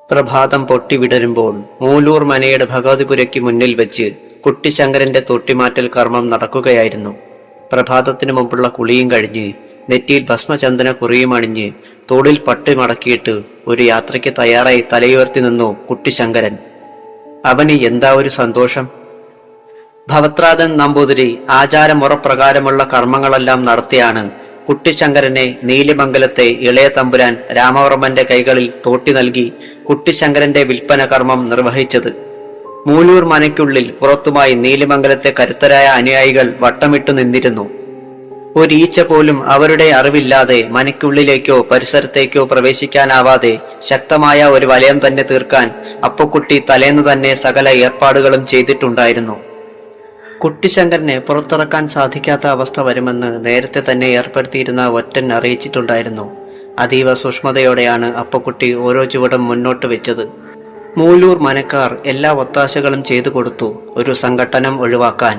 പ്രഭാതം പൊട്ടിവിടരുമ്പോൾ മൂലൂർ മനയുടെ ഭഗവതിപുരയ്ക്ക് മുന്നിൽ വെച്ച് കുട്ടിശങ്കരന്റെ തൊട്ടിമാറ്റൽ കർമ്മം നടക്കുകയായിരുന്നു. പ്രഭാതത്തിനു മുമ്പുള്ള കുളിയും കഴിഞ്ഞ് നെറ്റിയിൽ ഭസ്മചന്ദന കുറിയും അണിഞ്ഞ് തോളിൽ പട്ട് മടക്കിയിട്ട് ഒരു യാത്രയ്ക്ക് തയ്യാറായി തലയുയർത്തി നിന്നു കുട്ടിശങ്കരൻ. അവന് എന്താ ഒരു സന്തോഷം! ഭവത്രാതൻ നമ്പൂതിരി ആചാരമുറപ്രകാരമുള്ള കർമ്മങ്ങളെല്ലാം നടത്തിയാണ് കുട്ടിശങ്കരനെ നീലിമംഗലത്തെ ഇളയ തമ്പുരാൻ രാമവർമ്മന്റെ കൈകളിൽ തോട്ടി നൽകി കുട്ടിശങ്കരന്റെ വിൽപ്പന കർമ്മം നിർവഹിച്ചത്. മൂലൂർ മനയ്ക്കുള്ളിൽ പുറത്തുമായി നീലിമംഗലത്തെ കരുത്തരായ അനുയായികൾ വട്ടമിട്ടു നിന്നിരുന്നു. ഒരീച്ച പോലും അവരുടെ അറിവില്ലാതെ മനയ്ക്കുള്ളിലേക്കോ പരിസരത്തേക്കോ പ്രവേശിക്കാനാവാതെ ശക്തമായ ഒരു വലയം തന്നെ തീർക്കാൻ അപ്പുക്കുട്ടി തലേന്നു തന്നെ സകല ഏർപ്പാടുകളും ചെയ്തിട്ടുണ്ടായിരുന്നു. കുട്ടിശങ്കരനെ പുറത്തിറക്കാൻ സാധിക്കാത്ത അവസ്ഥ വരുമെന്ന് നേരത്തെ തന്നെ ഏർപ്പെടുത്തിയിരുന്ന ഒറ്റൻ അറിയിച്ചിട്ടുണ്ടായിരുന്നു. അതീവ സൂക്ഷ്മതയോടെയാണ് അപ്പുക്കുട്ടി ഓരോ ചുവടും മുന്നോട്ട് വെച്ചത്. മൂലൂർ മനക്കാർ എല്ലാ ഒത്താശകളും ചെയ്തു കൊടുത്തു ഒരു സംഘട്ടനം ഒഴിവാക്കാൻ.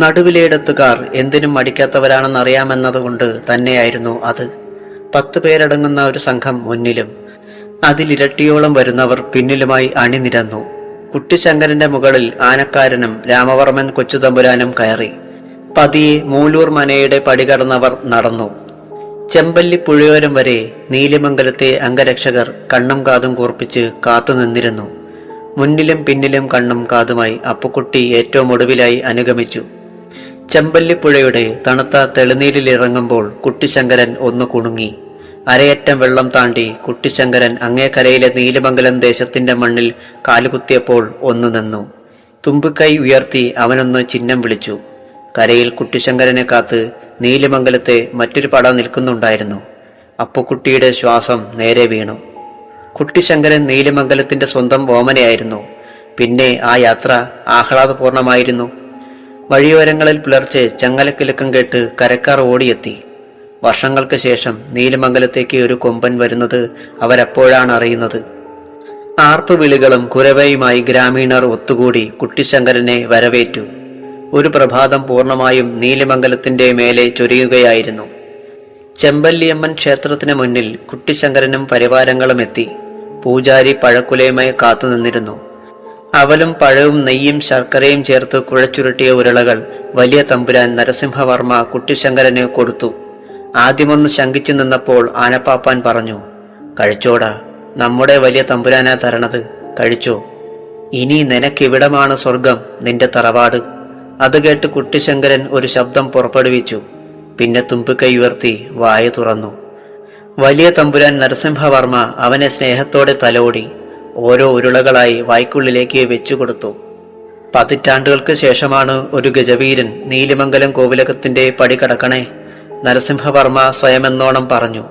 നടുവിലെടുത്തുകാർ എന്തിനും മടിക്കാത്തവരാണെന്നറിയാമെന്നതുകൊണ്ട് തന്നെയായിരുന്നു അത്. 10 പേരടങ്ങുന്ന ഒരു സംഘം മുന്നിലും അതിലിരട്ടിയോളം വരുന്നവർ പിന്നിലുമായി അണിനിരന്നു. കുട്ടിശങ്കരന്റെ മുകളിൽ ആനക്കാരനും രാമവർമ്മൻ കൊച്ചുതമ്പുരാനും കയറി. പതിയെ മൂലൂർ മനയുടെ പടികടന്നവർ നടന്നു. ചെമ്പല്ലി പുഴയോരം വരെ നീലിമംഗലത്തെ അംഗരക്ഷകർ കണ്ണും കാതും കൂർപ്പിച്ച് കാത്തുനിന്നിരുന്നു. മുന്നിലും പിന്നിലും കണ്ണും കാതുമായി അപ്പുക്കുട്ടി ഏറ്റവും ഒടുവിലായി അനുഗമിച്ചു. ചെമ്പല്ലിപ്പുഴയുടെ തണുത്ത തെളിനീരിലിറങ്ങുമ്പോൾ കുട്ടിശങ്കരൻ ഒന്ന് കുണുങ്ങി. അരയറ്റം വെള്ളം താണ്ടി കുട്ടിശങ്കരൻ അങ്ങേക്കരയിലെ നീലിമംഗലം ദേശത്തിന്റെ മണ്ണിൽ കാലുകുത്തിയപ്പോൾ ഒന്ന് നിന്നു. തുമ്പിക്കൈ ഉയർത്തി അവനൊന്ന് ചിഹ്നം വിളിച്ചു. കരയിൽ കുട്ടിശങ്കരനെ കാത്ത് നീലിമംഗലത്തെ മറ്റൊരു പട നിൽക്കുന്നുണ്ടായിരുന്നു. അപ്പുക്കുട്ടിയുടെ ശ്വാസം നേരെ വീണു. കുട്ടിശങ്കരൻ നീലിമംഗലത്തിന്റെ സ്വന്തം ഓമനയായിരുന്നു. പിന്നെ ആ യാത്ര ആഹ്ലാദപൂർണമായിരുന്നു. വഴിയോരങ്ങളിൽ പുലർച്ചെ ചങ്ങലക്കിലുക്കം കേട്ട് കരക്കാർ ഓടിയെത്തി. വർഷങ്ങൾക്ക് ശേഷം നീലിമംഗലത്തേക്ക് ഒരു കൊമ്പൻ വരുന്നത് അവരപ്പോഴാണ് അറിയുന്നത്. ആർപ്പ് വിളികളും കുരവയുമായി ഗ്രാമീണർ ഒത്തുകൂടി കുട്ടിശങ്കരനെ വരവേറ്റു. ഒരു പ്രഭാതം പൂർണ്ണമായും നീലിമംഗലത്തിന്റെ മേലെ ചൊരിയുകയായിരുന്നു. ചെമ്പല്ലിയമ്മൻ ക്ഷേത്രത്തിന് മുന്നിൽ കുട്ടിശങ്കരനും പരിവാരങ്ങളും എത്തി. പൂജാരി പഴക്കുലയുമായി കാത്തുനിന്നിരുന്നു. അവലും പഴവും നെയ്യും ശർക്കരയും ചേർത്ത് കുഴച്ചുരുട്ടിയ ഉരുളകൾ വലിയ തമ്പുരാൻ നരസിംഹവർമ്മ കുട്ടിശങ്കരന് കൊടുത്തു. ആദ്യമൊന്ന് ശങ്കിച്ചു നിന്നപ്പോൾ ആനപ്പാപ്പാൻ പറഞ്ഞു, കഴിച്ചോടാ, നമ്മുടെ വലിയ തമ്പുരാനാ തരണത്, കഴിച്ചോ. ഇനി നിനക്കിവിടമാണ് സ്വർഗം, നിന്റെ തറവാട്. അത് കേട്ട് കുട്ടിശങ്കരൻ ഒരു ശബ്ദം പുറപ്പെടുവിച്ചു. പിന്നെ തുമ്പിക്കൈ ഉയർത്തി വായ തുറന്നു. വലിയ തമ്പുരാൻ നരസിംഹവർമ്മ അവനെ സ്നേഹത്തോടെ തലോടി ഓരോ ഉരുളകളായി വായ്ക്കുള്ളിലേക്ക് വെച്ചുകൊടുത്തു. 10 പതിറ്റാണ്ടുകൾക്ക് ശേഷമാണ് ഒരു ഗജവീരൻ നീലിമംഗലം കോവിലകത്തിന്റെ പടി കടക്കണേ, നരസിംഹവർമ്മ സ്വയമെന്നോണം പറഞ്ഞു.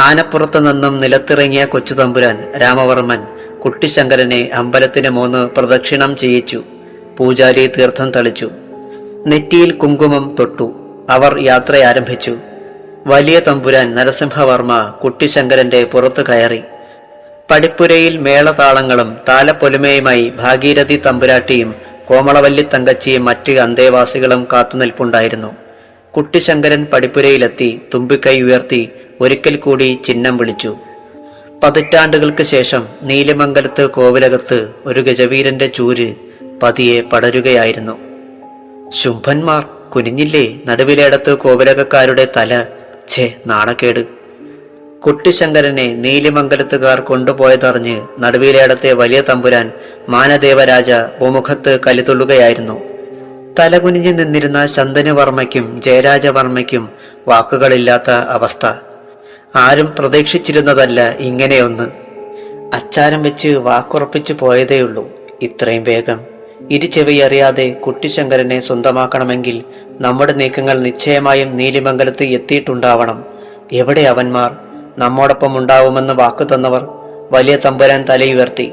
ആനപ്പുറത്തു നിന്നും നിലത്തിറങ്ങിയ കൊച്ചുതമ്പുരാൻ രാമവർമ്മൻ കുട്ടിശങ്കരനെ അമ്പലത്തിന് 3 പ്രദക്ഷിണം ചെയ്യിച്ചു. പൂജാരി തീർത്ഥം തളിച്ചു. നെറ്റിയിൽ കുങ്കുമം തൊട്ടു. അവർ യാത്ര ആരംഭിച്ചു. വലിയ തമ്പുരാൻ നരസിംഹവർമ്മ കുട്ടിശങ്കരന്റെ പുറത്തു കയറി. പടിപ്പുരയിൽ മേളതാളങ്ങളും താലപ്പൊലിമയുമായി ഭാഗീരഥി തമ്പുരാട്ടിയും കോമളവല്ലി തങ്കച്ചിയും മറ്റ് അന്തേവാസികളും കാത്തുനിൽപ്പുണ്ടായിരുന്നു. കുട്ടിശങ്കരൻ പടിപ്പുരയിലെത്തി തുമ്പിക്കൈ ഉയർത്തി ഒരിക്കൽ കൂടി ചിഹ്നം വിളിച്ചു. 10 പതിറ്റാണ്ടുകൾക്ക് ശേഷം നീലിമംഗലത്ത് കോവിലകത്ത് ഒരു ഗജവീരന്റെ ചൂര് പതിയെ പടരുകയായിരുന്നു. ശുംഭന്മാർ കുനിഞ്ഞില്ലേ നടുവിലേടത്ത് കോവിലകക്കാരുടെ തല. ഛേ, നാണക്കേട്! കുട്ടിശങ്കരനെ നീലിമംഗലത്തുകാർ കൊണ്ടുപോയതറിഞ്ഞ് നടുവിലേടത്തെ വലിയ തമ്പുരാൻ മാനദേവരാജ ഭൂമുഖത്ത് കലിതുള്ളുകയായിരുന്നു. തലകുനിഞ്ഞു നിന്നിരുന്ന ശന്തനുവർമ്മയ്ക്കും ജയരാജവർമ്മയ്ക്കും വാക്കുകളില്ലാത്ത അവസ്ഥ. ആരും പ്രതീക്ഷിച്ചിരുന്നതല്ല ഇങ്ങനെയൊന്ന്. അച്ചാരം വെച്ച് വാക്കുറപ്പിച്ചു പോയതേയുള്ളൂ. ഇത്രയും വേഗം ഇരുചെവി അറിയാതെ കുട്ടിശങ്കരനെ സ്വന്തമാക്കണമെങ്കിൽ നമ്മുടെ നീക്കങ്ങൾ നിശ്ചയമായും നീലിമംഗലത്ത് എത്തിയിട്ടുണ്ടാവണം. എവിടെ അവന്മാർ? നമ്മോടൊപ്പം ഉണ്ടാവുമെന്ന് വാക്കു തന്നവർ? വലിയ തമ്പുരാൻ തലയുയർത്തി.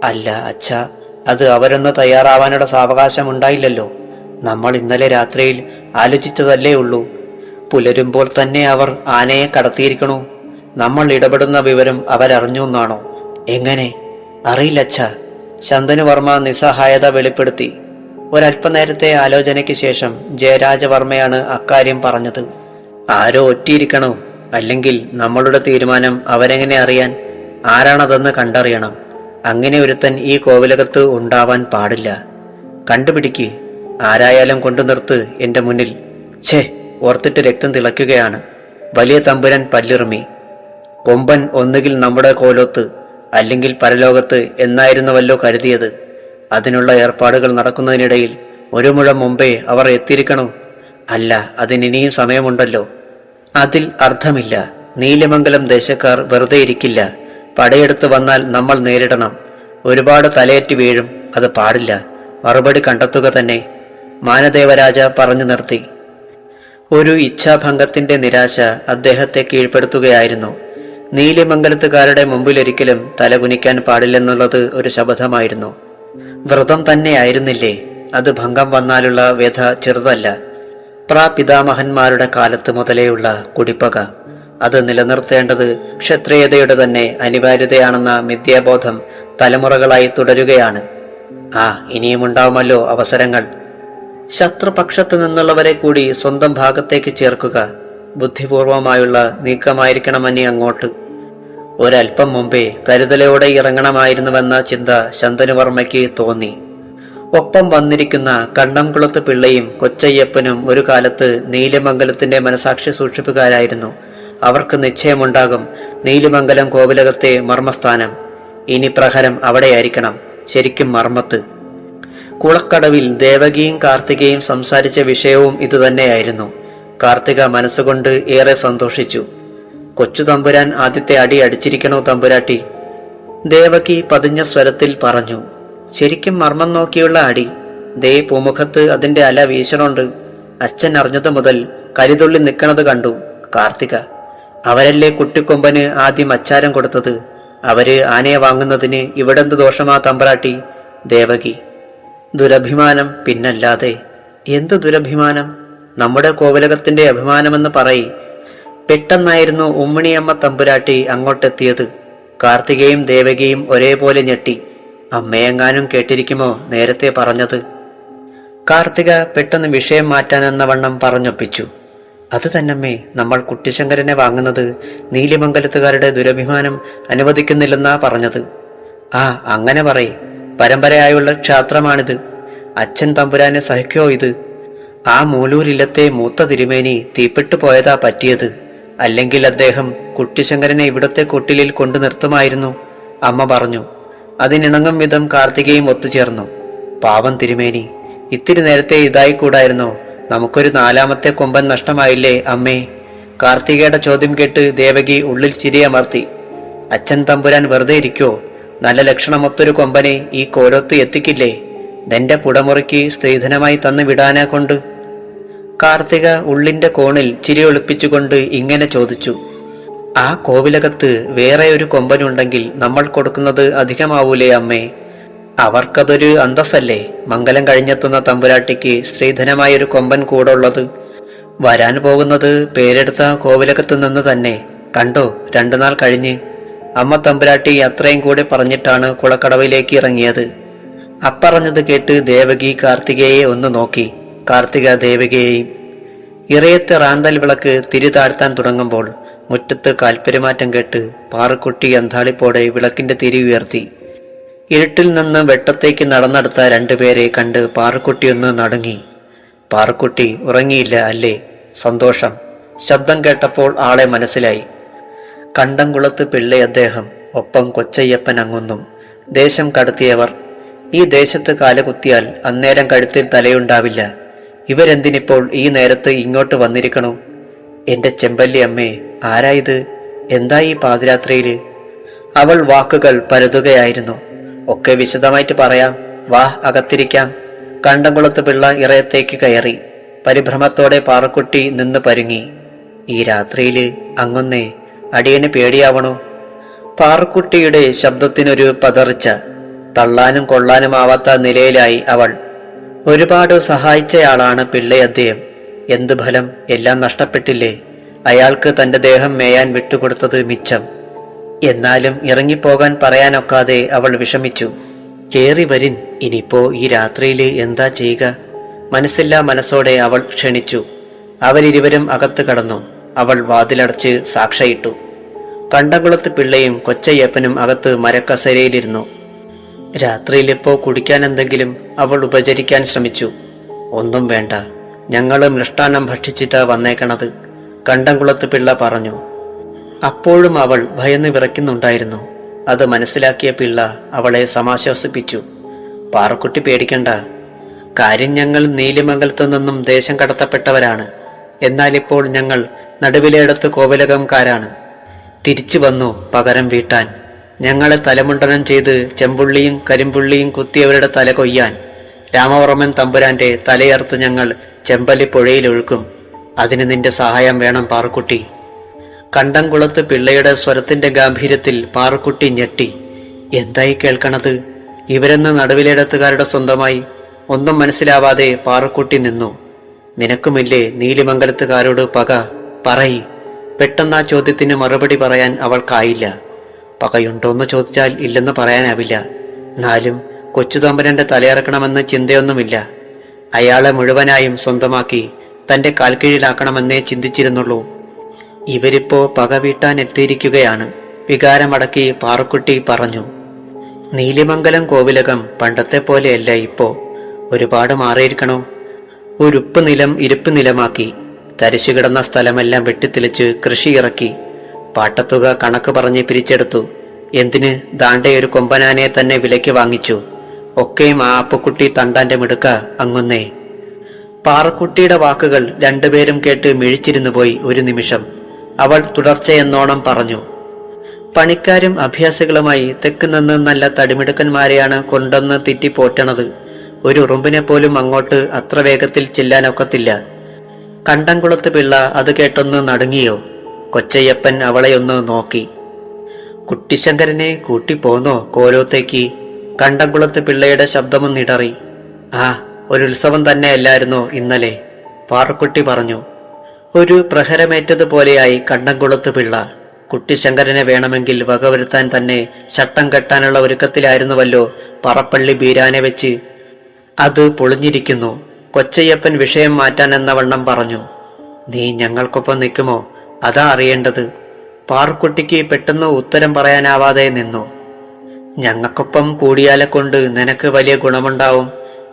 അല്ല അച്ഛാ, അത് അവരൊന്ന് തയ്യാറാവാനുള്ള സാവകാശം ഉണ്ടായില്ലല്ലോ. നമ്മൾ ഇന്നലെ രാത്രിയിൽ ആലോചിച്ചതല്ലേ ഉള്ളൂ. പുലരുമ്പോൾ തന്നെ അവർ ആനയെ കടത്തിയിരിക്കണു. നമ്മൾ ഇടപെടുന്ന വിവരം അവരറിഞ്ഞു എന്നാണോ? എങ്ങനെ? അറിയില്ലച്ഛാ. ശന്തനുവർമ്മ നിസ്സഹായത വെളിപ്പെടുത്തി. ഒരല്പനേരത്തെ ആലോചനയ്ക്ക് ശേഷം ജയരാജവർമ്മയാണ് അക്കാര്യം പറഞ്ഞത്. ആരോ ഒറ്റിയിരിക്കണോ? അല്ലെങ്കിൽ നമ്മളുടെ തീരുമാനം അവരെങ്ങനെ അറിയാൻ? ആരാണതെന്ന് കണ്ടറിയണം. അങ്ങനെ ഒരുത്തൻ ഈ കോവിലകത്ത് ഉണ്ടാവാൻ പാടില്ല. കണ്ടുപിടിക്ക്. ആരായാലും കൊണ്ടു നിർത്ത് എന്റെ മുന്നിൽ. ഛേ, ഓർത്തിട്ട് രക്തം തിളയ്ക്കുകയാണ്. വലിയ തമ്പുരാൻ പല്ലിറുമി. കൊമ്പൻ ഒന്നുകിൽ നമ്മുടെ കോലോത്ത്, അല്ലെങ്കിൽ പരലോകത്ത് എന്നായിരുന്നുവല്ലോ കരുതിയത്. അതിനുള്ള ഏർപ്പാടുകൾ നടക്കുന്നതിനിടയിൽ ഒരു മുഴം മുമ്പേ അവർ എത്തിയിരിക്കണോ? അല്ല, അതിനിനിയും സമയമുണ്ടല്ലോ. അതിൽ അർത്ഥമില്ല. നീലമംഗലം ദേശക്കാർ വെറുതെ ഇരിക്കില്ല. പടയെടുത്ത് വന്നാൽ നമ്മൾ നേരിടണം. ഒരുപാട് തലയേറ്റ് വീഴും. അത് പാടില്ല. മറുപടി കണ്ടെത്തുക തന്നെ. മാനദേവരാജ പറഞ്ഞു നിർത്തി. ഒരു ഇച്ഛാഭംഗത്തിന്റെ നിരാശ അദ്ദേഹത്തെ കീഴ്പ്പെടുത്തുകയായിരുന്നു. നീലിമംഗലത്തുകാരുടെ മുമ്പിലൊരിക്കലും തലകുനിക്കാൻ പാടില്ലെന്നുള്ളത് ഒരു ശപഥമായിരുന്നു. വ്രതം തന്നെയായിരുന്നില്ലേ? അത് ഭംഗം വന്നാലുള്ള വ്യഥ ചെറുതല്ല. പ്രാപിതാമഹന്മാരുടെ കാലത്ത് മുതലേയുള്ള കുടിപ്പക. അത് നിലനിർത്തേണ്ടത് ക്ഷത്രിയതയുടെ തന്നെ അനിവാര്യതയാണെന്ന മിഥ്യാബോധം തലമുറകളായി തുടരുകയാണ്. ഇനിയുമുണ്ടാവുമല്ലോ അവസരങ്ങൾ. ശത്രുപക്ഷത്തു നിന്നുള്ളവരെ കൂടി സ്വന്തം ഭാഗത്തേക്ക് ചേർക്കുക ബുദ്ധിപൂർവമായുള്ള നീക്കമായിരിക്കണമെന്നീ അങ്ങോട്ട്. ഒരൽപ്പം മുമ്പേ കരുതലോടെ ഇറങ്ങണമായിരുന്നുവെന്ന ചിന്ത ശന്തനുവർമ്മയ്ക്ക് തോന്നി. ഒപ്പം വന്നിരിക്കുന്ന കണ്ണംകുളത്ത് പിള്ളയും കൊച്ചയ്യപ്പനും ഒരു കാലത്ത് നീലിമംഗലത്തിന്റെ മനസാക്ഷി സൂക്ഷിപ്പുകാരായിരുന്നു. അവർക്ക് നിശ്ചയമുണ്ടാകും നീലിമംഗലം കോവിലകത്തെ മർമ്മസ്ഥാനം. ഇനി പ്രഹരം അവിടെയായിരിക്കണം, ശരിക്കും മർമ്മത്ത്. കുളക്കടവിൽ ദേവകിയും കാർത്തികയും സംസാരിച്ച വിഷയവും ഇതുതന്നെയായിരുന്നു. കാർത്തിക മനസ്സുകൊണ്ട് ഏറെ സന്തോഷിച്ചു. കൊച്ചു തമ്പുരാൻ ആദ്യത്തെ അടി അടിച്ചിരിക്കണോ തമ്പുരാട്ടി? ദേവകി പതിഞ്ഞ സ്വരത്തിൽ പറഞ്ഞു. ശരിക്കും മർമ്മം നോക്കിയുള്ള അടി. ദേ പൂമുഖത്ത് അതിന്റെ അല വീശണുണ്ട്. അച്ഛൻ അറിഞ്ഞത് മുതൽ കരിതുള്ളി നിൽക്കണത് കണ്ടു കാർത്തിക. അവരല്ലേ കുട്ടിക്കൊമ്പന് ആദ്യം അച്ചാരം കൊടുത്തത്. അവര് ആനയെ വാങ്ങുന്നതിന് ഇവിടെന്ത് ദോഷമാ തമ്പുരാട്ടി? ദേവകി. ദുരഭിമാനം, പിന്നല്ലാതെ. എന്ത് ദുരഭിമാനം? നമ്മുടെ കോവിലകത്തിന്റെ അഭിമാനമെന്ന് പറയി. പെട്ടെന്നായിരുന്നു ഉമ്മിണിയമ്മ തമ്പുരാട്ടി അങ്ങോട്ടെത്തിയത്. കാർത്തികയും ദേവകിയും ഒരേപോലെ ഞെട്ടി. അമ്മയെങ്ങാനും കേട്ടിരിക്കുമോ നേരത്തെ പറഞ്ഞത്? കാർത്തിക പെട്ടെന്ന് വിഷയം മാറ്റാനെന്ന വണ്ണം പറഞ്ഞൊപ്പിച്ചു. അത് തന്നമ്മേ, നമ്മൾ കുട്ടിശങ്കരനെ വാങ്ങുന്നത് നീലിമംഗലത്തുകാരുടെ ദുരഭിമാനം അനുവദിക്കുന്നില്ലെന്നാ പറഞ്ഞത്. അങ്ങനെ പറയ്. പരമ്പരയായുള്ള ക്ഷാത്രമാണിത്. അച്ഛൻ തമ്പുരാനെ സഹിക്കോ ഇത്? ആ മൂലൂരില്ലത്തെ മൂത്ത തിരുമേനി തീപ്പെട്ടു പോയതാ പറ്റിയത്. അല്ലെങ്കിൽ അദ്ദേഹം കുട്ടിശങ്കരനെ ഇവിടത്തെ കൊട്ടിലിൽ കൊണ്ടു നിർത്തുമായിരുന്നു, അമ്മ പറഞ്ഞു. അതിനിണങ്ങും വിധം കാർത്തികയും ഒത്തുചേർന്നു. പാവം തിരുമേനി, ഇത്തിരി നേരത്തെ ഇതായിക്കൂടായിരുന്നോ? നമുക്കൊരു നാലാമത്തെ കൊമ്പൻ നഷ്ടമായില്ലേ അമ്മേ? കാർത്തികയുടെ ചോദ്യം കേട്ട് ദേവകി ഉള്ളിൽ ചിരിയമർത്തി. അച്ഛൻ തമ്പുരാൻ വെറുതെ ഇരിക്കോ? നല്ല ലക്ഷണമൊത്തൊരു കൊമ്പനെ ഈ കോലത്ത് എത്തിക്കില്ലേ? നിന്റെ പുടമുറിക്ക് സ്ത്രീധനമായി തന്നു വിടാനാ കൊണ്ട്? കാർത്തിക ഉള്ളിന്റെ കോണിൽ ചിരി ഒളിപ്പിച്ചുകൊണ്ട് ഇങ്ങനെ ചോദിച്ചു. ആ കോവിലകത്ത് വേറെ ഒരു കൊമ്പനുണ്ടെങ്കിൽ നമ്മൾ കൊടുക്കുന്നത് അധികമാവൂലേ അമ്മേ? അവർക്കതൊരു അന്തസ്സല്ലേ? മംഗലം കഴിഞ്ഞെത്തുന്ന തമ്പുരാട്ടിക്ക് സ്ത്രീധനമായൊരു കൊമ്പൻ കൂടുള്ളത്. വരാൻ പോകുന്നത് പേരെടുത്ത കോവിലകത്ത് നിന്ന് തന്നെ. കണ്ടോ, 2 നാൾ കഴിഞ്ഞ്. അമ്മ തമ്പുരാട്ടി അത്രയും കൂടെ പറഞ്ഞിട്ടാണ് കുളക്കടവിലേക്ക് ഇറങ്ങിയത്. അപ്പറഞ്ഞത് കേട്ട് ദേവകി കാർത്തികയെ ഒന്ന് നോക്കി. കാർത്തിക ദേവകിയെയും. ഇറയത്തെ റാന്തൽ വിളക്ക് തിരി താഴ്ത്താൻ തുടങ്ങുമ്പോൾ മുറ്റത്ത് കാൽപ്പെരുമാറ്റം കേട്ട് പാറുക്കുട്ടി അന്താളിപ്പോടെ വിളക്കിന്റെ തിരി ഉയർത്തി. ഇരുട്ടിൽ നിന്ന് വെട്ടത്തേക്ക് നടന്നെടുത്ത 2 പേരെ കണ്ട് പാറുക്കുട്ടിയൊന്ന് നടുങ്ങി. പാറുക്കുട്ടി ഉറങ്ങിയില്ല അല്ലേ? സന്തോഷം. ശബ്ദം കേട്ടപ്പോൾ ആളെ മനസ്സിലായി. കണ്ടംകുളത്ത് പിള്ളை അദ്ദേഹം, ഒപ്പം കൊച്ചയ്യപ്പൻ അങ്ങുന്നും. ദേശം കടത്തിയവർ. ഈ ദേശത്ത് കാലുകുത്തിയാൽ അന്നേരം കഴുത്തിൽ തലയുണ്ടാവില്ല. ഇവരെന്തിനിപ്പോൾ ഈ നേരത്ത് ഇങ്ങോട്ട് വന്നിരിക്കണു? എന്റെ ചെമ്പല്ലി അമ്മേ, ആരായത്? എന്താ ഈ പാതിരാത്രിയില്? അവൾ വാക്കുകൾ പരതുകയായിരുന്നു. ഒക്കെ വിശദമായിട്ട് പറയാം, വാ അകത്തിരിക്കാം. കണ്ടംകുളത്ത് പിള്ള ഇറയത്തേക്ക് കയറി. പരിഭ്രമത്തോടെ പാറക്കുട്ടി നിന്ന് പരുങ്ങി. ഈ രാത്രിയില് അങ്ങൊന്നേ, അടിയന് പേടിയാവണോ? പാറക്കുട്ടിയുടെ ശബ്ദത്തിനൊരു പതറിച്ച. തള്ളാനും കൊള്ളാനുമാവാത്ത നിലയിലായി അവൾ. ഒരുപാട് സഹായിച്ചയാളാണ് പിള്ളை അദ്ദേഹം. എന്ത് ഫലം? എല്ലാം നഷ്ടപ്പെട്ടില്ലേ? അയാൾക്ക് തന്റെ ദേഹം മേയാൻ വിട്ടുകൊടുത്തത് മിച്ചം. എന്നാലും ഇറങ്ങിപ്പോകാൻ പറയാനൊക്കാതെ അവൾ വിഷമിച്ചു. കേറി വരിൻ, ഇനിയിപ്പോ ഈ രാത്രിയില് എന്താ ചെയ്യുക? മനസ്സില്ലാ മനസ്സോടെ അവൾ ക്ഷണിച്ചു. അവരിരുവരും അകത്ത് കടന്നു. അവൾ വാതിലടച്ച് സാക്ഷയിട്ടു. കണ്ടംകുളത്ത് പിള്ളയും കൊച്ചയ്യപ്പനും അകത്ത് മരക്കസേരയിലിരുന്നു. രാത്രിയിലിപ്പോ കുടിക്കാൻ എന്തെങ്കിലും അവൾ ഉപചരിക്കാൻ ശ്രമിച്ചു. ഒന്നും വേണ്ട, ഞങ്ങളും മൃഷ്ടാന്നം ഭക്ഷിച്ചിട്ടാ വന്നേക്കണത്, കണ്ടംകുളത്ത് പിള്ള പറഞ്ഞു. അപ്പോഴും അവൾ ഭയന്ന് വിറയ്ക്കുന്നുണ്ടായിരുന്നു. അത് മനസ്സിലാക്കിയ പിള്ള അവളെ സമാശ്വസിപ്പിച്ചു. പാറക്കുട്ടി പേടിക്കണ്ട, കാര്യം ഞങ്ങൾ നീലിമംഗലത്തു നിന്നും ദേശം കടത്തപ്പെട്ടവരാണ്. എന്നാലിപ്പോൾ ഞങ്ങൾ നടുവിലേടത്ത് കോവിലകംകാരാണ്. തിരിച്ചു വന്നു പകരം വീട്ടാൻ. ഞങ്ങളെ തലമുണ്ടനം ചെയ്ത് ചെമ്പുള്ളിയും കരിമ്പുള്ളിയും കുത്തിയവരുടെ തല കൊയ്യാൻ രാമവർമ്മൻ തമ്പുരാന്റെ തലയർത്ത് ഞങ്ങൾ ചെമ്പല്ലി പുഴയിലൊഴുക്കും. അതിന് നിന്റെ സഹായം വേണം പാറക്കുട്ടി. കണ്ടംകുളത്ത് പിള്ളയുടെ സ്വരത്തിന്റെ ഗാംഭീര്യത്തിൽ പാറക്കുട്ടി ഞെട്ടി. എന്തായി കേൾക്കണത്? ഇവരെന്ന് നടുവിലേടത്തുകാരുടെ സ്വന്തമായി? ഒന്നും മനസ്സിലാവാതെ പാറക്കുട്ടി നിന്നു. നിനക്കുമില്ലേ നീലിമംഗലത്തുകാരോട് പക? പറയി. പെട്ടെന്ന് ആ ചോദ്യത്തിന് മറുപടി പറയാൻ അവൾക്കായില്ല. പകയുണ്ടോന്ന് ചോദിച്ചാൽ ഇല്ലെന്ന് പറയാനാവില്ല. എന്നാലും കൊച്ചുതമ്പുരാന്റെ തലയിറക്കണമെന്ന് ചിന്തയൊന്നുമില്ല. അയാളെ മുഴുവനായും സ്വന്തമാക്കി തന്റെ കാൽക്കീഴിലാക്കണമെന്നേ ചിന്തിച്ചിരുന്നുള്ളൂ. ഇവരിപ്പോ പക വീട്ടാൻ എത്തിയിരിക്കുകയാണ്. വികാരമടക്കി പാറക്കുട്ടി പറഞ്ഞു. നീലിമംഗലം കോവിലകം പണ്ടത്തെ പോലെയല്ല ഇപ്പോ. ഒരുപാട് മാറിയിരിക്കണോ? ഒരുപ്പ് നിലം ഇരുപ്പ് നിലമാക്കി. തരിശു കിടന്ന സ്ഥലമെല്ലാം വെട്ടിത്തെളിച്ച് കൃഷി ഇറക്കി. പാട്ടത്തുക കണക്ക് പറഞ്ഞ് പിരിച്ചെടുത്തു. എന്തിന്? ദാണ്ടെ ഒരു കൊമ്പനാനയെ തന്നെ വിലയ്ക്ക് വാങ്ങിച്ചു. ഒക്കെയും ആ അപ്പുക്കുട്ടി തണ്ടാന്റെ മിടുക്ക അങ്ങുന്നേ. പാറക്കുട്ടിയുടെ വാക്കുകൾ രണ്ടുപേരും കേട്ട് മിഴിച്ചിരുന്നു പോയി. ഒരു നിമിഷം അവൾ തുടർച്ചയെന്നോണം പറഞ്ഞു. പണിക്കാരും അഭ്യാസികളുമായി തെക്ക് നിന്ന് നല്ല തടിമിടുക്കന്മാരെയാണ് കൊണ്ടുവന്ന് തിറ്റിപ്പോറ്റണത്. ഒരു ഉറുമ്പിനെ പോലും അങ്ങോട്ട് അത്ര വേഗത്തിൽ ചെല്ലാനൊക്കത്തില്ല. കണ്ടംകുളത്ത് പിള്ള അത് കേട്ടൊന്ന് നടുങ്ങിയോ? കൊച്ചയ്യപ്പൻ അവളെയൊന്ന് നോക്കി. കുട്ടിശങ്കരനെ കൂട്ടിപ്പോന്നോ കോലോത്തേക്ക്? കണ്ടംകുളത്ത് പിള്ളയുടെ ശബ്ദമൊന്നിടറി. ആ, ഒരു ഉത്സവം തന്നെയല്ലായിരുന്നോ ഇന്നലെ? പാറക്കുട്ടി പറഞ്ഞു. ഒരു പ്രഹരമേറ്റതുപോലെയായി കണ്ടംകുളത്ത് പിള്ള. കുട്ടിശങ്കരനെ വേണമെങ്കിൽ വകവരുത്താൻ തന്നെ ചട്ടം കെട്ടാനുള്ള ഒരുക്കത്തിലായിരുന്നുവല്ലോ പറപ്പള്ളി ബീരാനെ വെച്ച്. അത് പൊളിഞ്ഞിരിക്കുന്നു. കൊച്ചയ്യപ്പൻ വിഷയം മാറ്റാനെന്ന വണ്ണം പറഞ്ഞു. നീ ഞങ്ങൾക്കൊപ്പം നിൽക്കുമോ? അതാ അറിയേണ്ടത്. പാറക്കുട്ടിക്ക് പെട്ടെന്ന് ഉത്തരം പറയാനാവാതെ നിന്നു. ഞങ്ങൾക്കൊപ്പം കൂടിയാലെ കൊണ്ട് നിനക്ക് വലിയ ഗുണമുണ്ടാവും.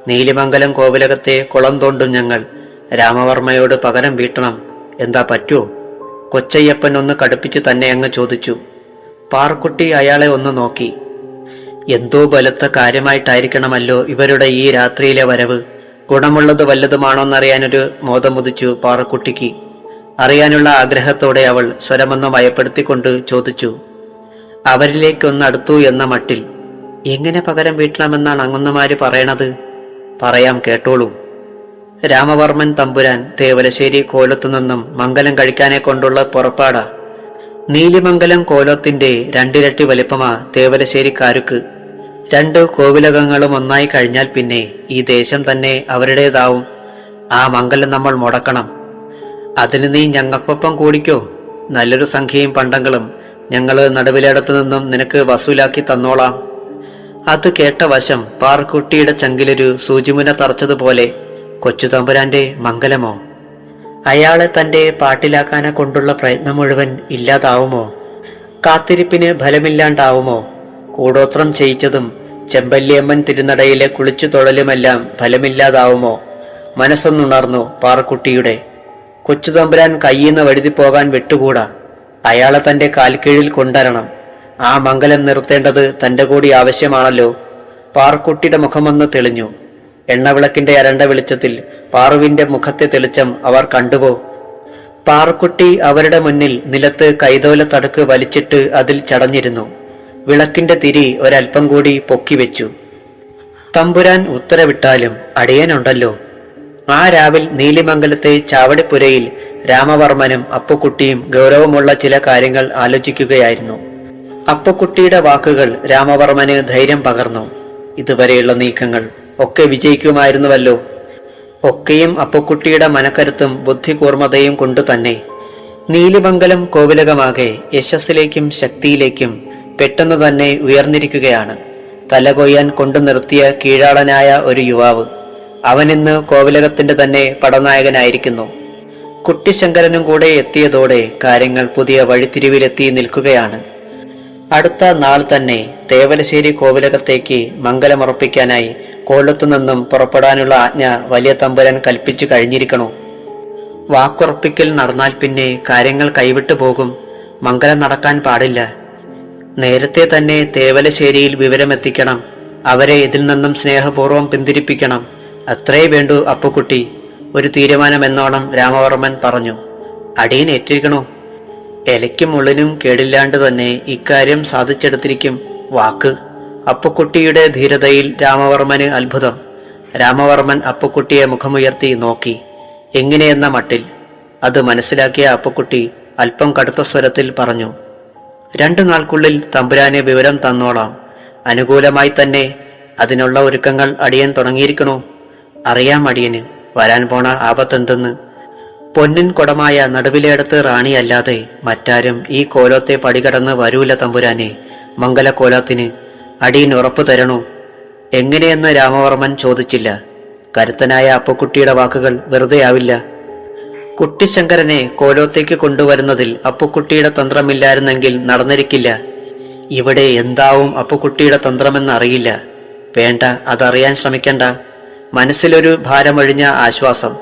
നീലിമംഗലം കോവിലകത്തെ കുളം തോണ്ടും ഞങ്ങൾ. രാമവർമ്മയോട് പകരം വീട്ടണം. എന്താ പറ്റുമോ? കൊച്ചയ്യപ്പൻ ഒന്ന് കടുപ്പിച്ച് തന്നെ അങ്ങ് ചോദിച്ചു. പാറക്കുട്ടി അയാളെ ഒന്ന് നോക്കി. എന്തോ ബലത്ത കാര്യമായിട്ടായിരിക്കണമല്ലോ ഇവരുടെ ഈ രാത്രിയിലെ വരവ്. ഗുണമുള്ളത് വല്ലതുമാണോന്നറിയാനൊരു മോദമുദിച്ചു പാറക്കുട്ടിക്ക്. അറിയാനുള്ള ആഗ്രഹത്തോടെ അവൾ സ്വരമൊന്ന് മയപ്പെടുത്തിക്കൊണ്ട് ചോദിച്ചു. അവരിലേക്കൊന്നടുത്തു എന്ന മട്ടിൽ. എങ്ങനെ പകരം വീട്ടണമെന്നാണ് അങ്ങുന്നമാര് പറയണത്? പറയാം, കേട്ടോളൂ. രാമവർമ്മൻ തമ്പുരാൻ തേവലശ്ശേരി കോലത്തു നിന്നും മംഗലം കഴിക്കാനെ കൊണ്ടുള്ള പുറപ്പാടാ. നീലിമംഗലം കോലത്തിന്റെ രണ്ടിരട്ടി വലിപ്പമാ തേവലശ്ശേരിക്കാർക്ക്. രണ്ട് കോവിലകങ്ങളും ഒന്നായി കഴിഞ്ഞാൽ പിന്നെ ഈ ദേശം തന്നെ അവരുടേതാവും. ആ മംഗലം നമ്മൾ മുടക്കണം. അതിന് നീ ഞങ്ങൾക്കൊപ്പം കൂടിക്കോ. നല്ലൊരു സംഖ്യയും പണ്ടങ്ങളും ഞങ്ങള് നടുവിലേടത്തു നിന്നും നിനക്ക് വസൂലാക്കി തന്നോളാം. അത് കേട്ട വശം പാറക്കുട്ടിയുടെ ചങ്കിലൊരു സൂചിമുന തറച്ചതുപോലെ. കൊച്ചുതമ്പുരാന്റെ മംഗലമോ? അയാളെ തന്റെ പാട്ടിലാക്കാനെ കൊണ്ടുള്ള പ്രയത്നം മുഴുവൻ ഇല്ലാതാവുമോ? കാത്തിരിപ്പിന് ഫലമില്ലാണ്ടാവുമോ? കൂടോത്രം ചെയ്യിച്ചതും ചെമ്പല്ലിയമ്മൻ തിരുനടയിലെ കുളിച്ചു തൊഴലുമെല്ലാം ഫലമില്ലാതാവുമോ? മനസ്സൊന്നുണർന്നു പാറക്കുട്ടിയുടെ. കൊച്ചുതമ്പുരാൻ കയ്യിന്ന് വഴുതി പോകാൻ വിട്ടുകൂടാ. അയാളെ തന്റെ കാൽക്കീഴിൽ കൊണ്ടുവരണം. ആ മംഗലം നിർത്തേണ്ടത് തന്റെ കൂടി ആവശ്യമാണല്ലോ. പാറക്കുട്ടിയുടെ മുഖമൊന്ന് തെളിഞ്ഞു. എണ്ണവിളക്കിന്റെ അരണ്ട വെളിച്ചത്തിൽ പാറുവിന്റെ മുഖത്തെ തെളിച്ചം അവർ കണ്ടുപോ. പാറക്കുട്ടി അവരുടെ മുന്നിൽ നിലത്ത് കൈതോല തടുക്ക് വലിച്ചിട്ട് അതിൽ ചടഞ്ഞിരുന്നു. വിളക്കിന്റെ തിരി ഒരൽപ്പം കൂടി പൊക്കിവെച്ചു. തമ്പുരാൻ ഉത്തരവിട്ടാലും അടിയനുണ്ടല്ലോ. ആ രാവിൽ നീലിമംഗലത്തെ ചാവടിപ്പുരയിൽ രാമവർമ്മനും അപ്പുക്കുട്ടിയും ഗൗരവമുള്ള ചില കാര്യങ്ങൾ ആലോചിക്കുകയായിരുന്നു. അപ്പുക്കുട്ടിയുടെ വാക്കുകൾ രാമവർമ്മന് ധൈര്യം പകർന്നു. ഇതുവരെയുള്ള നീക്കങ്ങൾ ഒക്കെ വിജയിക്കുമായിരുന്നുവല്ലോ. ഒക്കെയും അപ്പുക്കുട്ടിയുടെ മനക്കരുത്തും ബുദ്ധികൂർമ്മതയും കൊണ്ടു തന്നെ. നീലിമംഗലം കോവിലകമാകെ യശസ്സിലേക്കും ശക്തിയിലേക്കും പെട്ടെന്ന് തന്നെ ഉയർന്നിരിക്കുകയാണ്. തലകൊയ്യാൻ കൊണ്ടു നിർത്തിയ കീഴാളനായ ഒരു യുവാവ്. അവനിന്ന് കോവിലകത്തിന്റെ തന്നെ പടനായകനായിരിക്കുന്നു. കുട്ടിശങ്കരനും കൂടെ എത്തിയതോടെ കാര്യങ്ങൾ പുതിയ വഴിത്തിരിവിലെത്തി നിൽക്കുകയാണ്. അടുത്ത നാൾ തന്നെ തേവലശ്ശേരി കോവിലകത്തേക്ക് മംഗലമുറപ്പിക്കാനായി കോലത്തു നിന്നും പുറപ്പെടാനുള്ള ആജ്ഞ വലിയ തമ്പുരാൻ കൽപ്പിച്ചു കഴിഞ്ഞിരിക്കണു. വാക്കുറപ്പിക്കൽ നടന്നാൽ പിന്നെ കാര്യങ്ങൾ കൈവിട്ടു പോകും. മംഗലം നടക്കാൻ പാടില്ല. നേരത്തെ തന്നെ തേവലശ്ശേരിയിൽ വിവരമെത്തിക്കണം. അവരെ ഇതിൽ നിന്നും സ്നേഹപൂർവ്വം പിന്തിരിപ്പിക്കണം. അത്രേ വേണ്ടൂ അപ്പുക്കുട്ടി. ഒരു തീരുമാനമെന്നോണം രാമവർമ്മൻ പറഞ്ഞു. അടിയൻ ഏറ്റിരിക്കണു. എലയ്ക്കും ഉള്ളിനും കേടില്ലാണ്ട് തന്നെ ഇക്കാര്യം സാധിച്ചെടുത്തിരിക്കും. വാക്ക്. അപ്പുക്കുട്ടിയുടെ ധീരതയിൽ രാമവർമ്മന് അത്ഭുതം. രാമവർമ്മൻ അപ്പുക്കുട്ടിയെ മുഖമുയർത്തി നോക്കി. എങ്ങനെയെന്ന മട്ടിൽ. അത് മനസ്സിലാക്കിയ അപ്പുക്കുട്ടി അല്പം കടുത്ത സ്വരത്തിൽ പറഞ്ഞു, 2 നാൾക്കുള്ളിൽ തമ്പുരാനെ വിവരം തന്നോളാം. അനുകൂലമായി തന്നെ. അതിനുള്ള ഒരുക്കങ്ങൾ അടിയൻ തുടങ്ങിയിരിക്കണു. അറിയാം അടിയന് വരാൻ പോണ ആപത്തെന്തെന്ന്. പൊന്നിൻ കുടമായ നടുവിലേടത്ത് റാണിയല്ലാതെ മറ്റാരും ഈ കോലത്തെ പടികടന്ന് വരൂല തമ്പുരാനെ. മംഗലക്കോലത്തിന് അടിയൻ ഉറപ്പു തരണു. എങ്ങനെയെന്ന് രാമവർമ്മൻ ചോദിച്ചില്ല. കരുത്തനായ അപ്പുക്കുട്ടിയുടെ വാക്കുകൾ വെറുതെയാവില്ല. കുട്ടിശങ്കരനെ കോലോത്തേക്ക് കൊണ്ടുവരുന്നതിൽ അപ്പുക്കുട്ടിയുടെ തന്ത്രമില്ലായിരുന്നെങ്കിൽ നടന്നിരിക്കില്ല. ഇവിടെ എന്താവും അപ്പുക്കുട്ടിയുടെ തന്ത്രമെന്നറിയില്ല. വേണ്ട, അതറിയാൻ ശ്രമിക്കണ്ട. മനസ്സിലൊരു ഭാരമൊഴിഞ്ഞ ആശ്വാസം.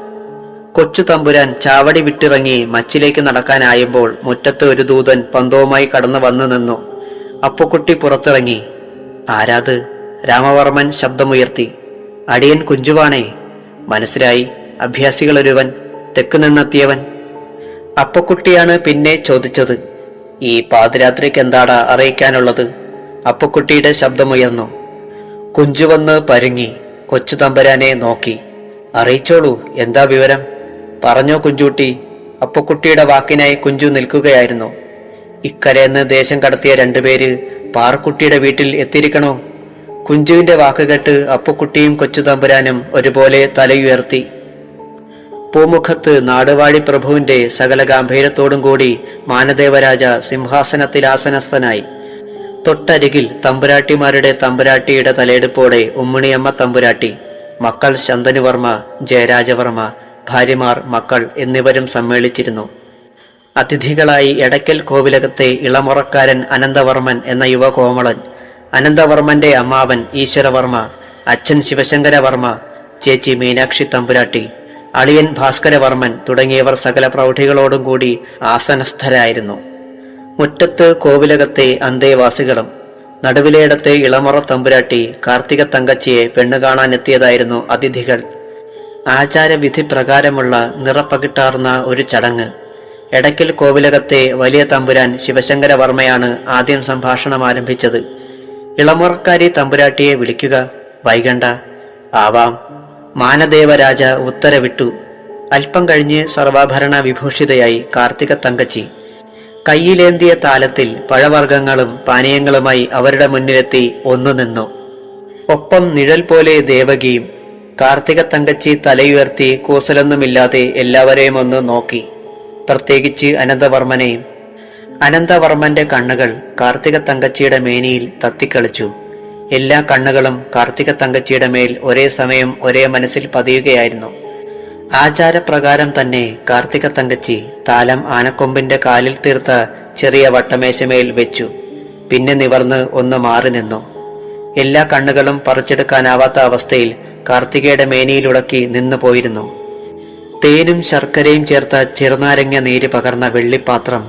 കൊച്ചു തമ്പുരാൻ ചാവടി വിട്ടിറങ്ങി മച്ചിലേക്ക് നടക്കാനായുമ്പോൾ മുറ്റത്ത് ഒരു ദൂതൻ പന്തവുമായി കടന്നു വന്നു നിന്നു. അപ്പുക്കുട്ടി പുറത്തിറങ്ങി. ആരാത്? രാമവർമ്മൻ ശബ്ദമുയർത്തി. അടിയൻ കുഞ്ചുവാണേ. മനസ്സിലായി. അഭ്യാസികളൊരുവൻ, തെക്കു നിന്നെത്തിയവൻ. അപ്പുക്കുട്ടിയാണ് പിന്നെ ചോദിച്ചത്. ഈ പാതിരാത്രിക്ക് എന്താടാ അറിയിക്കാനുള്ളത്? അപ്പുക്കുട്ടിയുടെ ശബ്ദമുയർന്നു. കുഞ്ചു വന്ന് പരുങ്ങി കൊച്ചു തമ്പുരാനെ നോക്കി. അറിയിച്ചോളൂ, എന്താ വിവരം? പറഞ്ഞോ കുഞ്ചൂട്ടി. അപ്പുക്കുട്ടിയുടെ വാക്കിനായി കുഞ്ചു നിൽക്കുകയായിരുന്നു. ഇക്കരയെന്ന് ദേശം കടത്തിയ 2 പേര് പാറക്കുട്ടിയുടെ വീട്ടിൽ എത്തിയിരിക്കണോ? കുഞ്ചുവിന്റെ വാക്കുകേട്ട് അപ്പുക്കുട്ടിയും കൊച്ചു തമ്പുരാനും ഒരുപോലെ തലയുയർത്തി. പൂമുഖത്ത് നാടുവാഴി പ്രഭുവിന്റെ സകല ഗാംഭീര്യത്തോടും കൂടി മാനദേവരാജ സിംഹാസനത്തിലാസനസ്ഥനായി. തൊട്ടരികിൽ തമ്പുരാട്ടിമാരുടെ തമ്പുരാട്ടിയുടെ തലയെടുപ്പോടെ ഉമ്മിണിയമ്മ തമ്പുരാട്ടി, മക്കൾ ശന്തനുവർമ്മ, ജയരാജവർമ്മ, ഭാര്യമാർ, മക്കൾ എന്നിവരും സമ്മേളിച്ചിരുന്നു. അതിഥികളായി എടയ്ക്കൽ കോവിലകത്തെ ഇളമുറക്കാരൻ അനന്തവർമ്മൻ എന്ന യുവകോമളൻ, അനന്തവർമ്മന്റെ അമ്മാവൻ ഈശ്വരവർമ്മ, അച്ഛൻ ശിവശങ്കരവർമ്മ, ചേച്ചി മീനാക്ഷി തമ്പുരാട്ടി, അളിയൻ ഭാസ്കരവർമ്മൻ തുടങ്ങിയവർ സകല പ്രൗഢികളോടും കൂടി ആസനസ്ഥരായിരുന്നു. മുറ്റത്ത് കോവിലകത്തെ അന്തേവാസികളും നടുവിലേടത്തെ ഇളമുറ തമ്പുരാട്ടി കാർത്തിക തങ്കച്ചിയെ പെണ്ണു കാണാനെത്തിയതായിരുന്നു അതിഥികൾ. ആചാരവിധി പ്രകാരമുള്ള നിറപ്പകിട്ടാർന്ന ഒരു ചടങ്ങ്. എടയ്ക്കൽ കോവിലകത്തെ വലിയ തമ്പുരാൻ ശിവശങ്കരവർമ്മയാണ് ആദ്യം സംഭാഷണം ആരംഭിച്ചത്. ഇളമുറക്കാരി തമ്പുരാട്ടിയെ വിളിക്കുക, വൈകണ്ട. ആവാം. മാനദേവരാജ ഉത്തരവിട്ടു. അല്പം കഴിഞ്ഞ് സർവാഭരണ വിഭൂഷിതയായി കാർത്തിക തങ്കച്ചി കയ്യിലേന്തിയ താലത്തിൽ പഴവർഗ്ഗങ്ങളും പാനീയങ്ങളുമായി അവരുടെ മുന്നിലെത്തി ഒന്നു നിന്നു. ഒപ്പം നിഴൽ പോലെ ദേവകിയും. കാർത്തിക തങ്കച്ചി തലയുയർത്തി കൂസലൊന്നുമില്ലാതെ എല്ലാവരെയും ഒന്ന് നോക്കി, പ്രത്യേകിച്ച് അനന്തവർമ്മനെയും. അനന്തവർമ്മന്റെ കണ്ണുകൾ കാർത്തിക തങ്കച്ചിയുടെ മേനിയിൽ തത്തിക്കളിച്ചു. എല്ലാ കണ്ണുകളും കാർത്തിക തങ്കച്ചിയുടെ മേൽ ഒരേ സമയം ഒരേ മനസ്സിൽ പതിയുകയായിരുന്നു. ആചാരപ്രകാരം തന്നെ കാർത്തിക തങ്കച്ചി താലം ആനക്കൊമ്പിന്റെ കാലിൽ തീർത്ത ചെറിയ വട്ടമേശമേൽ വെച്ചു. പിന്നെ നിവർന്ന് ഒന്ന് മാറി നിന്നു. എല്ലാ കണ്ണുകളും പറിച്ചെടുക്കാനാവാത്ത അവസ്ഥയിൽ കാർത്തികയുടെ മേനിയിലുടക്കി നിന്നു പോയിരുന്നു. തേനും ശർക്കരയും ചേർത്ത ചെറുനാരങ്ങ നീര് പകർന്ന വെള്ളിപ്പാത്രം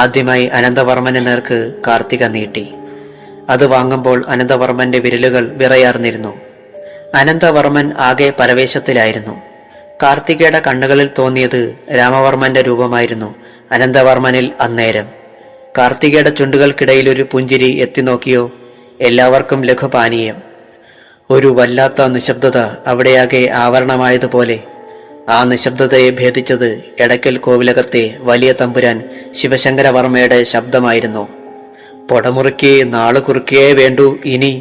ആദ്യമായി അനന്തവർമ്മന് നേർക്ക് കാർത്തിക നീട്ടി. അത് വാങ്ങുമ്പോൾ അനന്തവർമ്മന്റെ വിരലുകൾ വിറയാർന്നിരുന്നു. അനന്തവർമ്മൻ ആകെ പരവേശത്തിലായിരുന്നു. കാർത്തികയുടെ കണ്ണുകളിൽ തോന്നിയത് രാമവർമ്മന്റെ രൂപമായിരുന്നു അനന്തവർമ്മനിൽ അന്നേരം. കാർത്തികയുടെ ചുണ്ടുകൾക്കിടയിൽ ഒരു പുഞ്ചിരി എത്തിനോക്കിയോ. എല്ലാവർക്കും ലഘുപാനീയം. ഒരു വല്ലാത്ത നിശബ്ദത അവിടെയാകെ ആവരണമായതുപോലെ. ആ നിശബ്ദതയെ ഭേദിച്ചത് എടയ്ക്കൽ കോവിലകത്തെ വലിയ തമ്പുരാൻ ശിവശങ്കരവർമ്മയുടെ ശബ്ദമായിരുന്നു. പൊടമുറുക്കി നാളു കുറുക്കിയേ വേണ്ടൂ ഇനി.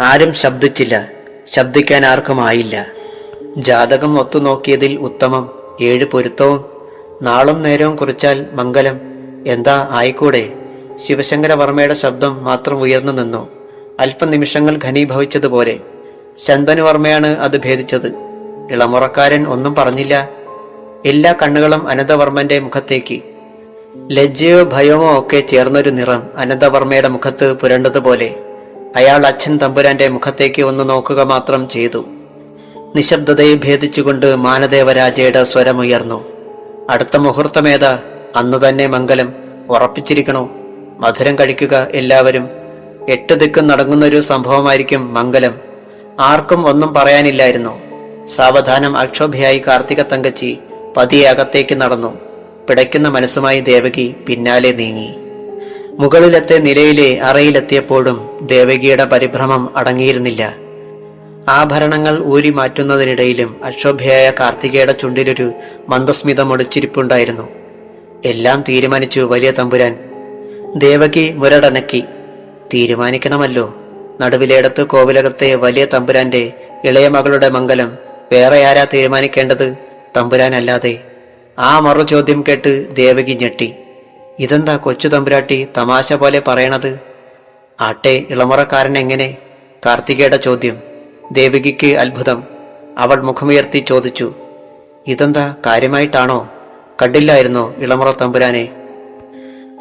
ആരും ശബ്ദിച്ചില്ല. ശബ്ദിക്കാൻ ആർക്കും ആയില്ല. ജാതകം ഒത്തുനോക്കിയതിൽ ഉത്തമം. 7 പൊരുത്തവും. നാളും നേരവും കുറിച്ചാൽ മംഗലം. എന്താ ആയിക്കൂടെ? ശിവശങ്കരവർമ്മയുടെ ശബ്ദം മാത്രം ഉയർന്നു നിന്നു. അല്പനിമിഷങ്ങൾ ഘനീഭവിച്ചതുപോലെ. ശന്തനുവർമ്മയാണ് അത് ഭേദിച്ചത്. ഇളമുറക്കാരൻ ഒന്നും പറഞ്ഞില്ല. എല്ലാ കണ്ണുകളും അനന്തവർമ്മന്റെ മുഖത്തേക്ക്. ലജ്ജയോ ഭയമോ ഒക്കെ ചേർന്നൊരു നിറം അനന്തവർമ്മയുടെ മുഖത്ത് പുരണ്ടതുപോലെ. അയാൾ അച്ഛൻ തമ്പുരാന്റെ മുഖത്തേക്ക് ഒന്ന് നോക്കുക മാത്രം ചെയ്തു. നിശബ്ദതയെ ഭേദിച്ചുകൊണ്ട് മാനദേവരാജയുടെ സ്വരമുയർന്നു. അടുത്ത മുഹൂർത്തമേതാ? അന്നു തന്നെ മംഗലം. ഉറപ്പിച്ചിരിക്കണോ? മധുരം കഴിക്കുക എല്ലാവരും. 8 ദിക്കും നടങ്ങുന്നൊരു സംഭവമായിരിക്കും മംഗലം. ആർക്കും ഒന്നും പറയാനില്ലായിരുന്നു. സാവധാനം അക്ഷോഭയായി കാർത്തിക തങ്കച്ചി പതിയെ അകത്തേക്ക് നടന്നു. പിടയ്ക്കുന്ന മനസ്സുമായി ദേവകി പിന്നാലെ നീങ്ങി. മുകളിലത്തെ നിലയിലെ അറയിലെത്തിയപ്പോഴും ദേവകിയുടെ പരിഭ്രമം അടങ്ങിയിരുന്നില്ല. ആഭരണങ്ങൾ ഊരി മാറ്റുന്നതിനിടയിലും അക്ഷോഭയായ കാർത്തികയുടെ ചുണ്ടിലൊരു മന്ദസ്മിതം ഒളിച്ചിരിപ്പുണ്ടായിരുന്നു. എല്ലാം തീരുമാനിച്ചു വലിയ തമ്പുരാൻ. ദേവകി മുരടനക്കി. തീരുമാനിക്കണമല്ലോ. നടുവിലേടത്ത് കോവിലകത്തെ വലിയ തമ്പുരാന്റെ ഇളയ മകളുടെ മംഗലം വേറെ ആരാ തീരുമാനിക്കേണ്ടത്? തമ്പുരാനല്ലാതെ. ആ മറു ചോദ്യം കേട്ട് ദേവകി ഞെട്ടി. ഇതെന്താ കൊച്ചു തമ്പുരാട്ടി തമാശ പോലെ പറയണത്? ആട്ടെ, ഇളമുറക്കാരൻ എങ്ങനെ? കാർത്തികയുടെ ചോദ്യം. ദേവകിക്ക് അത്ഭുതം. അവൾ മുഖമുയർത്തി ചോദിച്ചു, ഇതെന്താ കാര്യമായിട്ടാണോ? കണ്ടില്ലായിരുന്നോ ഇളമുറ തമ്പുരാനെ?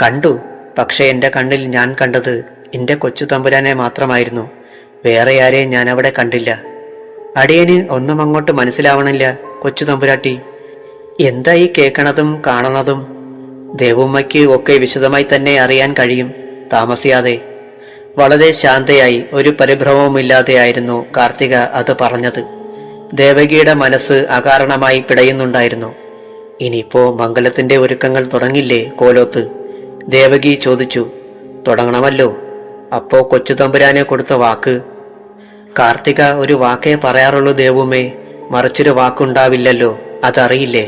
കണ്ടു. പക്ഷെ എൻ്റെ കണ്ണിൽ ഞാൻ കണ്ടത് എൻ്റെ കൊച്ചു തമ്പുരാനെ മാത്രമായിരുന്നു. വേറെ ആരെയും ഞാൻ അവിടെ കണ്ടില്ല. അടിയന് ഒന്നും അങ്ങോട്ട് മനസ്സിലാവണില്ല കൊച്ചു തമ്പുരാട്ടി. എന്താ ഈ കേൾക്കണതും കാണുന്നതും? ദേവുമ്മയ്ക്ക് ഒക്കെ വിശദമായി തന്നെ അറിയാൻ കഴിയും താമസിയാതെ. വളരെ ശാന്തയായി ഒരു പരിഭ്രമവുമില്ലാതെയായിരുന്നു കാർത്തിക അത് പറഞ്ഞത്. ദേവകിയുടെ മനസ്സ് അകാരണമായി പിടയുന്നുണ്ടായിരുന്നു. ഇനിയിപ്പോ മംഗലത്തിന്റെ ഒരുക്കങ്ങൾ തുടങ്ങില്ലേ കോലോത്ത്? ദേവകി ചോദിച്ചു. തുടങ്ങണമല്ലോ. അപ്പോ കൊച്ചു തമ്പുരാനെ കൊടുത്ത വാക്ക്? കാർത്തിക ഒരു വാക്കേ പറയാറുള്ളൂ ദേവുമ്മേ, മറിച്ചൊരു വാക്കുണ്ടാവില്ലല്ലോ, അതറിയില്ലേ?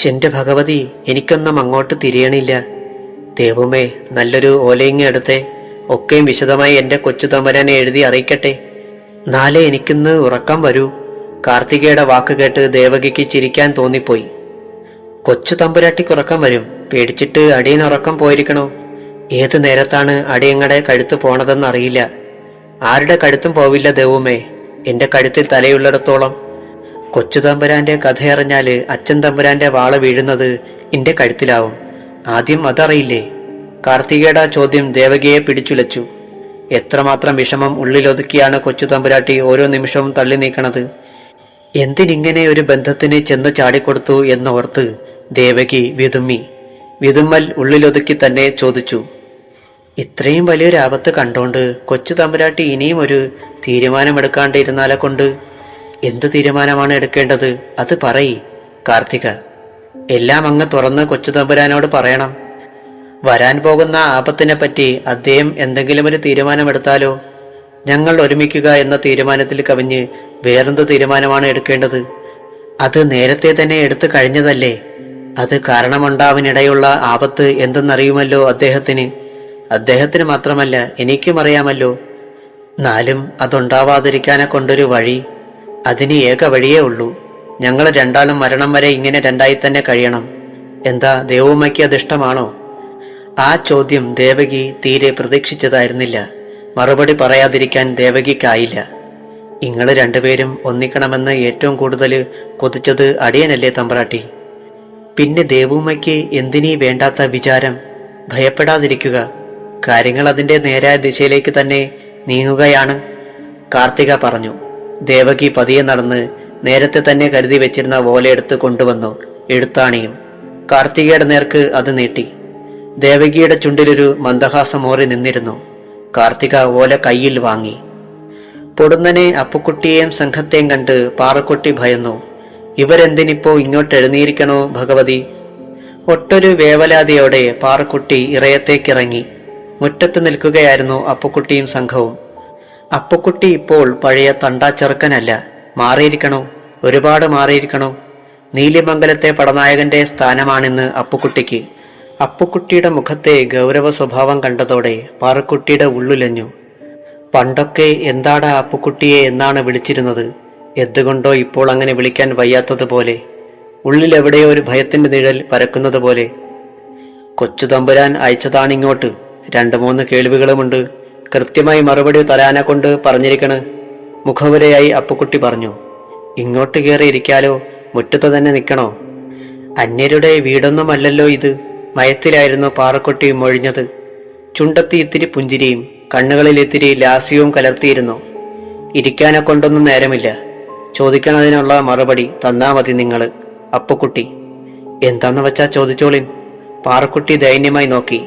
ശെന്റെ ഭഗവതി, എനിക്കൊന്നും അങ്ങോട്ട് തിരിയണില്ല. ദേവുമ്മേ, നല്ലൊരു ഓലയിങ്ങ എടുത്തേ. ഒക്കെയും വിശദമായി എൻ്റെ കൊച്ചു തമ്പുരാനെ എഴുതി അറിയിക്കട്ടെ. നാളെ എനിക്കിന്ന് ഉറക്കം വരൂ. കാർത്തികയുടെ വാക്ക് കേട്ട് ദേവകിക്ക് ചിരിക്കാൻ തോന്നിപ്പോയി. കൊച്ചു തമ്പുരാട്ടിക്ക് ഉറക്കം വരും. പേടിച്ചിട്ട് അടിയൻ ഉറക്കം പോയിരിക്കണോ? ഏത് നേരത്താണ് അടിയങ്ങടെ കഴുത്ത് പോണതെന്നറിയില്ല. ആരുടെ കഴുത്തും പോവില്ല ദേവുമ്മേ, എൻ്റെ കഴുത്തിൽ തലയുള്ളിടത്തോളം. കൊച്ചു തമ്പുരാന്റെ കഥയറിഞ്ഞാല് അച്ഛൻ തമ്പുരാന്റെ വാള വീഴുന്നത് എൻ്റെ കഴുത്തിലാവും. ആദ്യം അതറിയില്ലേ? കാർത്തികയുടെ ചോദ്യം ദേവകിയെ പിടിച്ചുലച്ചു. എത്രമാത്രം വിഷമം ഉള്ളിലൊതുക്കിയാണ് കൊച്ചു തമ്പുരാട്ടി ഓരോ നിമിഷവും തള്ളി നീക്കണത്. എന്തിനിങ്ങനെ ഒരു ബന്ധത്തിന് ചെന്ന് ചാടിക്കൊടുത്തു എന്നോർത്ത് ദേവകി വിതുമ്മി. വിതുമ്മൽ ഉള്ളിലൊതുക്കി തന്നെ ചോദിച്ചു, ഇത്രയും വലിയൊരു ആപത്ത് കണ്ടോണ്ട് കൊച്ചു തമ്പുരാട്ടി ഇനിയും ഒരു തീരുമാനമെടുക്കാണ്ടിരുന്നാലെ കൊണ്ട്? എന്ത് തീരുമാനമാണ് എടുക്കേണ്ടത്? അത് പറയ് കാർത്തിക. എല്ലാം അങ്ങ് തുറന്ന് കൊച്ചു തമ്പുരാനോട് പറയണം. വരാൻ പോകുന്ന ആപത്തിനെ പറ്റി അദ്ദേഹം എന്തെങ്കിലും ഒരു തീരുമാനമെടുത്താലോ? ഞങ്ങൾ ഒരുമിക്കുക എന്ന തീരുമാനത്തിൽ കവിഞ്ഞ് വേറെന്ത് തീരുമാനമാണ് എടുക്കേണ്ടത്? അത് നേരത്തെ തന്നെ എടുത്തു കഴിഞ്ഞതല്ലേ. അത് കാരണമുണ്ടാവാനിടയുള്ള ആപത്ത് എന്തെന്നറിയുമല്ലോ അദ്ദേഹത്തിന് മാത്രമല്ല എനിക്കും അറിയാമല്ലോ. എന്നാലും അതുണ്ടാവാതിരിക്കാനെ കൊണ്ടൊരു വഴി, അതിന് ഏക വഴിയേ ഉള്ളൂ. ഞങ്ങൾ രണ്ടാളും മരണം വരെ ഇങ്ങനെ രണ്ടായി തന്നെ കഴിയണം. എന്താ ദേവുമ്മയ്ക്ക് അതിഷ്ടമാണോ? ആ ചോദ്യം ദേവകി തീരെ പ്രതീക്ഷിച്ചതായിരുന്നില്ല. മറുപടി പറയാതിരിക്കാൻ ദേവകിക്കായില്ല. നിങ്ങൾ രണ്ടുപേരും ഒന്നിക്കണമെന്ന് ഏറ്റവും കൂടുതൽ കൊതിച്ചത് അടിയനല്ലേ തമ്പ്രാട്ടി? പിന്നെ ദേവുമ്മയ്ക്ക് എന്തിനീ വേണ്ടാത്ത വിചാരം? ഭയപ്പെടാതിരിക്കുക. കാര്യങ്ങൾ അതിൻ്റെ നേരായ ദിശയിലേക്ക് തന്നെ നീങ്ങുകയാണ്, കാർത്തിക പറഞ്ഞു. ദേവകി പതിയെ നടന്ന് നേരത്തെ തന്നെ കരുതി വെച്ചിരുന്ന ഓലയെടുത്ത് കൊണ്ടുവന്നു. എഴുത്താണിയും കാർത്തികയുടെ നേർക്ക് അത് നീട്ടി. ദേവകിയുടെ ചുണ്ടിലൊരു മന്ദഹാസമോറി നിന്നിരുന്നു. കാർത്തിക ഓല കയ്യിൽ വാങ്ങി. പൊടുന്നനെ അപ്പുക്കുട്ടിയെയും സംഘത്തെയും കണ്ട് പാറക്കുട്ടി ഭയന്നു. ഇവരെന്തിനിപ്പോ ഇങ്ങോട്ട് എഴുന്നേരിക്കണോ ഭഗവതി? ഒട്ടൊരു വേവലാതിയോടെ പാറക്കുട്ടി ഇറയത്തേക്കിറങ്ങി. മുറ്റത്ത് നിൽക്കുകയായിരുന്നു അപ്പുക്കുട്ടിയും സംഘവും. അപ്പുക്കുട്ടി ഇപ്പോൾ പഴയ തണ്ടാച്ചെറുക്കനല്ല. മാറിയിരിക്കണോ, ഒരുപാട് മാറിയിരിക്കണോ. നീലിമംഗലത്തെ പടനായകന്റെ സ്ഥാനമാണിന്ന് അപ്പുക്കുട്ടിക്ക്. അപ്പുക്കുട്ടിയുടെ മുഖത്തെ ഗൗരവ സ്വഭാവം കണ്ടതോടെ പാറക്കുട്ടിയുടെ ഉള്ളുലഞ്ഞു. പണ്ടൊക്കെ എന്താടാ അപ്പുക്കുട്ടിയെ എന്നാണ് വിളിച്ചിരുന്നത്. എന്തുകൊണ്ടോ ഇപ്പോൾ അങ്ങനെ വിളിക്കാൻ വയ്യാത്തതുപോലെ. ഉള്ളിലെവിടെയോ ഒരു ഭയത്തിന്റെ നിഴൽ പരക്കുന്നത് പോലെ. കൊച്ചു തമ്പുരാൻ അയച്ചതാണിങ്ങോട്ട്. 2-3 കേൾവികളുമുണ്ട്. കൃത്യമായി മറുപടി തരാനെ കൊണ്ട് പറഞ്ഞിരിക്കണ്. മുഖവുരയായി അപ്പുക്കുട്ടി പറഞ്ഞു. ഇങ്ങോട്ട് കയറി ഇരിക്കാലോ, മുറ്റത്ത് തന്നെ നിൽക്കണോ? അന്യരുടെ വീടൊന്നുമല്ലല്ലോ ഇത്. മയത്തിലായിരുന്നു പാറക്കുട്ടി മൊഴിഞ്ഞത്. ചുണ്ടത്ത് ഇത്തിരി പുഞ്ചിരിയും കണ്ണുകളിൽ ഇത്തിരി ലാസ്യവും കലർത്തിയിരുന്നു. ഇരിക്കാനെ കൊണ്ടൊന്നും നേരമില്ല. ചോദിക്കണതിനുള്ള മറുപടി തന്നാ മതി നിങ്ങൾ. അപ്പുക്കുട്ടി. എന്താന്ന് വെച്ചാ ചോദിച്ചോളിൻ. പാറക്കുട്ടി ദൈന്യമായി നോക്കി.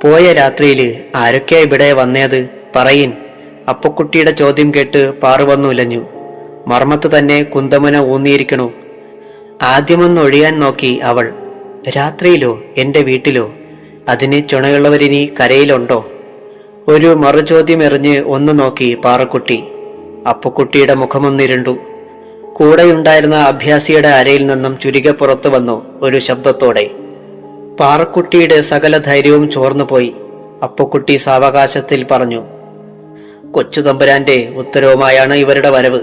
പോയ രാത്രിയില് ആരൊക്കെയാ ഇവിടെ വന്നേത് പറയിൻ. അപ്പുക്കുട്ടിയുടെ ചോദ്യം കേട്ട് പാറു വന്നു ഉലഞ്ഞു. മർമ്മത്ത് തന്നെ കുന്തമുന ഊന്നിയിരിക്കണു. ആദ്യമൊന്നൊഴിയാൻ നോക്കി അവൾ. രാത്രിയിലോ? എന്റെ വീട്ടിലോ? അതിന് ചുണയുള്ളവരിനി കരയിലുണ്ടോ? ഒരു മറുചോദ്യം എറിഞ്ഞ് ഒന്ന് നോക്കി പാറക്കുട്ടി. അപ്പുക്കുട്ടിയുടെ മുഖമൊന്നിരുണ്ടു. കൂടെയുണ്ടായിരുന്ന അഭ്യാസിയുടെ അരയിൽ നിന്നും ചുരിക പുറത്തു വന്നു ഒരു ശബ്ദത്തോടെ. പാറക്കുട്ടിയുടെ സകല ധൈര്യവും ചോർന്നുപോയി. അപ്പുക്കുട്ടി സാവകാശത്തിൽ പറഞ്ഞു, കൊച്ചു തമ്പുരാന്റെ ഉത്തരവുമായാണ് ഇവരുടെ വരവ്.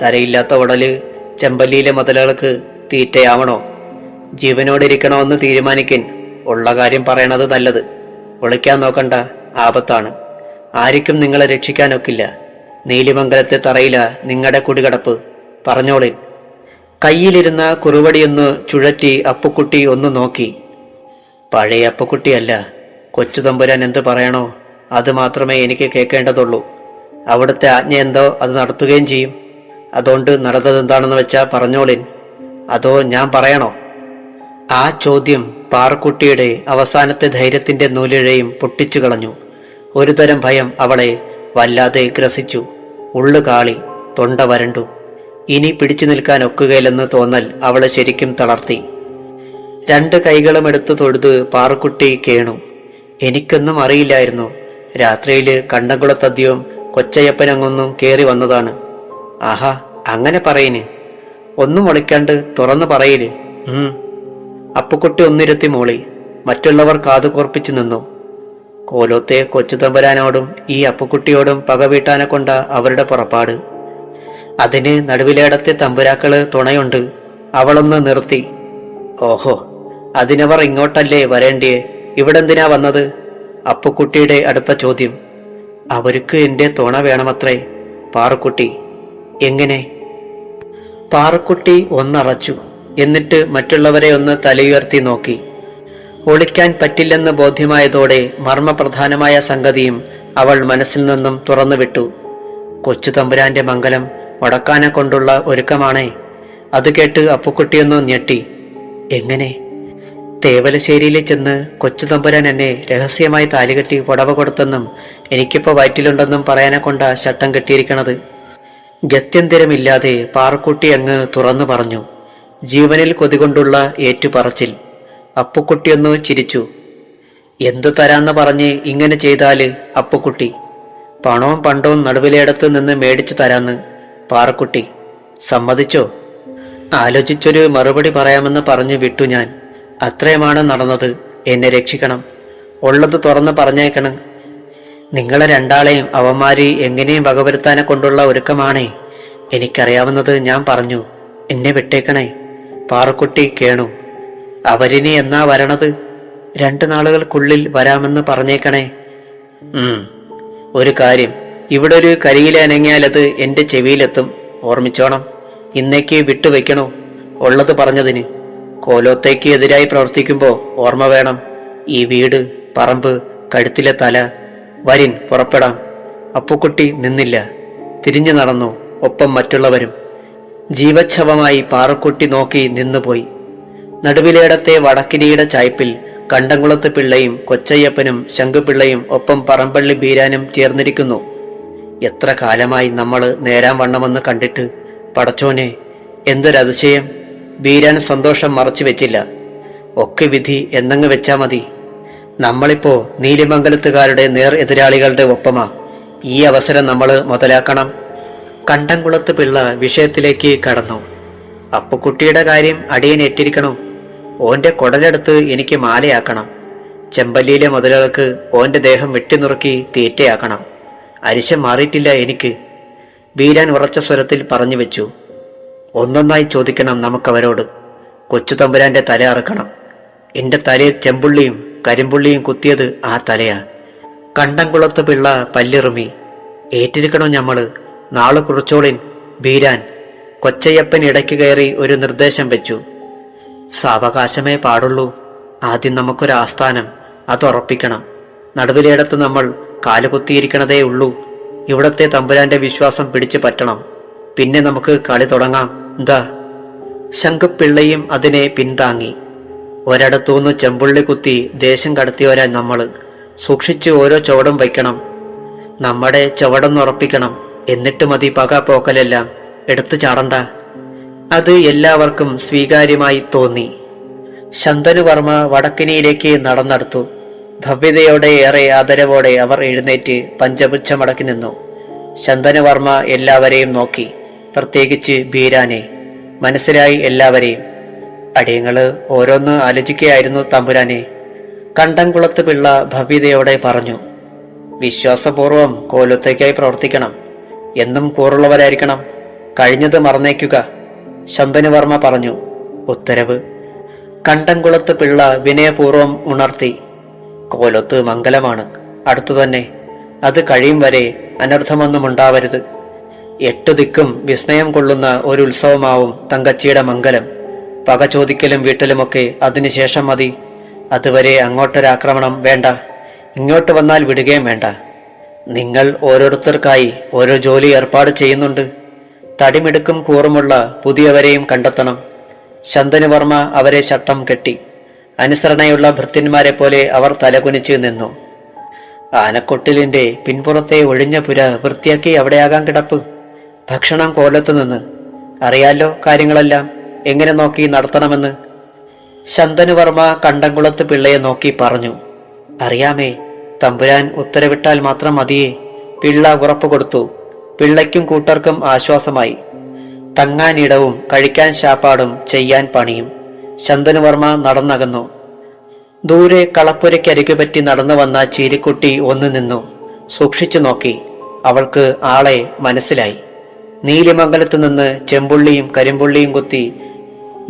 തരയില്ലാത്ത ഉടല് ചെമ്പല്ലിയിലെ മുതലുകൾക്ക് തീറ്റയാവണോ? ജീവനോടിരിക്കണമെന്ന് തീരുമാനിക്കൻ. ഉള്ള കാര്യം പറയണത് നല്ലത്. ഒളിക്കാൻ നോക്കണ്ട, ആപത്താണ്. ആർക്കും നിങ്ങളെ രക്ഷിക്കാനൊക്കില്ല. നീലിമംഗലത്തെ തറയില നിങ്ങളുടെ കുടികടപ്പ്. പറഞ്ഞോളിൻ. കയ്യിലിരുന്ന കുറുവടിയൊന്ന് ചുഴറ്റി അപ്പുക്കുട്ടി ഒന്ന് നോക്കി. പഴയ അപ്പുക്കുട്ടിയല്ല. കൊച്ചു തമ്പുരാൻ എന്ത് പറയണോ അത് മാത്രമേ എനിക്ക് കേൾക്കേണ്ടതുള്ളൂ. അവിടുത്തെ ആജ്ഞ എന്തോ അത് നടത്തുകയും ചെയ്യും. അതുകൊണ്ട് നടന്നതെന്താണെന്ന് വെച്ചാ പറഞ്ഞോളിൻ. അതോ ഞാൻ പറയണോ? ആ ചോദ്യം പാറക്കുട്ടിയുടെ അവസാനത്തെ ധൈര്യത്തിന്റെ നൂലിഴയും പൊട്ടിച്ചു കളഞ്ഞു. ഒരു തരം ഭയം അവളെ വല്ലാതെ ഗ്രസിച്ചു. ഉള്ളു കാളി, തൊണ്ട വരണ്ടു. ഇനി പിടിച്ചു നിൽക്കാൻ ഒക്കുകയില്ലെന്ന് തോന്നൽ അവളെ ശരിക്കും തളർത്തി. രണ്ട് കൈകളും എടുത്തു തൊഴുത് പാറക്കുട്ടി കേണു. എനിക്കൊന്നും അറിയില്ലായിരുന്നു. രാത്രിയില് കണ്ടംകുളത്തദ്യവും കൊച്ചയ്യപ്പനങ്ങൊന്നും കേറി വന്നതാണ്. ആഹാ, അങ്ങനെ പറയിന്. ഒന്നും ഒളിക്കാണ്ട് തുറന്നു പറയില്. അപ്പുക്കുട്ടി ഒന്നിരുത്തി മൂളി. മറ്റുള്ളവർ കാതുകോർപ്പിച്ചു നിന്നു. കോലോത്തെ കൊച്ചു തമ്പുരാനോടും ഈ അപ്പുക്കുട്ടിയോടും പകവീട്ടാനെ കൊണ്ട അവരുടെ പുറപ്പാട്. അതിന് നടുവിലേടത്തെ തമ്പുരാക്കള് തുണയുണ്ട്. അവളൊന്ന് നിർത്തി. ഓഹോ, അതിനവർ ഇങ്ങോട്ടല്ലേ വരേണ്ടിയേ? ഇവിടെന്തിനാ വന്നത്? അപ്പുക്കുട്ടിയുടെ അടുത്ത ചോദ്യം. അവർക്ക് എന്റെ തുണ വേണമത്രേ. പാറക്കുട്ടി. എങ്ങനെ? പാറക്കുട്ടി ഒന്നറച്ചു. എന്നിട്ട് മറ്റുള്ളവരെ ഒന്ന് തലയുയർത്തി നോക്കി. ഒളിക്കാൻ പറ്റില്ലെന്ന് ബോധ്യമായതോടെ മർമ്മപ്രധാനമായ സംഗതിയും അവൾ മനസ്സിൽ നിന്നും തുറന്നുവിട്ടു. കൊച്ചു തമ്പുരാന്റെ മംഗലം മുടക്കാനെ കൊണ്ടുള്ള ഒരുക്കമാണേ. അത് കേട്ട് അപ്പുക്കുട്ടിയൊന്ന് ഞെട്ടി. എങ്ങനെ? തേവലശ്ശേരിയിൽ ചെന്ന് കൊച്ചു തമ്പുരാൻ എന്നെ രഹസ്യമായി താലികെട്ടി പുടവ കൊടുത്തെന്നും എനിക്കിപ്പോ വയറ്റിലുണ്ടെന്നും പറയാനെ കൊണ്ടാ ശട്ടം കെട്ടിയിരിക്കണത്. ഗത്യന്തരമില്ലാതെ പാറക്കുട്ടി അങ്ങ് തുറന്നു പറഞ്ഞു. ജീവനിൽ കൊതികൊണ്ടുള്ള ഏറ്റുപറച്ചിൽ. അപ്പുക്കുട്ടിയൊന്നു ചിരിച്ചു. എന്തു തരാന്ന് പറഞ്ഞ് ഇങ്ങനെ ചെയ്താല് അപ്പുക്കുട്ടി? പണവും പണ്ടവും നടുവിലേടത്ത് നിന്ന് മേടിച്ചു തരാന്ന്. പാറക്കുട്ടി. സമ്മതിച്ചോ? ആലോചിച്ചൊരു മറുപടി പറയാമെന്ന് പറഞ്ഞു വിട്ടു ഞാൻ. അത്രയുമാണ് നടന്നത്. എന്നെ രക്ഷിക്കണം. ഉള്ളത് തുറന്ന് പറഞ്ഞേക്കണം. നിങ്ങളെ രണ്ടാളെയും അവന്മാര് എങ്ങനെയും വകവരുത്താനെ കൊണ്ടുള്ള ഒരുക്കമാണേ. എനിക്കറിയാവുന്നത് ഞാൻ പറഞ്ഞു. എന്നെ വിട്ടേക്കണേ. പാറക്കുട്ടി കേണു. അവരിനി എന്നാ വരണത്? 2 നാളുകൾക്കുള്ളിൽ വരാമെന്ന് പറഞ്ഞേക്കണേ. ഒരു കാര്യം, ഇവിടെ ഒരു കരിയില അനങ്ങിയാലത് എന്റെ ചെവിയിലെത്തും. ഓർമ്മിച്ചോണം. ഇന്നേക്ക് വിട്ടുവെക്കണോ? ഉള്ളത് പറഞ്ഞതിന്. കോലോത്തേക്ക് എതിരായി പ്രവർത്തിക്കുമ്പോ ഓർമ്മ വേണം. ഈ വീട്, പറമ്പ്, കഴുത്തിലെ തല. വരിൻ, പുറപ്പെടാം. അപ്പുക്കുട്ടി നിന്നില്ല. തിരിഞ്ഞു നടന്നു. ഒപ്പം മറ്റുള്ളവരും. ജീവച്ഛവമായി പാറക്കുട്ടി നോക്കി നിന്നുപോയി. നടുവിലേടത്തെ വടക്കിനിയുടെ ചായ്പിൽ കണ്ടംകുളത്ത് പിള്ളയും കൊച്ചയ്യപ്പനും ശങ്കുപിള്ളയും ഒപ്പം പറമ്പള്ളി ബീരാനും ചേർന്നിരിക്കുന്നു. എത്ര കാലമായി നമ്മള് നേരാൻ വണ്ണമെന്ന് കണ്ടിട്ട്. പടച്ചോനെ, എന്തൊരതിശയം! ബീരാൻ സന്തോഷം മറച്ചു വെച്ചില്ല. ഒക്കെ വിധി എന്നങ്ങ് വെച്ചാ മതി. നമ്മളിപ്പോ നീലിമംഗലത്തുകാരുടെ നേർ എതിരാളികളുടെ ഒപ്പമാ. ഈ അവസരം നമ്മള് മുതലാക്കണം. കണ്ടംകുളത്ത് പിള്ള വിഷയത്തിലേക്ക് കടന്നു. അപ്പുക്കുട്ടിയുടെ കാര്യം അടിയൻ ഏറ്റിരിക്കണോ? ഓന്റെ കുടലെടുത്ത് എനിക്ക് മാലയാക്കണം. ചെമ്പല്ലിയിലെ മുതലുകൾക്ക് ഓന്റെ ദേഹം വെട്ടിനുറുക്കി തീറ്റയാക്കണം. അരിശം മാറിയിട്ടില്ല എനിക്ക്. ബീരാൻ ഉറച്ച സ്വരത്തിൽ പറഞ്ഞു വെച്ചു. ഒന്നൊന്നായി ചോദിക്കണം നമുക്കവരോട്. കൊച്ചു തമ്പുരാന്റെ തല അറുക്കണം. എന്റെ തലയിൽ ചെമ്പുള്ളിയും കരിമ്പുള്ളിയും കുത്തിയത് ആ തലയാ. കണ്ടംകുളത്ത് പിള്ള പല്ലിറുമി. ഏറ്റിരിക്കണോ ഞമ്മള്? നാളെ കുറിച്ചോളിൻ. ബീരാൻ. കൊച്ചയ്യപ്പൻ ഇടയ്ക്ക് കയറി ഒരു നിർദ്ദേശം വെച്ചു. സാവകാശമേ പാടുള്ളൂ. ആദ്യം നമുക്കൊരു ആസ്ഥാനം, അതുറപ്പിക്കണം. നടുവിലേടത്ത് നമ്മൾ കാലുകുത്തിയിരിക്കണതേ ഉള്ളൂ. ഇവിടത്തെ തമ്പുരാന്റെ വിശ്വാസം പിടിച്ചു പറ്റണം. പിന്നെ നമുക്ക് കളി തുടങ്ങാം. എന്താ? ശങ്കുപിള്ളയും അതിനെ പിന്താങ്ങി. ഒരിടത്തുനിന്ന് ചെമ്പുള്ളി കുത്തി ദേശം കടത്തിയോരാ നമ്മൾ. സൂക്ഷിച്ച് ഓരോ ചുവടും വയ്ക്കണം. നമ്മുടെ ചുവടൊന്നുറപ്പിക്കണം. എന്നിട്ട് മതി പക പോക്കലെല്ലാം. എടുത്തു ചാടണ്ട. അത് എല്ലാവർക്കും സ്വീകാര്യമായി തോന്നി. ശന്തനുവർമ്മ വടക്കിനിയിലേക്ക് നടന്നെടുത്തു. ഭവ്യതയോടെ ഏറെ ആദരവോടെ അവർ എഴുന്നേറ്റ് പഞ്ചപുച്ഛമടക്കി നിന്നു. ശന്തനുവർമ്മ എല്ലാവരെയും നോക്കി, പ്രത്യേകിച്ച് ബീരാനെ. മനസ്സിലായി എല്ലാവരെയും. അടിയങ്ങള് ഓരോന്ന് ആലോചിക്കുകയായിരുന്നു തമ്പുരാനെ. കണ്ടംകുളത്ത് പിള്ള ഭവ്യതയോടെ പറഞ്ഞു. വിശ്വാസപൂർവം കോലത്തേക്കായി പ്രവർത്തിക്കണം. എന്നും കൂറുള്ളവരായിരിക്കണം. കഴിഞ്ഞത് മറന്നേക്കുക. ശന്തനുവർമ്മ പറഞ്ഞു. ഉത്തരവ്. കണ്ടംകുളത്ത് പിള്ള വിനയപൂർവം ഉണർത്തി. കോലത്ത് മംഗലമാണ്. അടുത്തു തന്നെ. അത് കഴിയും വരെ അനർത്ഥമൊന്നും ഉണ്ടാവരുത്. 8 ദിക്കും വിസ്മയം കൊള്ളുന്ന ഒരു ഉത്സവമാവും തങ്കച്ചിയുടെ മംഗലം. പക ചോദിക്കലും വീട്ടലുമൊക്കെ അതിനുശേഷം മതി. അതുവരെ അങ്ങോട്ടൊരാക്രമണം വേണ്ട. ഇങ്ങോട്ട് വന്നാൽ വിടുകയും വേണ്ട. നിങ്ങൾ ഓരോരുത്തർക്കായി ഓരോ ജോലി ഏർപ്പാട് ചെയ്യുന്നുണ്ട്. തടിമിടുക്കും കൂറുമുള്ള പുതിയവരെയും കണ്ടെത്തണം. ശന്തനുവർമ്മ അവരെ ശട്ടം കെട്ടി. അനുസരണയുള്ള ഭൃത്യന്മാരെ പോലെ അവർ തലകുനിച്ച് നിന്നു. ആനക്കൊട്ടിലിന്റെ പിൻപുറത്തെ ഒഴിഞ്ഞ പുര വൃത്തിയാക്കി അവിടെയാകാൻ കിടപ്പ്. ഭക്ഷണം കോലത്തു നിന്ന്. അറിയാലോ കാര്യങ്ങളെല്ലാം എങ്ങനെ നോക്കി നടത്തണമെന്ന്. ശന്തനുവർമ്മ കണ്ടംകുളത്ത് പിള്ളയെ നോക്കി പറഞ്ഞു. അറിയാമേ, തമ്പുരാൻ ഉത്തരവിട്ടാൽ മാത്രം മതിയേ. പിള്ള ഉറപ്പ് കൊടുത്തു. പിള്ളയ്ക്കും കൂട്ടർക്കും ആശ്വാസമായി. തങ്ങാനിടവും കഴിക്കാൻ ശാപ്പാടും ചെയ്യാൻ പണിയും. ശന്തനുവർമ്മ നടന്നകന്നു. ദൂരെ കളപ്പുരയ്ക്കരികുപറ്റി നടന്നു വന്ന ചീരിക്കുട്ടി ഒന്ന് നിന്നു. സൂക്ഷിച്ചു നോക്കി. അവൾക്ക് ആളെ മനസ്സിലായി. നീലിമംഗലത്ത് നിന്ന് ചെമ്പുള്ളിയും കരിമ്പുള്ളിയും കുത്തി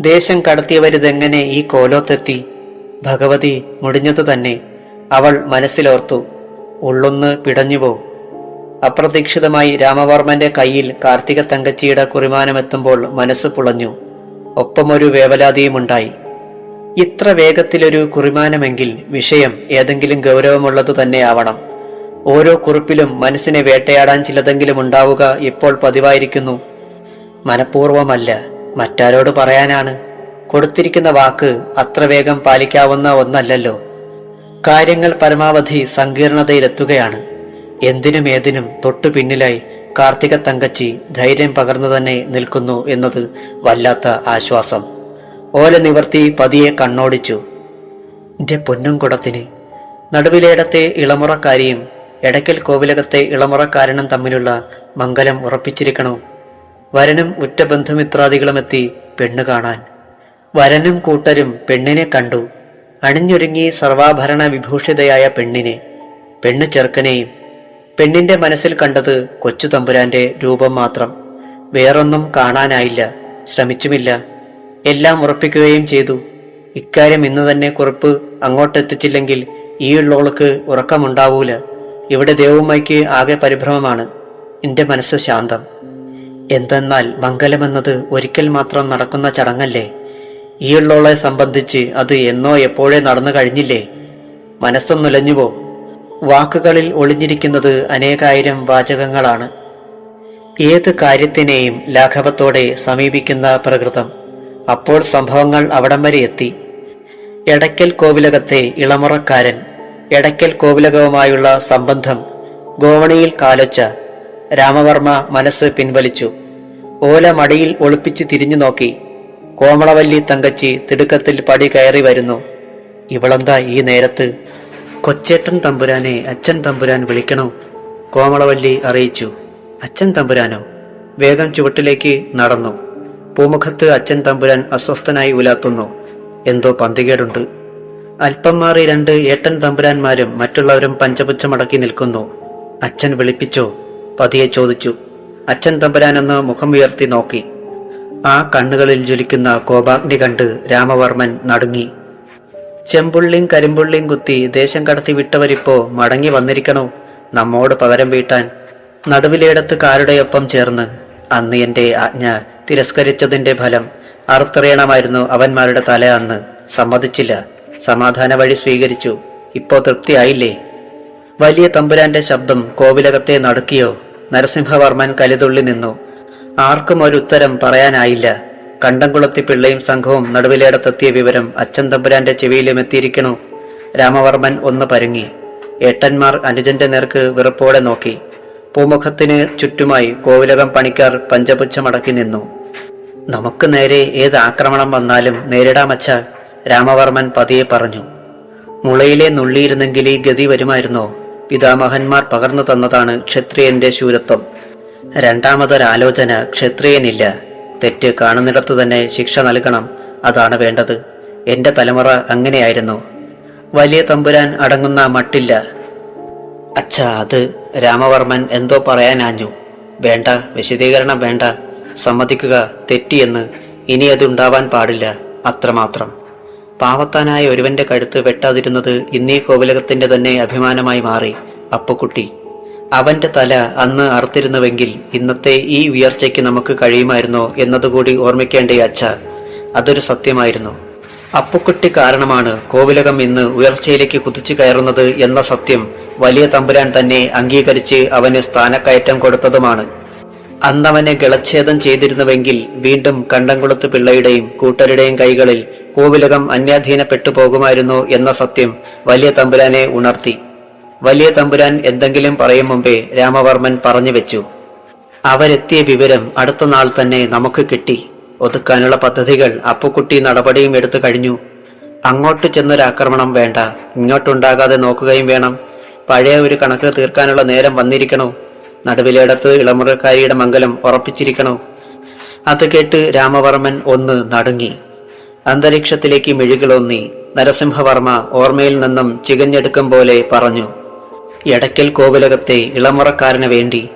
ദേശം കടത്തിയവരിതെങ്ങനെ ഈ കോലോത്തെത്തി? ഭഗവതി മുടിഞ്ഞതു തന്നെ. അവൾ മനസ്സിലോർത്തു. ഉള്ളൊന്ന് പിടഞ്ഞുപോ. അപ്രതീക്ഷിതമായി രാമവർമ്മന്റെ കയ്യിൽ കാർത്തിക തങ്കച്ചിയുടെ കുറിമാനമെത്തുമ്പോൾ മനസ്സ് പുളഞ്ഞു. ഒപ്പമൊരു വേവലാതിയുമുണ്ടായി. ഇത്ര വേഗത്തിലൊരു കുറിമാനമെങ്കിൽ വിഷയം ഏതെങ്കിലും ഗൗരവമുള്ളത് തന്നെ ആവണം. ഓരോ കുറിപ്പിലും മനസ്സിനെ വേട്ടയാടാൻ ചിലതെങ്കിലും ഉണ്ടാവുക ഇപ്പോൾ പതിവായിരിക്കുന്നു. മനഃപൂർവമല്ല, മറ്റാരോട് പറയാനാണ്? കൊടുത്തിരിക്കുന്ന വാക്ക് അത്ര വേഗം പാലിക്കാവുന്ന ഒന്നല്ലല്ലോ. കാര്യങ്ങൾ പരമാവധി സങ്കീർണതയിലെത്തുകയാണ്. എന്തിനും ഏതിനും തൊട്ടു പിന്നിലായി കാർത്തിക തങ്കച്ചി ധൈര്യം പകർന്നു തന്നെ നിൽക്കുന്നു എന്നത് വല്ലാത്ത ആശ്വാസം. ഓല നിവർത്തി പതിയെ കണ്ണോടിച്ചു. എന്റെ പൊന്നും കുടത്തിന്. നടുവിലേടത്തെ ഇളമുറക്കാരിയും എടയ്ക്കൽ കോവിലകത്തെ ഇളമുറക്കാരനും തമ്മിലുള്ള മംഗലം ഉറപ്പിച്ചിരിക്കണോ? വരനും ഉറ്റ ബന്ധുമിത്രാദികളുമെത്തി പെണ്ണ് കാണാൻ. വരനും കൂട്ടരും പെണ്ണിനെ കണ്ടു. അണിഞ്ഞൊരുങ്ങി സർവാഭരണ വിഭൂഷിതയായ പെണ്ണിനെ. പെണ്ണ് ചെറുക്കനെയും. പെണ്ണിന്റെ മനസ്സിൽ കണ്ടത് കൊച്ചു തമ്പുരാന്റെ രൂപം മാത്രം. വേറൊന്നും കാണാനായില്ല. ശ്രമിച്ചുമില്ല. എല്ലാം ഉറപ്പിക്കുകയും ചെയ്തു. ഇക്കാര്യം ഇന്ന് തന്നെ കുറിപ്പ് അങ്ങോട്ടെത്തിച്ചില്ലെങ്കിൽ ഈയുള്ളോൾക്ക് ഉറക്കമുണ്ടാവൂല. ഇവിടെ ദേവുമ്മയ്ക്ക് ആകെ പരിഭ്രമമാണ്. എന്റെ മനസ്സ് ശാന്തം. എന്തെന്നാൽ മംഗലമെന്നത് ഒരിക്കൽ മാത്രം നടക്കുന്ന ചടങ്ങല്ലേ? ഈയുള്ളോളെ സംബന്ധിച്ച് അത് എന്നോ എപ്പോഴേ നടന്നു കഴിഞ്ഞില്ലേ? മനസ്സൊന്നുലഞ്ഞുപോ. വാക്കുകളിൽ ഒളിഞ്ഞിരിക്കുന്നത് അനേകായിരം വാചകങ്ങളാണ്. ഏത് കാര്യത്തിനെയും ലാഘവത്തോടെ സമീപിക്കുന്ന പ്രകൃതം. അപ്പോൾ സംഭവങ്ങൾ അവിടം വരെ എത്തി. എടയ്ക്കൽ കോവിലകത്തെ ഇളമുറക്കാരൻ, എടയ്ക്കൽ കോവിലകവുമായുള്ള സംബന്ധം ഗോവണിയിൽ കാലൊച്ച. രാമവർമ്മ മനസ്സ് പിൻവലിച്ചു. ഓല മടിയിൽ ഒളിപ്പിച്ച് തിരിഞ്ഞു നോക്കി. കോമളവല്ലി തങ്കച്ചി തിടുക്കത്തിൽ പടി കയറി വരുന്നു. ഇവളെന്താ ഈ നേരത്ത്? കൊച്ചേട്ടൻ തമ്പുരാനെ അച്ഛൻ തമ്പുരാൻ വിളിക്കണോ? കോമളവല്ലി അറിയിച്ചു. അച്ഛൻ തമ്പുരാനോ? വേഗം ചുവട്ടിലേക്ക് നടന്നു. പൂമുഖത്ത് അച്ഛൻ തമ്പുരാൻ അസ്വസ്ഥനായി ഉലാത്തുന്നു. എന്തോ പന്തികേടുണ്ട്. അല്പം മാറി 2 ഏട്ടൻ തമ്പുരാന്മാരും മറ്റുള്ളവരും പഞ്ചപുച്ഛമടക്കി നിൽക്കുന്നു. അച്ഛൻ വിളിപ്പിച്ചോ? പതിയെ ചോദിച്ചു. അച്ഛൻ തമ്പുരാനെന്ന് മുഖം ഉയർത്തി നോക്കി. ആ കണ്ണുകളിൽ ജ്വലിക്കുന്ന കോപാഗ്നി കണ്ട് രാമവർമ്മൻ നടുങ്ങി. ചെമ്പുള്ളിയും കരിമ്പുള്ളിയും കുത്തി ദേശം കടത്തി വിട്ടവരിപ്പോ മടങ്ങി വന്നിരിക്കണോ നമ്മോട് പകരം വീട്ടാൻ? നടുവിലേടത്ത് കാരുടെയൊപ്പം ചേർന്ന് അന്ന് എന്റെ ആജ്ഞ തിരസ്കരിച്ചതിന്റെ ഫലം അറുത്തെറിയണമായിരുന്നു അവന്മാരുടെ തല അന്ന്. സമ്മതിച്ചില്ല. സമാധാന വഴി സ്വീകരിച്ചു. ഇപ്പോ തൃപ്തിയായില്ലേ? വലിയ തമ്പുരാന്റെ ശബ്ദം കോവിലകത്തെ നടുക്കിയോ? നരസിംഹവർമ്മൻ കലിതുള്ളി നിന്നു. ആർക്കും ഒരു ഉത്തരം പറയാനായില്ല. കണ്ടംകുളത്തി പിള്ളയും സംഘവും നടുവിലേടത്തെത്തിയ വിവരം അച്ഛൻ തമ്പുരാന്റെ ചെവിയിലും എത്തിയിരിക്കണു. രാമവർമ്മൻ ഒന്ന് പരുങ്ങി. ഏട്ടന്മാർ അനുജന്റെ നേർക്ക് വെറുപ്പോടെ നോക്കി. പൂമുഖത്തിന് ചുറ്റുമായി കോവിലകം പണിക്കാർ പഞ്ചപുച്ഛമടക്കി നിന്നു. നമുക്ക് നേരെ ഏത് ആക്രമണം വന്നാലും നേരിടാമച്ച, രാമവർമ്മൻ പതിയെ പറഞ്ഞു. മുളയിലെ നുള്ളിയിരുന്നെങ്കിൽ ഈ ഗതി വരുമായിരുന്നോ? പിതാമഹന്മാർ പകർന്നു തന്നതാണ് ക്ഷത്രിയന്റെ ശൂരത്വം. രണ്ടാമതൊരാലോചന ക്ഷത്രിയനില്ല. തെറ്റ് കാണുന്നിടത്തു തന്നെ ശിക്ഷ നൽകണം. അതാണ് വേണ്ടത്. എന്റെ തലമുറ അങ്ങനെയായിരുന്നു. വലിയ തമ്പുരാൻ അടങ്ങുന്ന മട്ടില്ല. അച്ഛാ, അത് രാമവർമ്മൻ എന്തോ പറയാനാഞ്ഞു. വേണ്ട, വിശദീകരണം വേണ്ട. സമ്മതിക്കുക, തെറ്റിയെന്ന്. ഇനി അത് ഉണ്ടാവാൻ പാടില്ല. അത്രമാത്രം. പാവത്താനായ ഒരുവന്റെ കഴുത്ത് വെട്ടാതിരുന്നത് ഇന്നീ കോവിലകത്തിന്റെ തന്നെ അഭിമാനമായി മാറി. അപ്പുക്കുട്ടി അവന്റെ തല അന്ന് അറുത്തിരുന്നുവെങ്കിൽ ഇന്നത്തെ ഈ ഉയർച്ചയ്ക്ക് നമുക്ക് കഴിയുമായിരുന്നോ എന്നതുകൂടി ഓർമ്മിക്കേണ്ടേ അച്ഛ. അതൊരു സത്യമായിരുന്നു. അപ്പുക്കുട്ടി കാരണമാണ് കോവിലകം ഇന്ന് ഉയർച്ചയിലേക്ക് കുതിച്ചു കയറുന്നത് എന്ന സത്യം വലിയ തമ്പുരാൻ തന്നെ അംഗീകരിച്ച് അവന് സ്ഥാനക്കയറ്റം കൊടുത്തതുമാണ്. അന്നവനെ ഗളച്ഛേദം ചെയ്തിരുന്നുവെങ്കിൽ വീണ്ടും കണ്ടംകുളത്ത് പിള്ളയുടെയും കൂട്ടരുടെയും കൈകളിൽ കോവിലകം അന്യാധീനപ്പെട്ടു പോകുമായിരുന്നു എന്ന സത്യം വലിയ തമ്പുരാനെ ഉണർത്തി. വലിയ തമ്പുരാൻ എന്തെങ്കിലും പറയും മുമ്പേ രാമവർമ്മൻ പറഞ്ഞു വെച്ചു. അവരെത്തിയ വിവരം അടുത്ത നാൾ തന്നെ നമുക്ക് കിട്ടി. ഒതുക്കാനുള്ള പദ്ധതികൾ അപ്പുക്കുട്ടി നടപടിയും എടുത്തു കഴിഞ്ഞു. അങ്ങോട്ട് ചെന്നൊരാക്രമണം വേണ്ട, ഇങ്ങോട്ടുണ്ടാകാതെ നോക്കുകയും വേണം. പഴയ ഒരു കണക്ക് തീർക്കാനുള്ള നേരം വന്നിരിക്കണോ? നടുവിലേടത്ത് ഇളമുറക്കാരിയുടെ മംഗലം ഉറപ്പിച്ചിരിക്കണോ? അത് കേട്ട് രാമവർമ്മൻ ഒന്ന് നടുങ്ങി. അന്തരീക്ഷത്തിലേക്ക് മിഴികളൊന്നി. നരസിംഹവർമ്മ ഓർമ്മയിൽ നിന്നും ചികഞ്ഞെടുക്കും പോലെ പറഞ്ഞു. എടയ്ക്കൽ കോവിലകത്തെ ഇളമുറക്കാരന് വേണ്ടി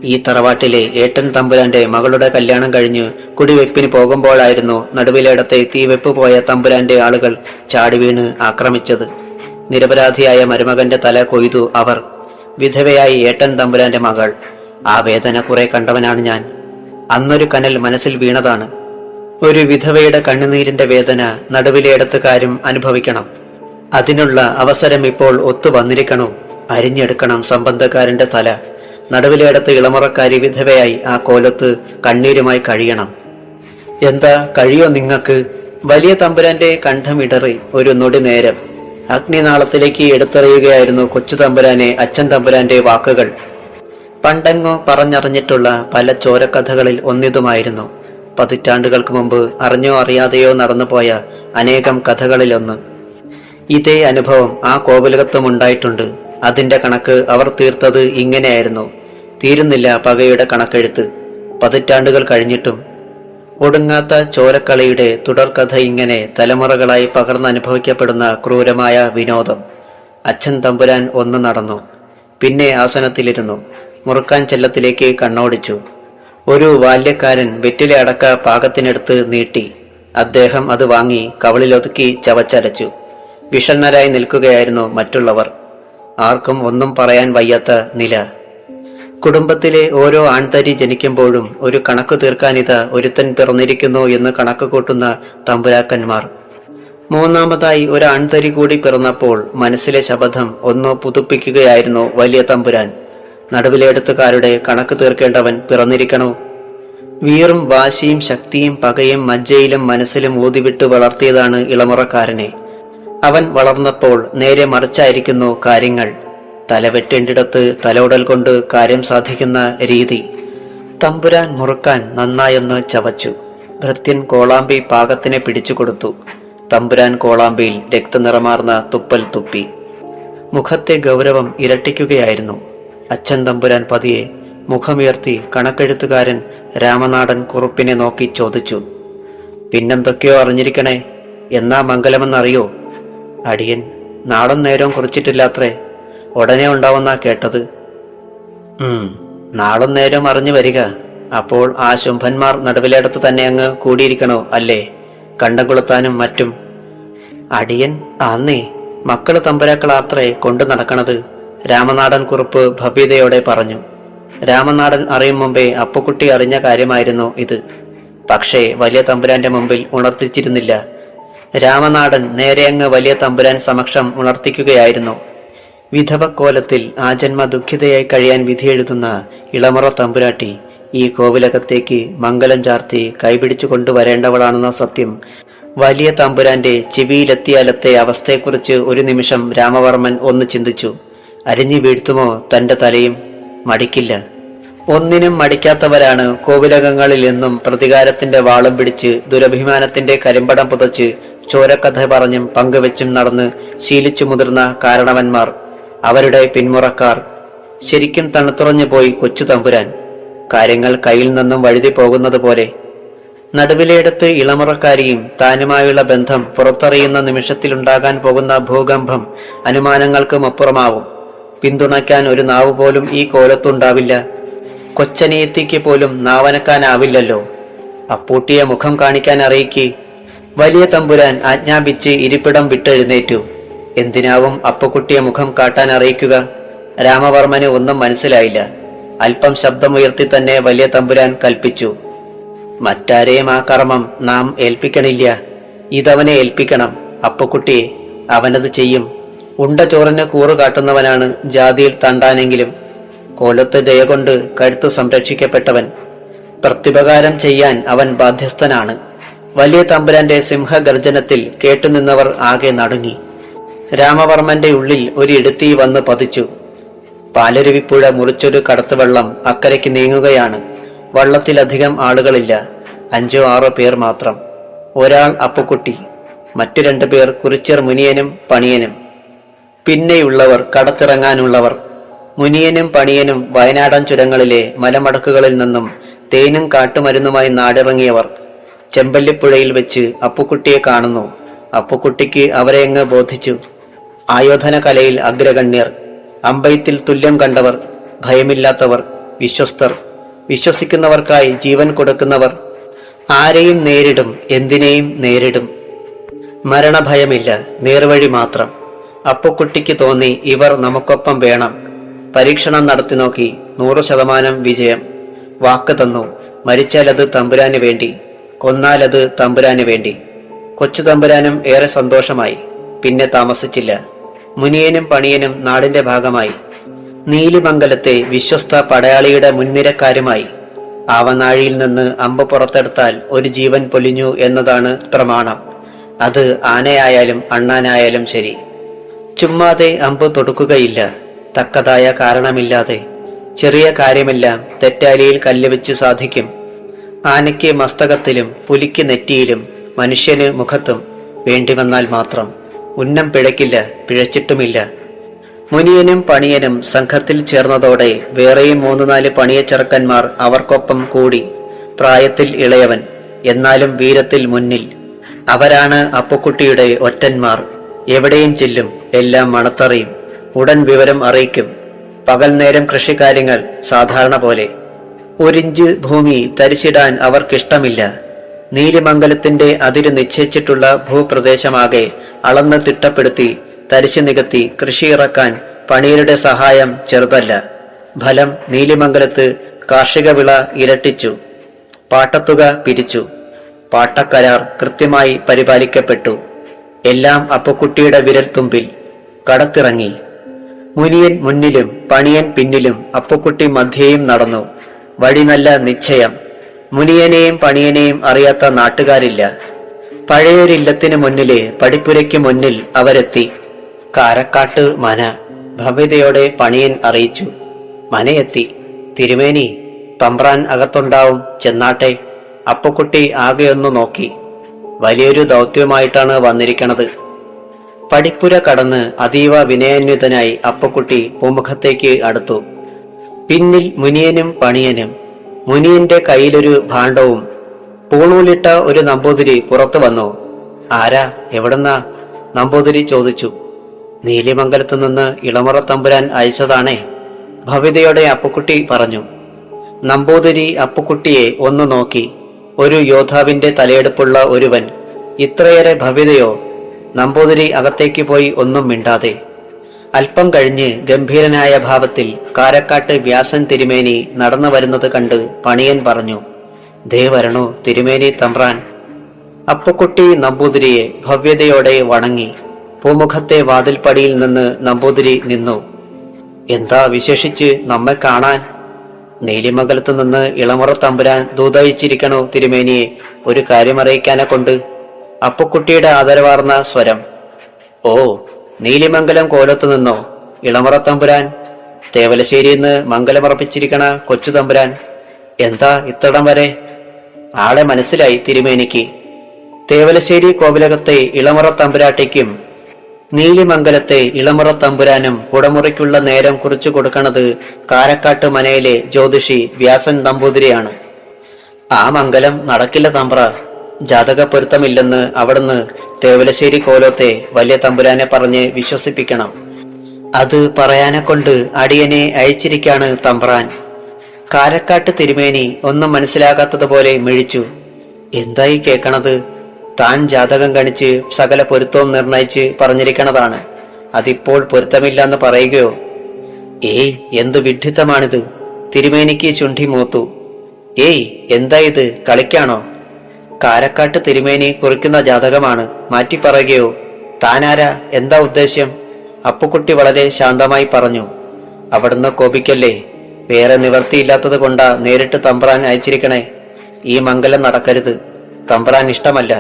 ഈ തറവാട്ടിലെ ഏട്ടൻ തമ്പുരാന്റെ മകളുടെ കല്യാണം കഴിഞ്ഞ് കുടിവെപ്പിന് പോകുമ്പോഴായിരുന്നു നടുവിലേടത്തെ തീവെപ്പ് പോയ തമ്പുരാന്റെ ആളുകൾ ചാടിവീണ് ആക്രമിച്ചത്. നിരപരാധിയായ മരുമകന്റെ തല കൊയ്തു അവർ. വിധവയായി ഏട്ടൻ തമ്പുരാന്റെ മകൾ. ആ വേദന കുറെ കണ്ടവനാണ് ഞാൻ. അന്നൊരു കനൽ മനസ്സിൽ വീണതാണ്. ഒരു വിധവയുടെ കണ്ണുനീരിന്റെ വേദന നടുവിലേടത്തുകാരും അനുഭവിക്കണം. അതിനുള്ള അവസരം ഇപ്പോൾ ഒത്തു വന്നിരിക്കണോ? അരിഞ്ഞെടുക്കണം സംബന്ധക്കാരന്റെ തല. നടുവിലേടത്ത് ഇളമുറക്കാരി വിധവയായി ആ കോലത്ത് കണ്ണീരുമായി കഴിയണം. എന്താ കഴിയോ നിങ്ങൾക്ക്? വലിയ തമ്പുരാന്റെ കണ്ഠമിടറി ഒരു നൊടി നേരം. അഗ്നിനാളത്തിലേക്ക് എടുത്തെറിയുകയായിരുന്നു കൊച്ചു തമ്പുരാനെ അച്ഛൻ തമ്പുരാന്റെ വാക്കുകൾ. പണ്ടെങ്ങോ പറഞ്ഞറിഞ്ഞിട്ടുള്ള പല ചോരക്കഥകളിൽ ഒന്നിതുമായിരുന്നു. പതിറ്റാണ്ടുകൾക്ക് മുമ്പ് അറിഞ്ഞോ അറിയാതെയോ നടന്നുപോയ അനേകം കഥകളിലൊന്ന്. ഇതേ അനുഭവം ആ കോവിലകത്തും ഉണ്ടായിട്ടുണ്ട്. അതിന്റെ കണക്ക് അവർ തീർത്തത് ഇങ്ങനെയായിരുന്നു. തീരുന്നില്ല പകയുടെ കണക്കെഴുത്ത്. പതിറ്റാണ്ടുകൾ കഴിഞ്ഞിട്ടും ഒടുങ്ങാത്ത ചോരക്കളിയുടെ തുടർക്കഥ ഇങ്ങനെ തലമുറകളായി പകർന്നനുഭവിക്കപ്പെടുന്ന ക്രൂരമായ വിനോദം. അച്ഛൻ തമ്പുരാൻ ഒന്ന് നടന്നു. പിന്നെ ആസനത്തിലിരുന്നു. മുറുക്കാൻ ചെല്ലത്തിലേക്ക് കണ്ണോടിച്ചു. ഒരു ബാല്യക്കാരൻ വെറ്റിലെ അടക്ക പാകത്തിനെടുത്ത് നീട്ടി. അദ്ദേഹം അത് വാങ്ങി കവളിലൊതുക്കി ചവച്ചരച്ചു. വിഷണ്ണരായി നിൽക്കുകയായിരുന്നു മറ്റുള്ളവർ. ആർക്കും ഒന്നും പറയാൻ വയ്യാത്ത നില. കുടുംബത്തിലെ ഓരോ ആൺതരി ജനിക്കുമ്പോഴും ഒരു കണക്ക് തീർക്കാനിത ഒരുത്തൻ പിറന്നിരിക്കുന്നു എന്ന് കണക്ക് കൂട്ടുന്ന തമ്പുരാക്കന്മാർ. മൂന്നാമതായി ഒരു ആൺതരി കൂടി പിറന്നപ്പോൾ മനസ്സിലെ ശപഥം ഒന്ന് പുതുപ്പിക്കുകയായിരുന്നു വലിയ തമ്പുരാൻ. നടുവിലെടുത്തുകാരുടെ കണക്ക് തീർക്കേണ്ടവൻ പിറന്നിരിക്കണോ? വീറും വാശിയും ശക്തിയും പകയും മജ്ജയിലും മനസ്സിലും ഊതിവിട്ട് വളർത്തിയതാണ് ഇളമുറക്കാരനെ. അവൻ വളർന്നപ്പോൾ നേരെ മറിച്ചായിരിക്കുന്നു കാര്യങ്ങൾ. തലവെട്ടേണ്ടിടത്ത് തലോടൽ കൊണ്ട് കാര്യം സാധിക്കുന്ന രീതി. തമ്പുരാൻ മുറുക്കാൻ നന്നായൊന്ന് ചവച്ചു. ഭൃത്യൻ കോളാമ്പി പാകത്തിനെ പിടിച്ചു കൊടുത്തു. തമ്പുരാൻ കോളാമ്പിയിൽ രക്തനിറമാർന്ന തുപ്പൽ തുപ്പി. മുഖത്തെ ഗൗരവം ഇരട്ടിക്കുകയായിരുന്നു. അച്ഛൻ തമ്പുരാൻ പതിയെ മുഖമുയർത്തി കണക്കെഴുത്തുകാരൻ രാമനാടൻ കുറുപ്പിനെ നോക്കി ചോദിച്ചു. പിന്നെന്തൊക്കെയോ അറിഞ്ഞിരിക്കണേ. എന്നാ മംഗലമെന്നറിയോ? അടിയൻ നാളും നേരവും കുറിച്ചിട്ടില്ലാത്രേ. ഉടനെ ഉണ്ടാവുന്ന കേട്ടത്. നാളും നേരം അറിഞ്ഞു വരിക. അപ്പോൾ ആ ശുംഭന്മാർ നടുവിലേടത്ത് തന്നെ അങ്ങ് കൂടിയിരിക്കണോ അല്ലേ? കണ്ടംകുളത്താനും മറ്റും. അടിയൻ ആന്നേ, മക്കള് തമ്പുരാക്കളാത്രേ കൊണ്ടു നടക്കണത്. രാമനാടൻ കുറുപ്പ് ഭവ്യതയോടെ പറഞ്ഞു. രാമനാടൻ അറിയും മുമ്പേ അപ്പുക്കുട്ടി അറിഞ്ഞ കാര്യമായിരുന്നു ഇത്. പക്ഷേ വലിയ തമ്പുരാന്റെ മുമ്പിൽ ഉണർത്തിച്ചിരുന്നില്ല. രാമനാടൻ നേരെ അങ്ങ് വലിയ തമ്പുരാൻ സമക്ഷം ഉണർത്തിക്കുകയായിരുന്നു. വിധവക്കോലത്തിൽ ആജന്മ ദുഃഖിതയായി കഴിയാൻ വിധിയെഴുതുന്ന ഇളമുറ തമ്പുരാട്ടി ഈ കോവിലകത്തേക്ക് മംഗലം ചാർത്തി കൈപിടിച്ചു കൊണ്ടുവരേണ്ടവളാണെന്ന സത്യം വലിയ തമ്പുരാന്റെ ചെവിയിലെത്തിയാലത്തെ അവസ്ഥയെക്കുറിച്ച് ഒരു നിമിഷം രാമവർമ്മൻ ഒന്ന് ചിന്തിച്ചു. അരിഞ്ഞു വീഴ്ത്തുമോ തന്റെ തലയും? മടിക്കില്ല. ഒന്നിനും മടിക്കാത്തവരാണ് കോവിലകങ്ങളിൽ എന്നും പ്രതികാരത്തിന്റെ വാളും പിടിച്ച് ദുരഭിമാനത്തിന്റെ കരിമ്പടം പുതച്ച് ചോരക്കഥ പറഞ്ഞും പങ്കുവെച്ചും നടന്ന് ശീലിച്ചു മുതിർന്ന കാരണവന്മാർ, അവരുടെ പിന്മുറക്കാർ. ശരിക്കും തണുത്തുറഞ്ഞു പോയി കൊച്ചു തമ്പുരാൻ. കാര്യങ്ങൾ കയ്യിൽ നിന്നും വഴുതി പോകുന്നത് പോലെ. നടുവിലെടുത്ത് ഇളമുറക്കാരിയും താനുമായുള്ള ബന്ധം പുറത്തറിയുന്ന നിമിഷത്തിലുണ്ടാകാൻ പോകുന്ന ഭൂകമ്പം അനുമാനങ്ങൾക്കും അപ്പുറമാവും. പിന്തുണയ്ക്കാൻ ഒരു നാവ് പോലും ഈ കോലത്തുണ്ടാവില്ല. കൊച്ചനിയത്തിക്ക് പോലും നാവനക്കാനാവില്ലല്ലോ. അപ്പൂട്ടിയെ മുഖം കാണിക്കാൻ അറിയിക്ക്. വലിയ തമ്പുരാൻ ആജ്ഞാപിച്ച് ഇരിപ്പിടം വിട്ടെഴുന്നേറ്റു. എന്തിനാവും അപ്പുക്കുട്ടിയെ മുഖം കാട്ടാൻ അറിയിക്കുക? രാമവർമ്മന് ഒന്നും മനസ്സിലായില്ല. അല്പം ശബ്ദമുയർത്തി തന്നെ വലിയ തമ്പുരാൻ കൽപ്പിച്ചു. മറ്റാരെയും ആ കർമ്മം നാം ഏൽപ്പിക്കണില്ല. ഇതവനെ ഏൽപ്പിക്കണം. അപ്പുക്കുട്ടിയെ അവനത് ചെയ്യും. ഉണ്ട ചോറിന് കൂറ് കാട്ടുന്നവനാണ് ജാതിയിൽ തണ്ടാനെങ്കിലും. കോലത്ത് ദയ കൊണ്ട് കഴുത്ത് സംരക്ഷിക്കപ്പെട്ടവൻ. പ്രത്യുപകാരം ചെയ്യാൻ അവൻ ബാധ്യസ്ഥനാണ്. വലിയ തമ്പുരാന്റെ സിംഹഗർജനത്തിൽ കേട്ടുനിന്നവർ ആകെ നടുങ്ങി. രാമവർമ്മന്റെ ഉള്ളിൽ ഒരു ഇടുത്തി വന്ന് പതിച്ചു. പാലരുവിപ്പുഴ മുറിച്ചൊരു കടത്തുവള്ളം അക്കരയ്ക്ക് നീങ്ങുകയാണ്. വള്ളത്തിലധികം ആളുകളില്ല. 5-6 പേർ മാത്രം. ഒരാൾ അപ്പുക്കുട്ടി, മറ്റു 2 പേർ കുറിച്യർ മുനിയനും പണിയനും. പിന്നെയുള്ളവർ കടത്തിറങ്ങാനുള്ളവർ. മുനിയനും പണിയനും വയനാടൻ ചുരങ്ങളിലെ മലമടക്കുകളിൽ നിന്നും തേനും കാട്ടുമരുന്നുമായി നാടിറങ്ങിയവർ. ചെമ്പല്ലിപ്പുഴയിൽ വെച്ച് അപ്പുക്കുട്ടിയെ കാണുന്നു. അപ്പുക്കുട്ടിക്ക് അവരെ അങ്ങ് ബോധിച്ചു. ആയോധന കലയിൽ അഗ്രഗണ്യർ, അമ്പയത്തിൽ തുല്യം കണ്ടവർ, ഭയമില്ലാത്തവർ, വിശ്വസ്തർ, വിശ്വസിക്കുന്നവർക്കായി ജീവൻ കൊടുക്കുന്നവർ. ആരെയും നേരിടും, എന്തിനേയും നേരിടും. മരണഭയമില്ല, നേർവഴി മാത്രം. അപ്പുക്കുട്ടിക്ക് തോന്നി ഇവർ നമുക്കൊപ്പം വേണം. പരീക്ഷണം നടത്തി നോക്കി. 100% വിജയം. വാക്ക് തന്നു. മരിച്ചാലത് തമ്പുരാന് വേണ്ടി, കൊന്നാലത് തമ്പുരാന് വേണ്ടി. കൊച്ചു തമ്പുരാനും ഏറെ സന്തോഷമായി. പിന്നെ താമസിച്ചില്ല. മുനിയനും പണിയനും നാടിന്റെ ഭാഗമായി. നീലിമംഗലത്തെ വിശ്വസ്ത പടയാളിയുടെ മുൻനിരക്കാരുമായി. ആവനാഴിയിൽ നിന്ന് അമ്പ് പുറത്തെടുത്താൽ ഒരു ജീവൻ പൊലിഞ്ഞു എന്നതാണ് പ്രമാണം. അത് ആനയായാലും അണ്ണാനായാലും ശരി. ചുമ്മാതെ അമ്പ് തൊടുക്കുകയില്ല, തക്കതായ കാരണമില്ലാതെ. ചെറിയ കാര്യമെല്ലാം തെറ്റാലിയിൽ കല്ലുവെച്ച് സാധിക്കും. ആനയ്ക്ക് മസ്തകത്തിലും പുലിക്ക് നെറ്റിയിലും മനുഷ്യന് മുഖത്തും വേണ്ടിവന്നാൽ മാത്രം. ഉന്നം പിഴയ്ക്കില്ല, പിഴച്ചിട്ടുമില്ല. മുനിയനും പണിയനും സംഘത്തിൽ ചേർന്നതോടെ വേറെയും 3-4 പണിയച്ചെറുക്കന്മാർ അവർക്കൊപ്പം കൂടി. പ്രായത്തിൽ ഇളയവൻ, എന്നാലും വീരത്തിൽ മുന്നിൽ. അവരാണ് അപ്പുക്കുട്ടിയുടെ ഒറ്റന്മാർ. എവിടെയും ചെല്ലും, എല്ലാം മണത്തറിയും. ഉടൻ വിവരം അറിയിക്കും. പകൽ നേരം കൃഷിക്കാര്യങ്ങൾ സാധാരണ പോലെ. 1 ഇഞ്ച് ഭൂമി തരിച്ചിടാൻ അവർക്കിഷ്ടമില്ല. നീലിമംഗലത്തിന്റെ അതിര് നിശ്ചയിച്ചിട്ടുള്ള ഭൂപ്രദേശമാകെ അളന്ന് തിട്ടപ്പെടുത്തി തരിശു നികത്തി കൃഷിയിറക്കാൻ പണിയരുടെ സഹായം ചെറുതല്ല. ഫലം നീലിമംഗലത്ത് കാർഷിക വിള ഇരട്ടിച്ചു. പാട്ടത്തുക പിരിച്ചു. പാട്ടക്കരാർ കൃത്യമായി പരിപാലിക്കപ്പെട്ടു. എല്ലാം അപ്പുക്കുട്ടിയുടെ വിരൽ തുമ്പിൽ. കടത്തിറങ്ങി. മുനിയൻ മുന്നിലും പണിയൻ പിന്നിലും, അപ്പുക്കുട്ടി മധ്യേയും നടന്നു. വഴി നല്ല നിശ്ചയം. മുനിയനെയും പണിയനെയും അറിയാത്ത നാട്ടുകാരില്ല. പഴയൊരില്ലത്തിന് മുന്നിലെ പടിപ്പുരയ്ക്ക് മുന്നിൽ അവരെത്തി. കാരക്കാട്ട് മന. ഭവ്യതയോടെ പണിയൻ അറിയിച്ചു. മനയെത്തി. തിരുമേനി, തമ്പ്രാൻ അകത്തുണ്ടാവും, ചെന്നാട്ടെ. അപ്പുക്കുട്ടി ആകെയൊന്നു നോക്കി. വലിയൊരു ദൗത്യമായിട്ടാണ് വന്നിരിക്കണത്. പടിപ്പുര കടന്ന് അതീവ വിനയാന്വിതനായി അപ്പുക്കുട്ടി പൂമുഖത്തേക്ക് അടുത്തു. പിന്നിൽ മുനിയനും പണിയനും. മുനിയന്റെ കയ്യിലൊരു ഭാണ്ഡവും. പൂണൂലിട്ട ഒരു നമ്പൂതിരി പുറത്തു വന്നു. ആരാ, എവിടുന്നാ? നമ്പൂതിരി ചോദിച്ചു. നീലിമംഗലത്തു നിന്ന് ഇളമുറ തമ്പുരാൻ അയച്ചതാണേ, ഭവ്യതയോടെ അപ്പുക്കുട്ടി പറഞ്ഞു. നമ്പൂതിരി അപ്പുക്കുട്ടിയെ ഒന്ന് നോക്കി. ഒരു യോദ്ധാവിന്റെ തലയെടുപ്പുള്ള ഒരുവൻ. ഇത്രയേറെ ഭവ്യതയോ? നമ്പൂതിരി അകത്തേക്ക് പോയി ഒന്നും മിണ്ടാതെ. അല്പം കഴിഞ്ഞ് ഗംഭീരനായ ഭാവത്തിൽ കാരക്കാട്ട് വ്യാസൻ തിരുമേനി നടന്നു വരുന്നത് കണ്ട് പണിയൻ പറഞ്ഞു, ദേ വരണു തിരുമേനി തമ്പ്രാൻ. അപ്പുക്കുട്ടി നമ്പൂതിരിയെ ഭവ്യതയോടെ വണങ്ങി. പൂമുഖത്തെ വാതിൽപ്പടിയിൽ നിന്ന് നമ്പൂതിരി നിന്നു. എന്താ വിശേഷിച്ച് നമ്മെ കാണാൻ? നീലിമംഗലത്ത് നിന്ന് ഇളമുറ തമ്പുരാൻ ദൂതയച്ചിരിക്കണോ തിരുമേനിയെ, ഒരു കാര്യമറിയിക്കാനെ കൊണ്ട്. അപ്പുക്കുട്ടിയുടെ ആദരവാർന്ന സ്വരം. ഓ, നീലിമംഗലം കോലത്തു നിന്നോ ഇളമുറ തമ്പുരാൻ? തേവലശ്ശേരിന്ന് മംഗലമർപ്പിച്ചിരിക്കണ കൊച്ചു തമ്പുരാൻ. എന്താ ഇത്തടം വരെ? ആളെ മനസ്സിലായി തിരുമേനിക്ക്. തേവലശ്ശേരി കോവിലകത്തെ ഇളമുറ തമ്പുരാട്ടിക്കും നീലിമംഗലത്തെ ഇളമുറ തമ്പുരാനും പുടമുറിക്കുള്ള നേരം കുറിച്ചു കൊടുക്കണത് കാരക്കാട്ട് മനയിലെ ജ്യോതിഷി വ്യാസൻ നമ്പൂതിരിയാണ്. ആ മംഗലം നടക്കില്ല തമ്പ്ര. ജാതക പൊരുത്തമില്ലെന്ന് അവിടുന്ന് തേവലശ്ശേരി കോലത്തെ വലിയ തമ്പുരാനെ പറഞ്ഞ് വിശ്വസിപ്പിക്കണം. അത് പറയാനെ കൊണ്ട് അടിയനെ അയച്ചിരിക്കാണ് തമ്പ്രാൻ. കാരക്കാട്ട് തിരുമേനി ഒന്നും മനസ്സിലാകാത്തതുപോലെ മിഴിച്ചു. എന്തായി കേൾക്കണത്? താൻ ജാതകം ഗണിച്ച് സകല പൊരുത്തവും നിർണയിച്ച് പറഞ്ഞിരിക്കണതാണ്. അതിപ്പോൾ പൊരുത്തമില്ലെന്ന് പറയുകയോ? ഏയ്, എന്തു വിഡ്ഢിത്തമാണിത്! തിരുമേനിക്ക് ശുണ്ഠി മൂത്തു. ഏയ്, എന്താ ഇത്, കളിക്കാണോ? കാരക്കാട്ട് തിരുമേനി കുറിക്കുന്ന ജാതകമാണ്, മാറ്റി പറയുകയോ? താനാരാ, എന്താ ഉദ്ദേശ്യം? അപ്പുക്കുട്ടി വളരെ ശാന്തമായി പറഞ്ഞു. അവിടുന്ന് കോപിക്കല്ലേ, വേറെ നിവർത്തിയില്ലാത്തത് കൊണ്ടാ നേരിട്ട് തമ്പ്രാൻ അയച്ചിരിക്കണേ. ഈ മംഗലം നടക്കരുത്, തമ്പ്രാൻ ഇഷ്ടമല്ല.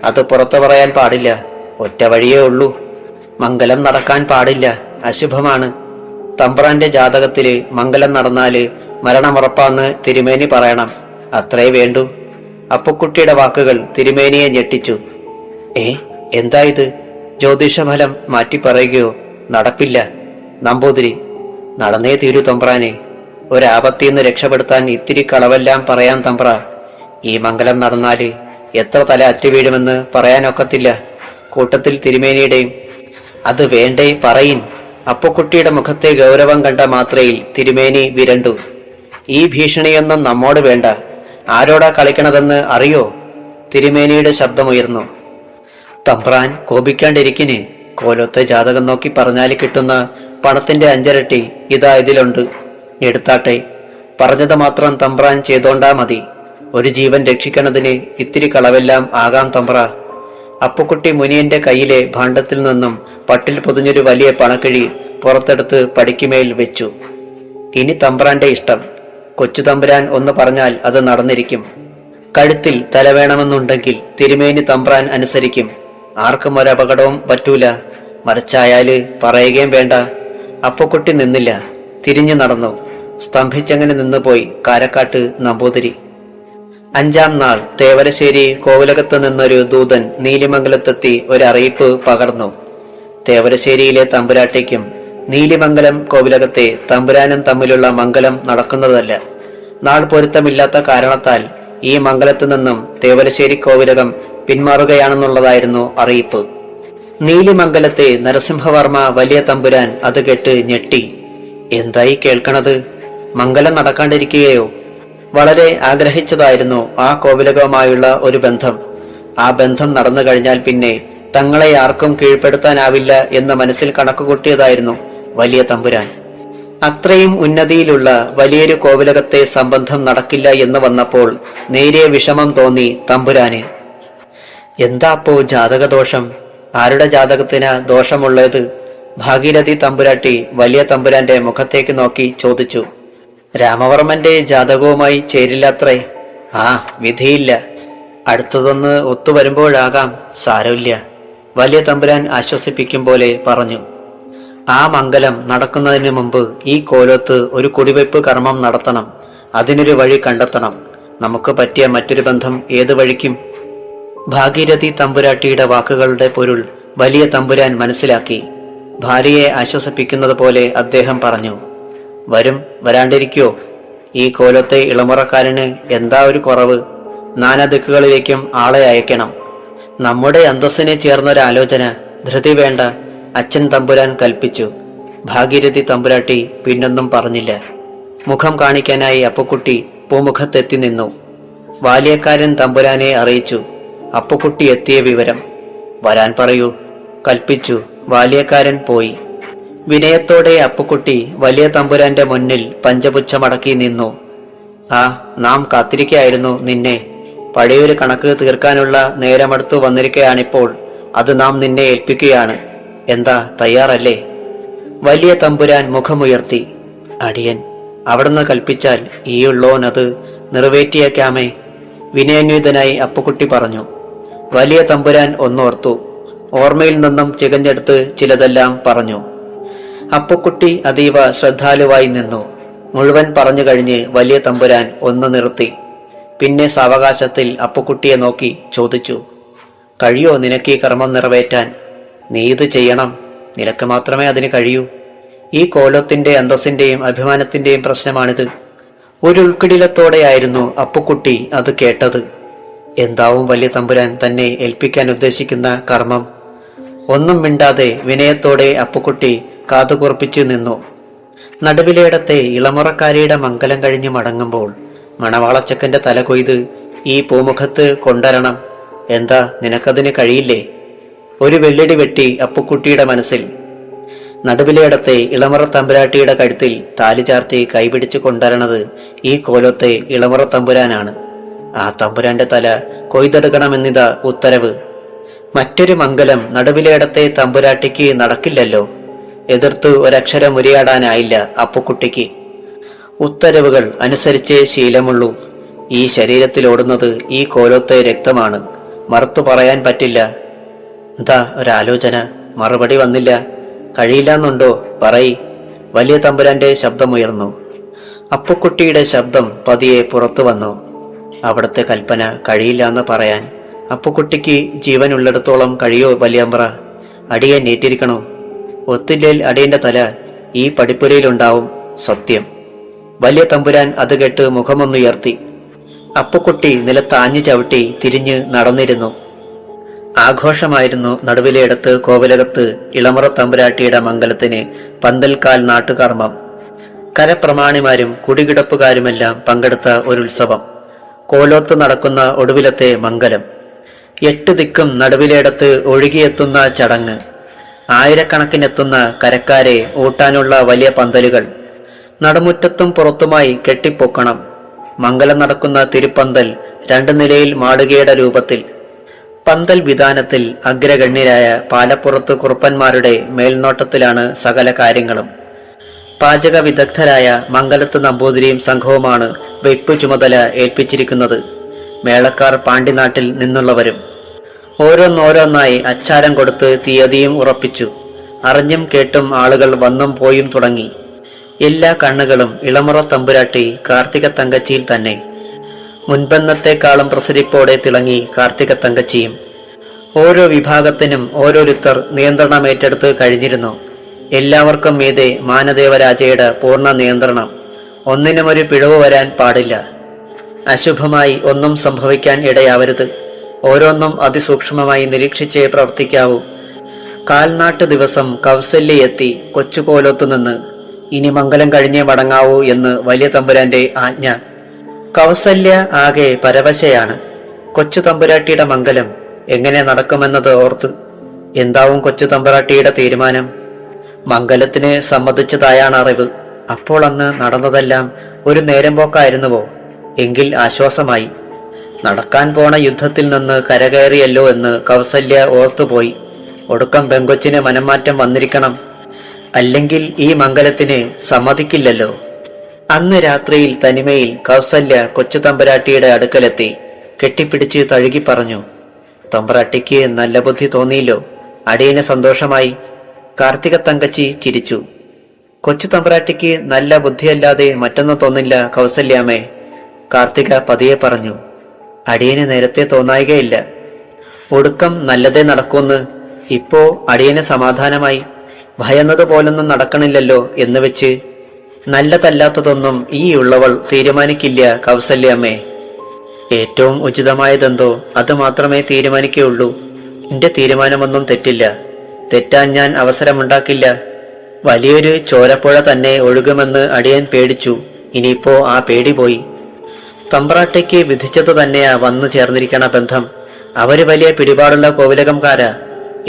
അത് പുറത്തു പറയാൻ പാടില്ല, ഒറ്റ വഴിയേ ഉള്ളൂ. മംഗലം നടക്കാൻ പാടില്ല, അശുഭമാണ്. തമ്പ്രാന്റെ ജാതകത്തില് മംഗലം നടന്നാല് മരണമുറപ്പാന്ന് തിരുമേനി പറയണം, അത്രേ വേണ്ടൂ. അപ്പുക്കുട്ടിയുടെ വാക്കുകൾ തിരുമേനിയെ ഞെട്ടിച്ചു. എന്താ ഇത്? ജ്യോതിഷഫലം മാറ്റി പറയുകയോ? നടപ്പില്ല നമ്പൂതിരി. നടന്നേ തീരൂ തമ്പ്രാനെ. ഒരാപത്തിന്ന് രക്ഷപ്പെടുത്താൻ ഇത്തിരി കളവെല്ലാം പറയാൻ തമ്പ്ര. ഈ മംഗലം നടന്നാല് എത്ര തല അറ്റു വീഴുമെന്ന് പറയാനൊക്കത്തില്ല. കൂട്ടത്തിൽ തിരുമേനിയുടെയും. അത് വേണ്ടേ, പറയിൻ. അപ്പുക്കുട്ടിയുടെ മുഖത്തെ ഗൗരവം കണ്ട മാത്രയിൽ തിരുമേനി വിരണ്ടു. ഈ ഭീഷണിയൊന്നും നമ്മോട് വേണ്ട. ആരോടാ കളിക്കണതെന്ന് അറിയോ? തിരുമേനിയുടെ ശബ്ദമുയർന്നു. തമ്പ്രാൻ കോപിക്കാണ്ടിരിക്കിന്. കോലത്തെ ജാതകം നോക്കി പറഞ്ഞാൽ കിട്ടുന്ന പണത്തിന്റെ 5 ഇരട്ടി ഇതാ ഇതിലുണ്ട്, എടുത്താട്ടെ. പറഞ്ഞത് മാത്രം തമ്പ്രാൻ ചെയ്തോണ്ടാ മതി. ഒരു ജീവൻ രക്ഷിക്കണതിന് ഇത്തിരി കളവെല്ലാം ആകാം തമ്പ്ര. അപ്പുക്കുട്ടി മുനിയന്റെ കയ്യിലെ ഭാണ്ഡത്തിൽ നിന്നും പട്ടിൽ പൊതിഞ്ഞൊരു വലിയ പണക്കിഴി പുറത്തെടുത്ത് പടിക്കുമേൽ വെച്ചു. ഇനി തമ്പ്രാന്റെ ഇഷ്ടം. കൊച്ചു തമ്പുരാൻ ഒന്ന് പറഞ്ഞാൽ അത് നടന്നിരിക്കും. കഴുത്തിൽ തല വേണമെന്നുണ്ടെങ്കിൽ തിരുമേനി തമ്പ്രാൻ അനുസരിക്കും. ആർക്കും ഒരപകടവും പറ്റൂല. മറിച്ചായാല് പറയുകയും വേണ്ട. അപ്പുക്കുട്ടി നിന്നില്ല, തിരിഞ്ഞു നടന്നു. സ്തംഭിച്ചങ്ങനെ നിന്നുപോയി കാരക്കാട്ട് നമ്പൂതിരി. 5-ാം നാൾ തേവലശ്ശേരി കോവിലകത്ത് നിന്നൊരു ദൂതൻ നീലിമംഗലത്തെത്തി ഒരറിയിപ്പ് പകർന്നു. തേവലശ്ശേരിയിലെ തമ്പുരാട്ടിക്കും നീലിമംഗലം കോവിലകത്തെ തമ്പുരാനും തമ്മിലുള്ള മംഗലം നടക്കുന്നതല്ല. നാൾ പൊരുത്തമില്ലാത്ത കാരണത്താൽ ഈ മംഗലത്തു നിന്നും തേവലശ്ശേരി കോവിലകം പിന്മാറുകയാണെന്നുള്ളതായിരുന്നു അറിയിപ്പ്. നീലിമംഗലത്തെ നരസിംഹവർമ്മ വലിയ തമ്പുരാൻ അത് കേട്ട് ഞെട്ടി. എന്തായി കേൾക്കണത്? മംഗലം നടക്കാണ്ടിരിക്കുകയോ? വളരെ ആഗ്രഹിച്ചതായിരുന്നു ആ കോവിലകവുമായുള്ള ഒരു ബന്ധം. ആ ബന്ധം നടന്നു കഴിഞ്ഞാൽ പിന്നെ തങ്ങളെ ആർക്കും കീഴ്പ്പെടുത്താനാവില്ല എന്ന് മനസ്സിൽ കണക്കുകൂട്ടിയതായിരുന്നു വലിയ തമ്പുരാൻ. അത്രയും ഉന്നതിയിലുള്ള വലിയൊരു കോവിലകത്തെ സംബന്ധം നടക്കില്ല എന്ന് വന്നപ്പോൾ നേരിയ വിഷമം തോന്നി തമ്പുരാന്. എന്താ അപ്പോ ജാതകദോഷം? ആരുടെ ജാതകത്തിന് ദോഷമുള്ളത്? ഭാഗീരഥി തമ്പുരാട്ടി വലിയ തമ്പുരാന്റെ മുഖത്തേക്ക് നോക്കി ചോദിച്ചു. രാമവർമ്മന്റെ ജാതകവുമായി ചേരില്ലത്രേ. ആ, വിധിയില്ല. അടുത്തതൊന്ന് ഒത്തുവരുമ്പോഴാകാം, സാരമില്ല. വലിയ തമ്പുരാൻ ആശ്വസിപ്പിക്കും പോലെ പറഞ്ഞു. ആ മംഗലം നടക്കുന്നതിന് മുമ്പ് ഈ കോലത്ത് ഒരു കുടിവയ്പ് കർമ്മം നടത്തണം. അതിനൊരു വഴി കണ്ടെത്തണം. നമുക്ക് പറ്റിയ മറ്റൊരു ബന്ധം ഏത് വഴിക്കും? ഭാഗീരഥി തമ്പുരാട്ടിയുടെ വാക്കുകളുടെ പൊരുൾ വലിയ തമ്പുരാൻ മനസ്സിലാക്കി. ഭാര്യയെ ആശ്വസിപ്പിക്കുന്നത് പോലെ അദ്ദേഹം പറഞ്ഞു. വരും, വരാണ്ടിരിക്കോ? ഈ കോലത്തെ ഇളമുറക്കാരന് എന്താ ഒരു കുറവ്? നാനാദിക്കുകളിലേക്കും ആളെ അയക്കണം. നമ്മുടെ അന്തസ്സിനെ ചേർന്നൊരാലോചന. ധൃതി വേണ്ട, അച്ഛൻ തമ്പുരാൻ കൽപ്പിച്ചു. ഭാഗീരഥി തമ്പുരാട്ടി പിന്നൊന്നും പറഞ്ഞില്ല. മുഖം കാണിക്കാനായി അപ്പുക്കുട്ടി പൂമുഖത്തെത്തി നിന്നു. ബാല്യക്കാരൻ തമ്പുരാനെ അറിയിച്ചു. അപ്പുക്കുട്ടി എത്തിയ വിവരം. വരാൻ പറയൂ, കൽപ്പിച്ചു. ബാല്യക്കാരൻ പോയി. വിനയത്തോടെ അപ്പുക്കുട്ടി വലിയ തമ്പുരാന്റെ മുന്നിൽ പഞ്ചപുച്ഛമടക്കി നിന്നു. ആ, നാം കാത്തിരിക്കയായിരുന്നു നിന്നെ. പഴയൊരു കണക്ക് തീർക്കാനുള്ള നേരമെടുത്തു വന്നിരിക്കയാണിപ്പോൾ. അത് നാം നിന്നെ ഏൽപ്പിക്കുകയാണ്. എന്താ, തയ്യാറല്ലേ? വലിയ തമ്പുരാൻ മുഖമുയർത്തി. അടിയൻ, അവിടുന്ന് കൽപ്പിച്ചാൽ ഈയുള്ളോൻ അത് നിറവേറ്റിയേക്കാമേ, വിനയാന്വിതനായി അപ്പുക്കുട്ടി പറഞ്ഞു. വലിയ തമ്പുരാൻ ഒന്നോർത്തു. ഓർമ്മയിൽ നിന്നും ചികഞ്ഞെടുത്ത് ചിലതെല്ലാം പറഞ്ഞു. അപ്പുക്കുട്ടി അതീവ ശ്രദ്ധാലുവായി നിന്നു. മുഴുവൻ പറഞ്ഞു കഴിഞ്ഞ് വലിയ തമ്പുരാൻ ഒന്ന് നിർത്തി. പിന്നെ സാവകാശത്തിൽ അപ്പുക്കുട്ടിയെ നോക്കി ചോദിച്ചു, കഴിയോ നിനക്ക് ഈ കർമ്മം നിറവേറ്റാൻ? നീ ഇത് ചെയ്യണം. നിനക്ക് മാത്രമേ അതിന് കഴിയൂ. ഈ കോലത്തിന്റെ അന്തസ്സിന്റെയും അഭിമാനത്തിന്റെയും പ്രശ്നമാണിത്. ഒരു ഉൾക്കിടിലത്തോടെയായിരുന്നു അപ്പുക്കുട്ടി അത് കേട്ടത്. എന്താവും വലിയ തമ്പുരാൻ തന്നെ ഏൽപ്പിക്കാൻ ഉദ്ദേശിക്കുന്ന കർമ്മം? ഒന്നും മിണ്ടാതെ വിനയത്തോടെ അപ്പുക്കുട്ടി കാതുകുറപ്പിച്ചു നിന്നു. നടുവിലേടത്തെ ഇളമുറക്കാരിയുടെ മംഗലം കഴിഞ്ഞ് മടങ്ങുമ്പോൾ മണവാളച്ചക്കന്റെ തല കൊയ്ത് ഈ പൂമുഖത്ത് കൊണ്ടരണം. എന്താ, നിനക്കതിന് കഴിയില്ലേ? ഒരു വെള്ളിടി വെട്ടി അപ്പുക്കുട്ടിയുടെ മനസ്സിൽ. നടുവിലേടത്തെ ഇളമുറ തമ്പുരാട്ടിയുടെ കഴുത്തിൽ താലി ചാർത്തി കൈപിടിച്ചു കൊണ്ടരണത് ഈ കോലത്തെ ഇളമുറ തമ്പുരാനാണ്. ആ തമ്പുരാന്റെ തല കൊയ്തെടുക്കണമെന്നിതാ ഉത്തരവ്. മറ്റൊരു മംഗലം നടുവിലേടത്തെ തമ്പുരാട്ടിക്ക് നടക്കില്ലല്ലോ. എതിർത്ത് ഒരക്ഷരം ഉരിയാടാനായില്ല അപ്പുക്കുട്ടിക്ക്. ഉത്തരവുകൾ അനുസരിച്ചേ ശീലമുള്ളൂ. ഈ ശരീരത്തിലോടുന്നത് ഈ കോലത്തെ രക്തമാണ്. മറുത്തു പറയാൻ പറ്റില്ല. എന്താ ഒരാലോചന? മറുപടി വന്നില്ല. കഴിയില്ലെന്നുണ്ടോ? പറയ്. വലിയ തമ്പുരാന്റെ ശബ്ദമുയർന്നു. അപ്പുക്കുട്ടിയുടെ ശബ്ദം പതിയെ പുറത്തു വന്നു. അവിടുത്തെ കൽപ്പന കഴിയില്ല എന്ന് പറയാൻ അപ്പുക്കുട്ടിക്ക് ജീവനുള്ളിടത്തോളം കഴിയോ വലിയമ്പ്ര? അടിയൻ ഏറ്റിരിക്കണോ? ഒത്തില്ലേൽ അടിയന്റെ തല ഈ പടിപ്പുരയിലുണ്ടാവും. സത്യം. വലിയ തമ്പുരാൻ അത് കേട്ട് മുഖമൊന്നുയർത്തി. അപ്പുക്കുട്ടി നിലത്താഞ്ഞു ചവിട്ടി തിരിഞ്ഞ് നടന്നിരുന്നു. ആഘോഷമായിരുന്നു നടുവിലേടത്ത് കോവിലകത്ത് ഇളമുറ തമ്പുരാട്ടിയുടെ മംഗലത്തിന് പന്തൽക്കാൽ നാട്ടുകർമ്മം. കരപ്രമാണിമാരും കുടികിടപ്പുകാരുമെല്ലാം പങ്കെടുത്ത ഒരു ഉത്സവം. കോലോത്ത് നടക്കുന്ന ഒടുവിലത്തെ മംഗലം. 8 ദിക്കും നടുവിലേടത്ത് ഒഴുകിയെത്തുന്ന ചടങ്ങ്. ആയിരക്കണക്കിനെത്തുന്ന കരക്കാരെ ഊട്ടാനുള്ള വലിയ പന്തലുകൾ. നടുമുറ്റത്തും പുറത്തുമായി കെട്ടിപ്പൊക്കണം. മംഗലം നടക്കുന്ന തിരുപ്പന്തൽ 2 നിലയിൽ മാടുകയുടെ രൂപത്തിൽ. പന്തൽ വിധാനത്തിൽ അഗ്രഗണ്യരായ പാലപ്പുറത്ത് കുറുപ്പന്മാരുടെ മേൽനോട്ടത്തിലാണ് സകല കാര്യങ്ങളും. പാചക വിദഗ്ധരായ മംഗലത്ത് നമ്പൂതിരിയും സംഘവുമാണ് വെപ്പ് ചുമതല ഏൽപ്പിച്ചിരിക്കുന്നത്. മേളക്കാർ പാണ്ടിനാട്ടിൽ നിന്നുള്ളവരും. ഓരോന്നോരോന്നായി അച്ചാരം കൊടുത്ത് തീയതിയും ഉറപ്പിച്ചു. അറിഞ്ഞും കേട്ടും ആളുകൾ വന്നും പോയും തുടങ്ങി. എല്ലാ കണ്ണുകളും ഇളമുറ തമ്പുരാട്ടി കാർത്തിക തങ്കച്ചിയിൽ തന്നെ. മുൻപെന്നത്തെക്കാളും പ്രസരിപ്പോടെ തിളങ്ങി കാർത്തിക തങ്കച്ചിയും. ഓരോ വിഭാഗത്തിനും ഓരോരുത്തർ നിയന്ത്രണമേറ്റെടുത്ത് കഴിഞ്ഞിരുന്നു. എല്ലാവർക്കും മീതെ മാനദേവരാജയുടെ പൂർണ്ണ നിയന്ത്രണം. ഒന്നിനുമൊരു പിഴവ് വരാൻ പാടില്ല. അശുഭമായി ഒന്നും സംഭവിക്കാൻ ഇടയാവരുത്. ഓരോന്നും അതിസൂക്ഷ്മമായി നിരീക്ഷിച്ചേ പ്രവർത്തിക്കാവൂ. കാൽനാട്ട് ദിവസം കൗസല്യെത്തി കൊച്ചുകോലത്തുനിന്ന് ഇനി മംഗലം കഴിഞ്ഞേ മടങ്ങാവൂ എന്ന് വലിയ തമ്പുരാന്റെ ആജ്ഞ. കൗസല്യ ആകെ പരവശയാണ്. കൊച്ചു തമ്പുരാട്ടിയുടെ മംഗലം എങ്ങനെ നടക്കുമെന്നത് ഓർത്ത്. എന്താവും കൊച്ചു തമ്പുരാട്ടിയുടെ തീരുമാനം? മംഗലത്തിന് സമ്മതിച്ചതായാണ് അറിവ്. അപ്പോൾ അന്ന് നടന്നതെല്ലാം ഒരു നേരം പോക്കായിരുന്നുവോ? എങ്കിൽ ആശ്വാസമായി. നടക്കാൻ പോണ യുദ്ധത്തിൽ നിന്ന് കരകയറിയല്ലോ എന്ന് കൗസല്യ ഓർത്തുപോയി. ഒടുക്കം പെങ്കൊച്ചിന് മനംമാറ്റം വന്നിരിക്കണം. അല്ലെങ്കിൽ ഈ മംഗലത്തിന് സമ്മതിക്കില്ലല്ലോ. അന്ന് രാത്രിയിൽ തനിമയിൽ കൗസല്യ കൊച്ചു തമ്പുരാട്ടിയുടെ അടുക്കലെത്തി കെട്ടിപ്പിടിച്ച് തഴുകി പറഞ്ഞു, തമ്പുരാട്ടിക്ക് നല്ല ബുദ്ധി തോന്നിയില്ലോ? അടിയന് സന്തോഷമായി. കാർത്തിക തങ്കച്ചി ചിരിച്ചു. കൊച്ചു തമ്പുരാട്ടിക്ക് നല്ല ബുദ്ധിയല്ലാതെ മറ്റൊന്നും തോന്നില്ല കൗസല്യാമ്മേ. കാർത്തിക പതിയെ പറഞ്ഞു. അടിയന് നേരത്തെ തോന്നായികയില്ല. ഒടുക്കം നല്ലതേ നടക്കൂന്ന്. ഇപ്പോ അടിയന് സമാധാനമായി. ഭയന്നത് പോലൊന്നും നടക്കണില്ലല്ലോ എന്ന് വെച്ച് നല്ലതല്ലാത്തതൊന്നും ഈ ഉള്ളവൾ തീരുമാനിക്കില്ല കൗസല്യാമ്മേ. ഏറ്റവും ഉചിതമായതെന്തോ അത് മാത്രമേ തീരുമാനിക്കുകയുള്ളൂ. എന്റെ തീരുമാനമൊന്നും തെറ്റില്ല. തെറ്റാൻ ഞാൻ അവസരമുണ്ടാക്കില്ല. വലിയൊരു ചോരപ്പുഴ തന്നെ ഒഴുകുമെന്ന് അടിയൻ പേടിച്ചു. ഇനിയിപ്പോ ആ പേടി പോയി. തമ്പ്രാട്ടിക്ക് വിധിച്ചത് തന്നെയാ വന്നു ചേർന്നിരിക്കണ ബന്ധം. അവര് വലിയ പിടിപാടുള്ള കോവിലകംകാരാ.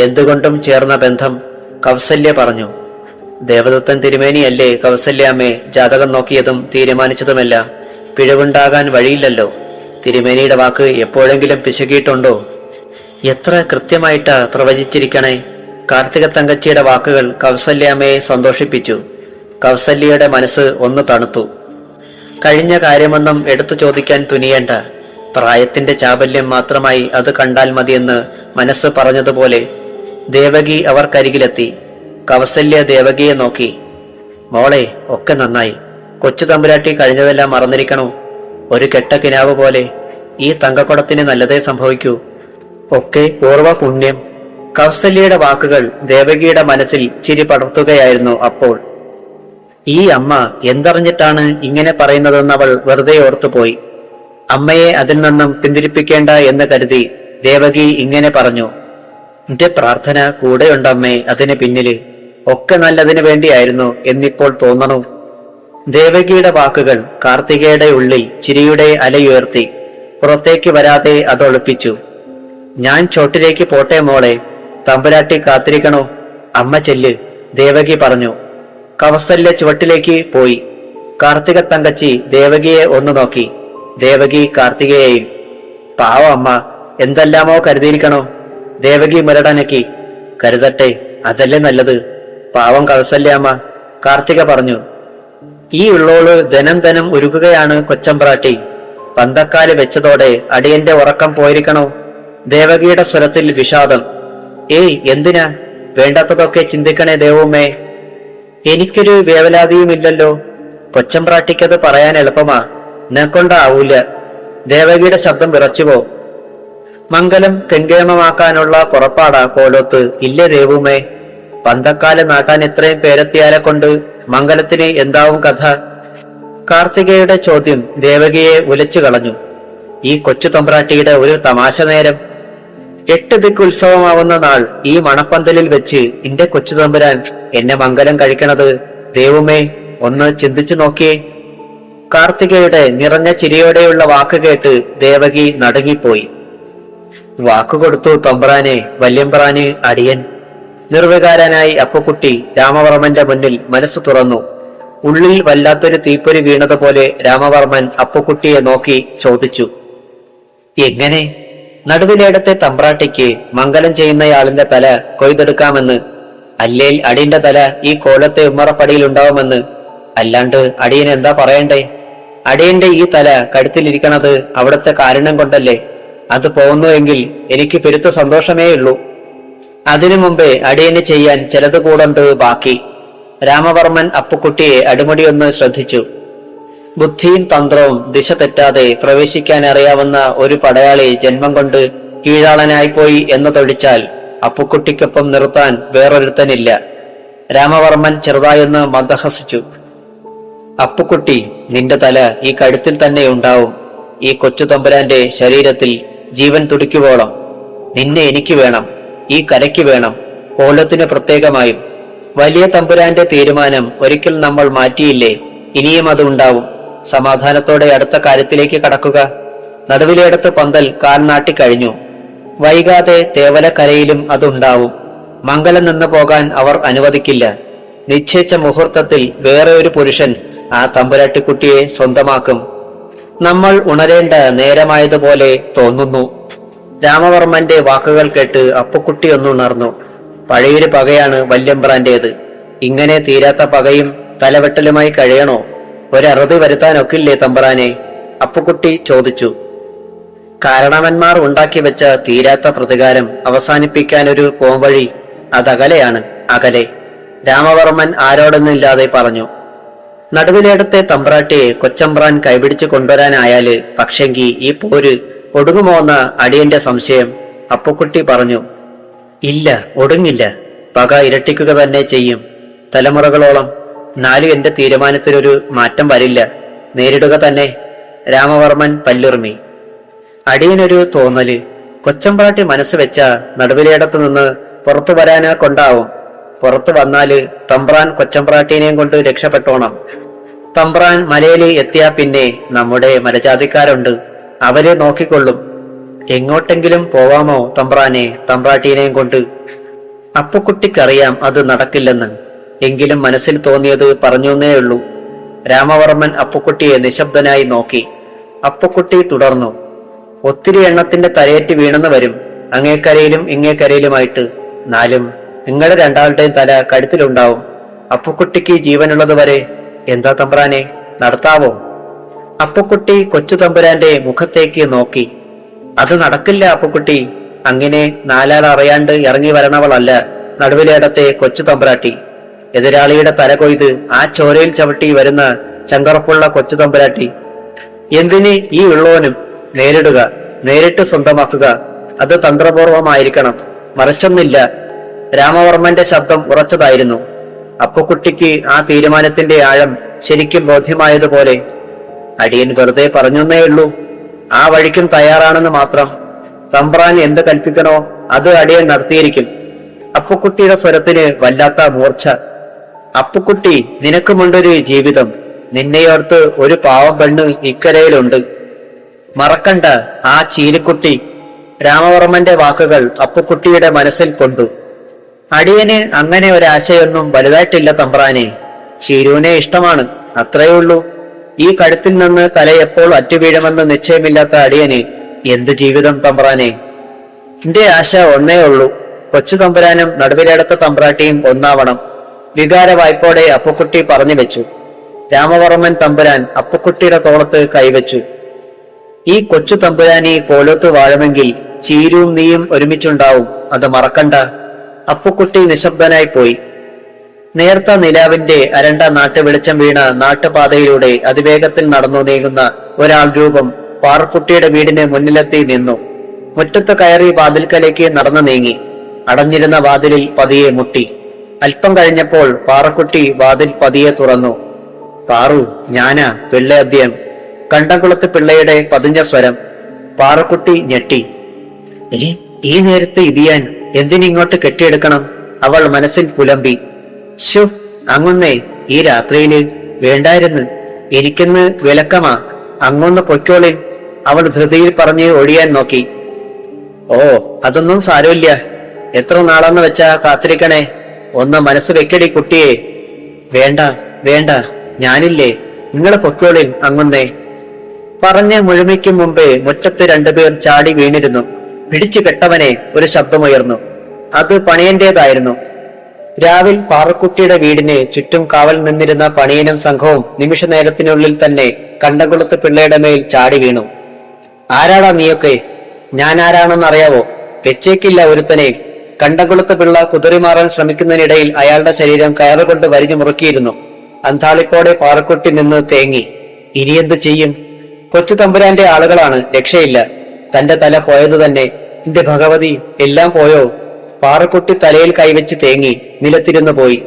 എന്തുകൊണ്ടും ചേർന്ന ബന്ധം. കൗസല്യ പറഞ്ഞു. ദേവദത്തൻ തിരുമേനിയല്ലേ കൗസല്യാമ്മേ ജാതകം നോക്കിയതും തീരുമാനിച്ചതുമെല്ലാം. പിഴവുണ്ടാകാൻ വഴിയില്ലല്ലോ. തിരുമേനിയുടെ വാക്ക് എപ്പോഴെങ്കിലും പിശകിയിട്ടുണ്ടോ? എത്ര കൃത്യമായിട്ടാ പ്രവചിച്ചിരിക്കണേ. കാർത്തിക തങ്കച്ചിയുടെ വാക്കുകൾ കൗസല്യാമ്മയെ സന്തോഷിപ്പിച്ചു. കൗസല്യയുടെ മനസ്സ് ഒന്ന് തണുത്തു. കഴിഞ്ഞ കാര്യമൊന്നും എടുത്തു ചോദിക്കാൻ തുനിയേണ്ട. പ്രായത്തിന്റെ ചാബല്യം മാത്രമായി അത് കണ്ടാൽ മതിയെന്ന് മനസ്സ് പറഞ്ഞതുപോലെ ദേവകി അവർക്കരികിലെത്തി. കൗസല്യ ദേവകിയെ നോക്കി. മോളെ, ഒക്കെ നന്നായി. കൊച്ചു തമ്പുരാട്ടി കഴിഞ്ഞതെല്ലാം മറന്നിരിക്കണോ? ഒരു കെട്ട കിനാവ് പോലെ ഈ തങ്കക്കുടത്തിന് നല്ലതേ സംഭവിക്കൂ. ഒക്കെ പൂർവ്വ പുണ്യം. കൗസല്യയുടെ വാക്കുകൾ ദേവകിയുടെ മനസ്സിൽ ചിരി പടർത്തുകയായിരുന്നു. അപ്പോൾ ഈ അമ്മ എന്തറിഞ്ഞിട്ടാണ് ഇങ്ങനെ പറയുന്നതെന്ന് അവൾ വെറുതെ ഓർത്തുപോയി. അമ്മയെ അതിൽ നിന്നും പിന്തിരിപ്പിക്കേണ്ട എന്ന് കരുതി ദേവകി ഇങ്ങനെ പറഞ്ഞു. എന്റെ പ്രാർത്ഥന കൂടെയുണ്ടമ്മേ അതിന് പിന്നില്. ഒക്കെ നല്ലതിനു വേണ്ടിയായിരുന്നു എന്നിപ്പോൾ തോന്നണു. ദേവകിയുടെ വാക്കുകൾ കാർത്തികയുടെ ഉള്ളിൽ ചിരിയുടെ അലയുയർത്തി. പുറത്തേക്ക് വരാതെ അതൊളിപ്പിച്ചു. ഞാൻ ചോട്ടിലേക്ക് പോട്ടെ മോളെ, തമ്പുരാട്ടി കാത്തിരിക്കണോ? അമ്മ ചെല്ല്, ദേവകി പറഞ്ഞു. കൗസല്യ ചുവട്ടിലേക്ക് പോയി. കാർത്തിക തങ്കച്ചി ദേവകിയെ ഒന്ന് നോക്കി. ദേവകി കാർത്തികയെയും. പാവ അമ്മ, എന്തെല്ലാമോ കരുതിയിരിക്കണോ? ദേവകി മുരടനക്കി. കരുതട്ടെ, അതല്ലേ നല്ലത്. പാവം കൗസല്യാമ്മ, കാർത്തിക പറഞ്ഞു. ഈ ഉള്ളോള് ധനം ഉരുകുകയാണ് കൊച്ചമ്പ്രാട്ടി. പന്തക്കാല് വെച്ചതോടെ അടിയന്റെ ഉറക്കം പോയിരിക്കണോ? ദേവകിയുടെ സ്വരത്തിൽ വിഷാദം. ഏയ്, എന്തിനാ? വേണ്ടാത്തതൊക്കെ ചിന്തിക്കണേ ദേവമ്മേ. എനിക്കൊരു വേവലാതിയുമില്ലല്ലോ. കൊച്ചമ്പ്രാട്ടിക്കത് പറയാൻ എളുപ്പമാ, എന്നെക്കൊണ്ടാവൂല. ദേവകിയുടെ ശബ്ദം വിറച്ചുപോ. മംഗലം കെങ്കേമമാക്കാനുള്ള പുറപ്പാടാ കോലോത്ത്, ഇല്ലേ ദേവുമേ? പന്തക്കാല് നാട്ടാൻ ഇത്രയും പേരെത്തിയാലെ കൊണ്ട് മംഗലത്തിന് എന്താവും കഥ? കാർത്തികയുടെ ചോദ്യം ദേവകിയെ ഉലച്ചു കളഞ്ഞു. ഈ കൊച്ചു തമ്പ്രാട്ടിയുടെ ഒരു തമാശ നേരം. 8 ദിക്കുത്സവമാവുന്ന നാൾ ഈ മണപ്പന്തലിൽ വെച്ച് എന്റെ കൊച്ചു തമ്പുരാൻ എന്നെ മംഗലം കഴിക്കണത് ദേവുമേ ഒന്ന് ചിന്തിച്ചു നോക്കിയേ. കാർത്തികയുടെ നിറഞ്ഞ ചിരിയോടെയുള്ള വാക്ക് കേട്ട് ദേവകി നടുങ്ങിപ്പോയി. വാക്കുകൊടുത്തു തമ്പ്രാനെ, വല്യമ്പ്രാന് അടിയൻ. നിർവികാരനായി അപ്പുക്കുട്ടി രാമവർമ്മന്റെ മുന്നിൽ മനസ്സ് തുറന്നു. ഉള്ളിൽ വല്ലാത്തൊരു തീപ്പൊരി വീണതുപോലെ രാമവർമ്മൻ അപ്പുക്കുട്ടിയെ നോക്കി ചോദിച്ചു. എങ്ങനെ? നടുവിലേടത്തെ തമ്പ്രാട്ടിക്ക് മംഗലം ചെയ്യുന്നയാളിന്റെ തല കൊയ്തെടുക്കാമെന്ന്. അല്ലേൽ അടിയന്റെ തല ഈ കോലത്തെ ഉമ്മറപ്പടിയിൽ ഉണ്ടാവുമെന്ന്. അല്ലാണ്ട് അടിയൻ എന്താ പറയണ്ടേ? അടിയന്റെ ഈ തല കഴുത്തിലിരിക്കണത് അവിടുത്തെ കാരണം കൊണ്ടല്ലേ. അത് പോകുന്നുവെങ്കിൽ എനിക്ക് പെരുത്ത സന്തോഷമേ ഉള്ളൂ. അതിനു മുമ്പേ അടിയന് ചെയ്യാൻ ചിലത് കൂടണ്ട് ബാക്കി. രാമവർമ്മൻ അപ്പുക്കുട്ടിയെ അടിമുടിയൊന്ന് ശ്രദ്ധിച്ചു. ബുദ്ധിയും തന്ത്രവും ദിശ തെറ്റാതെ പ്രവേശിക്കാൻ അറിയാവുന്ന ഒരു പടയാളി ജന്മം കൊണ്ട് കീഴാളനായിപ്പോയി എന്നതൊഴിച്ചാൽ അപ്പുക്കുട്ടിക്കൊപ്പം നിർത്താൻ വേറൊരുത്തനില്ല. രാമവർമ്മൻ ചെറുതായൊന്ന് മന്ദഹസിച്ചു. അപ്പുക്കുട്ടി, നിന്റെ തല ഈ കഴുത്തിൽ തന്നെ ഉണ്ടാവും. ഈ കൊച്ചു തമ്പുരാന്റെ ശരീരത്തിൽ ജീവൻ തുടിക്കുവോളം നിന്നെ എനിക്ക് വേണം, ഈ കലയ്ക്ക് വേണം, കോലത്തിന് പ്രത്യേകമായും. വലിയ തമ്പുരാന്റെ തീരുമാനം ഒരിക്കൽ നമ്മൾ മാറ്റിയില്ലേ, ഇനിയും അത് ഉണ്ടാവും. സമാധാനത്തോടെ അടുത്ത കാര്യത്തിലേക്ക് കടക്കുക. നടുവിലേടത്ത് പന്തൽ കാൽ നാട്ടിക്കഴിഞ്ഞു. വൈകാതെ തേവലക്കരയിലും അതുണ്ടാവും. മംഗലം നിന്ന് പോകാൻ അവർ അനുവദിക്കില്ല. നിശ്ചയിച്ച മുഹൂർത്തത്തിൽ വേറെ ഒരു പുരുഷൻ ആ തമ്പുരാട്ടിക്കുട്ടിയെ സ്വന്തമാക്കും. നമ്മൾ ഉണരേണ്ട നേരമായതുപോലെ തോന്നുന്നു. രാമവർമ്മന്റെ വാക്കുകൾ കേട്ട് അപ്പുക്കുട്ടി ഒന്നുണർന്നു. പഴയൊരു പകയാണ് വല്യമ്പ്രാന്റേത്. ഇങ്ങനെ തീരാത്ത പകയും തലവെട്ടലുമായി കഴിയണോ? ഒരറുതി വരുത്താനൊക്കില്ലേ തമ്പ്രാനെ? അപ്പുക്കുട്ടി ചോദിച്ചു. കാരണവന്മാർ ഉണ്ടാക്കി വെച്ച തീരാത്ത പ്രതികാരം അവസാനിപ്പിക്കാൻ ഒരു പോംവഴി അതകലെയാണ്, അകലെ. രാമവർമ്മൻ ആരോടൊന്നില്ലാതെ പറഞ്ഞു. നടുവിലേടത്തെ തമ്പ്രാട്ടിയെ കൊച്ചമ്പ്രാൻ കൈപിടിച്ചു കൊണ്ടുവരാനായാല് പക്ഷെങ്കി ഈ പോര് ഒടുങ്ങുമോന്ന അടിയന്റെ സംശയം. അപ്പുക്കുട്ടി പറഞ്ഞു. ഇല്ല, ഒടുങ്ങില്ല. പക ഇരട്ടിക്കുക തന്നെ ചെയ്യും. തലമുറകളോളം. എന്നാലും എന്റെ തീരുമാനത്തിലൊരു മാറ്റം വരില്ല. നേരിടുക തന്നെ. രാമവർമ്മൻ പല്ലുറുമി. അടിയനൊരു തോന്നല്. കൊച്ചമ്പ്രാട്ടി മനസ്സ് വെച്ച നടുവിലേടത്ത് നിന്ന് പുറത്തു വരാനാ കൊണ്ടാവും. പുറത്തു വന്നാല് തമ്പ്രാൻ കൊച്ചമ്പ്രാട്ടീനെയും കൊണ്ട് രക്ഷപ്പെട്ടോണം. തമ്പ്രാൻ മലയിൽ എത്തിയാ പിന്നെ നമ്മുടെ മലജാതിക്കാരുണ്ട്, അവരെ നോക്കിക്കൊള്ളും. എങ്ങോട്ടെങ്കിലും പോവാമോ തമ്പ്രാനെ, തമ്പ്രാട്ടീനെയും കൊണ്ട്? അപ്പുക്കുട്ടിക്കറിയാം അത് നടക്കില്ലെന്ന്. എങ്കിലും മനസ്സിൽ തോന്നിയത് പറഞ്ഞുവെന്നേയുള്ളൂ. രാമവർമ്മൻ അപ്പുക്കുട്ടിയെ നിശബ്ദനായി നോക്കി. അപ്പുക്കുട്ടി തുടർന്നു. ഒത്തിരി എണ്ണത്തിന്റെ തലയേറ്റ് വീണെന്ന് വരും, അങ്ങേക്കരയിലും ഇങ്ങേക്കരയിലുമായിട്ട്. എന്നാലും നിങ്ങളുടെ രണ്ടാളുടെയും തല കഴുത്തിലുണ്ടാവും. അപ്പുക്കുട്ടിക്ക് ജീവനുള്ളത് വരെ. എന്താ തമ്പ്രാനെ, നടത്താവോ? അപ്പുക്കുട്ടി കൊച്ചു തമ്പുരാന്റെ മുഖത്തേക്ക് നോക്കി. അത് നടക്കില്ല അപ്പുക്കുട്ടി. അങ്ങനെ നാലാൾ അറിയാണ്ട് ഇറങ്ങി വരണവളല്ല നടുവിലേടത്തെ കൊച്ചു തമ്പുരാട്ടി. എതിരാളിയുടെ തല കൊയ്ത് ആ ചോരയിൽ ചവിട്ടി വരുന്ന ചങ്കറപ്പുള്ള കൊച്ചു തമ്പുരാട്ടി. എന്തിന് ഈ ഉള്ളവനും? നേരിടുക, നേരിട്ട് സ്വന്തമാക്കുക. അത് തന്ത്രപൂർവമായിരിക്കണം, മറിച്ചൊന്നില്ല. രാമവർമ്മന്റെ ശബ്ദം ഉറച്ചതായിരുന്നു. അപ്പുക്കുട്ടിക്ക് ആ തീരുമാനത്തിന്റെ ആഴം ശരിക്കും ബോധ്യമായതുപോലെ. അടിയൻ വെറുതെ പറഞ്ഞേ ഉള്ളൂ, ആ വഴിക്കും തയ്യാറാണെന്ന് മാത്രം. തമ്പ്രാൻ എന്ത് കൽപ്പിക്കണോ അത് അടിയൻ നടത്തിയിരിക്കും. അപ്പുക്കുട്ടിയുടെ സ്വരത്തിന് വല്ലാത്ത മൂർച്ച. അപ്പുക്കുട്ടി, നിനക്കുമുണ്ടൊരു ജീവിതം. നിന്നെയോർത്ത് ഒരു പാവം പെണ്ണ് ഇക്കരയിലുണ്ട്. മറക്കണ്ട ആ ചീലിക്കുട്ടി. രാമവർമ്മന്റെ വാക്കുകൾ അപ്പുക്കുട്ടിയുടെ മനസ്സിൽ കൊണ്ടു. അടിയന് അങ്ങനെ ഒരാശയൊന്നും വലുതായിട്ടില്ല തമ്പ്രാനെ. ചീരുവിനെ ഇഷ്ടമാണ്, അത്രയുള്ളൂ. ഈ കഴുത്തിൽ നിന്ന് തല എപ്പോൾ അറ്റുവീഴുമെന്ന് നിശ്ചയമില്ലാത്ത അടിയന് എന്ത് ജീവിതം തമ്പ്രാനെ? എന്റെ ആശ ഒന്നേ ഉള്ളൂ, കൊച്ചു തമ്പുരാനും നടുവിലെടുത്ത തമ്പ്രാട്ടിയും ഒന്നാവണം. വികാര വായ്പോടെ അപ്പുക്കുട്ടി പറഞ്ഞു വെച്ചു. രാമവർമ്മൻ തമ്പുരാൻ അപ്പുക്കുട്ടിയുടെ തോളത്ത് കൈവച്ചു. ഈ കൊച്ചു തമ്പുരാനി കോലത്ത് വാഴുമെങ്കിൽ ചീരുവും നീയും ഒരുമിച്ചുണ്ടാവും, അത് മറക്കണ്ട. അപ്പുക്കുട്ടി നിശബ്ദനായി പോയി. നേർത്ത നിലാവിന്റെ അരണ്ട നാട്ടുവെളിച്ചം വീണ നാട്ടുപാതയിലൂടെ അതിവേഗത്തിൽ നടന്നു നീങ്ങുന്ന ഒരാൾ രൂപം പാറക്കുട്ടിയുടെ വീടിന് മുന്നിലെത്തി നിന്നു. മുറ്റത്ത് കയറി വാതിൽക്കലേക്ക് നടന്നു നീങ്ങി. അടഞ്ഞിരുന്ന വാതിലിൽ പതിയെ മുട്ടി. അല്പം കഴിഞ്ഞപ്പോൾ പാറക്കുട്ടി വാതിൽ പതിയെ തുറന്നു. പാറു, ഞാനാ, പിള്ള അദ്യം. കണ്ടംകുളത്ത് പിള്ളയുടെ പതിഞ്ഞ സ്വരം. പാറക്കുട്ടി ഞെട്ടി. ഈ നേരത്തെ ഇതിയാൻ എന്തിനിങ്ങോട്ട് കെട്ടിയെടുക്കണം? അവൾ മനസ്സിൽ പുലമ്പി. ശു, അങ്ങുന്നേ, ഈ രാത്രിയില് വേണ്ടായിരുന്നു. എനിക്കെന്ന് വിലക്കമാ, അങ്ങൊന്ന് പൊയ്ക്കോളിൻ. അവൾ ധൃതിയിൽ പറഞ്ഞ് ഒഴിയാൻ നോക്കി. ഓ, അതൊന്നും സാരമില്ല. എത്ര നാളെന്ന് വെച്ചാ കാത്തിരിക്കണേ? ഒന്ന് മനസ്സ് വെക്കടി കുട്ടിയെ. വേണ്ട വേണ്ട, ഞാനില്ലേ, നിങ്ങളെ പൊയ്ക്കോളിൻ അങ്ങുന്നേ. പറഞ്ഞ് മുഴുമിക്കും മുമ്പേ മുറ്റത്ത് രണ്ടുപേർ ചാടി വീണിരുന്നു. പിടിച്ചു കെട്ടവനെ, ഒരു ശബ്ദമുയർന്നു. അത് പണിയന്റേതായിരുന്നു. രാവിൽ പാറക്കുട്ടിയുടെ വീടിന് ചുറ്റും കാവൽ നിന്നിരുന്ന പണിയനും സംഘവും നിമിഷ നേരത്തിനുള്ളിൽ തന്നെ കണ്ടംകുളത്ത് പിള്ളയുടെ മേൽ ചാടി വീണു. ആരാടാ നീയൊക്കെ? ഞാൻ ആരാണെന്നറിയാവോ? വെച്ചേക്കില്ല ഒരുത്തനെ. കണ്ടംകുളത്ത് പിള്ള കുതിറിമാറാൻ ശ്രമിക്കുന്നതിനിടയിൽ അയാളുടെ ശരീരം കയറുകൊണ്ട് വരിഞ്ഞു മുറുക്കിയിരുന്നു. അന്താളിപ്പോടെ പാറക്കുട്ടി നിന്ന് തേങ്ങി. ഇനിയെന്ത് ചെയ്യും? കൊച്ചു തമ്പുരാന്റെ ആളുകളാണ്, രക്ഷയില്ല. തന്റെ തല പോയത് തന്നെ. എന്റെ ഭഗവതി, എല്ലാം പോയോ? പാറക്കുട്ടി തലയിൽ കൈവച്ച് തേങ്ങി നിലത്തിരുന്നു പോയി.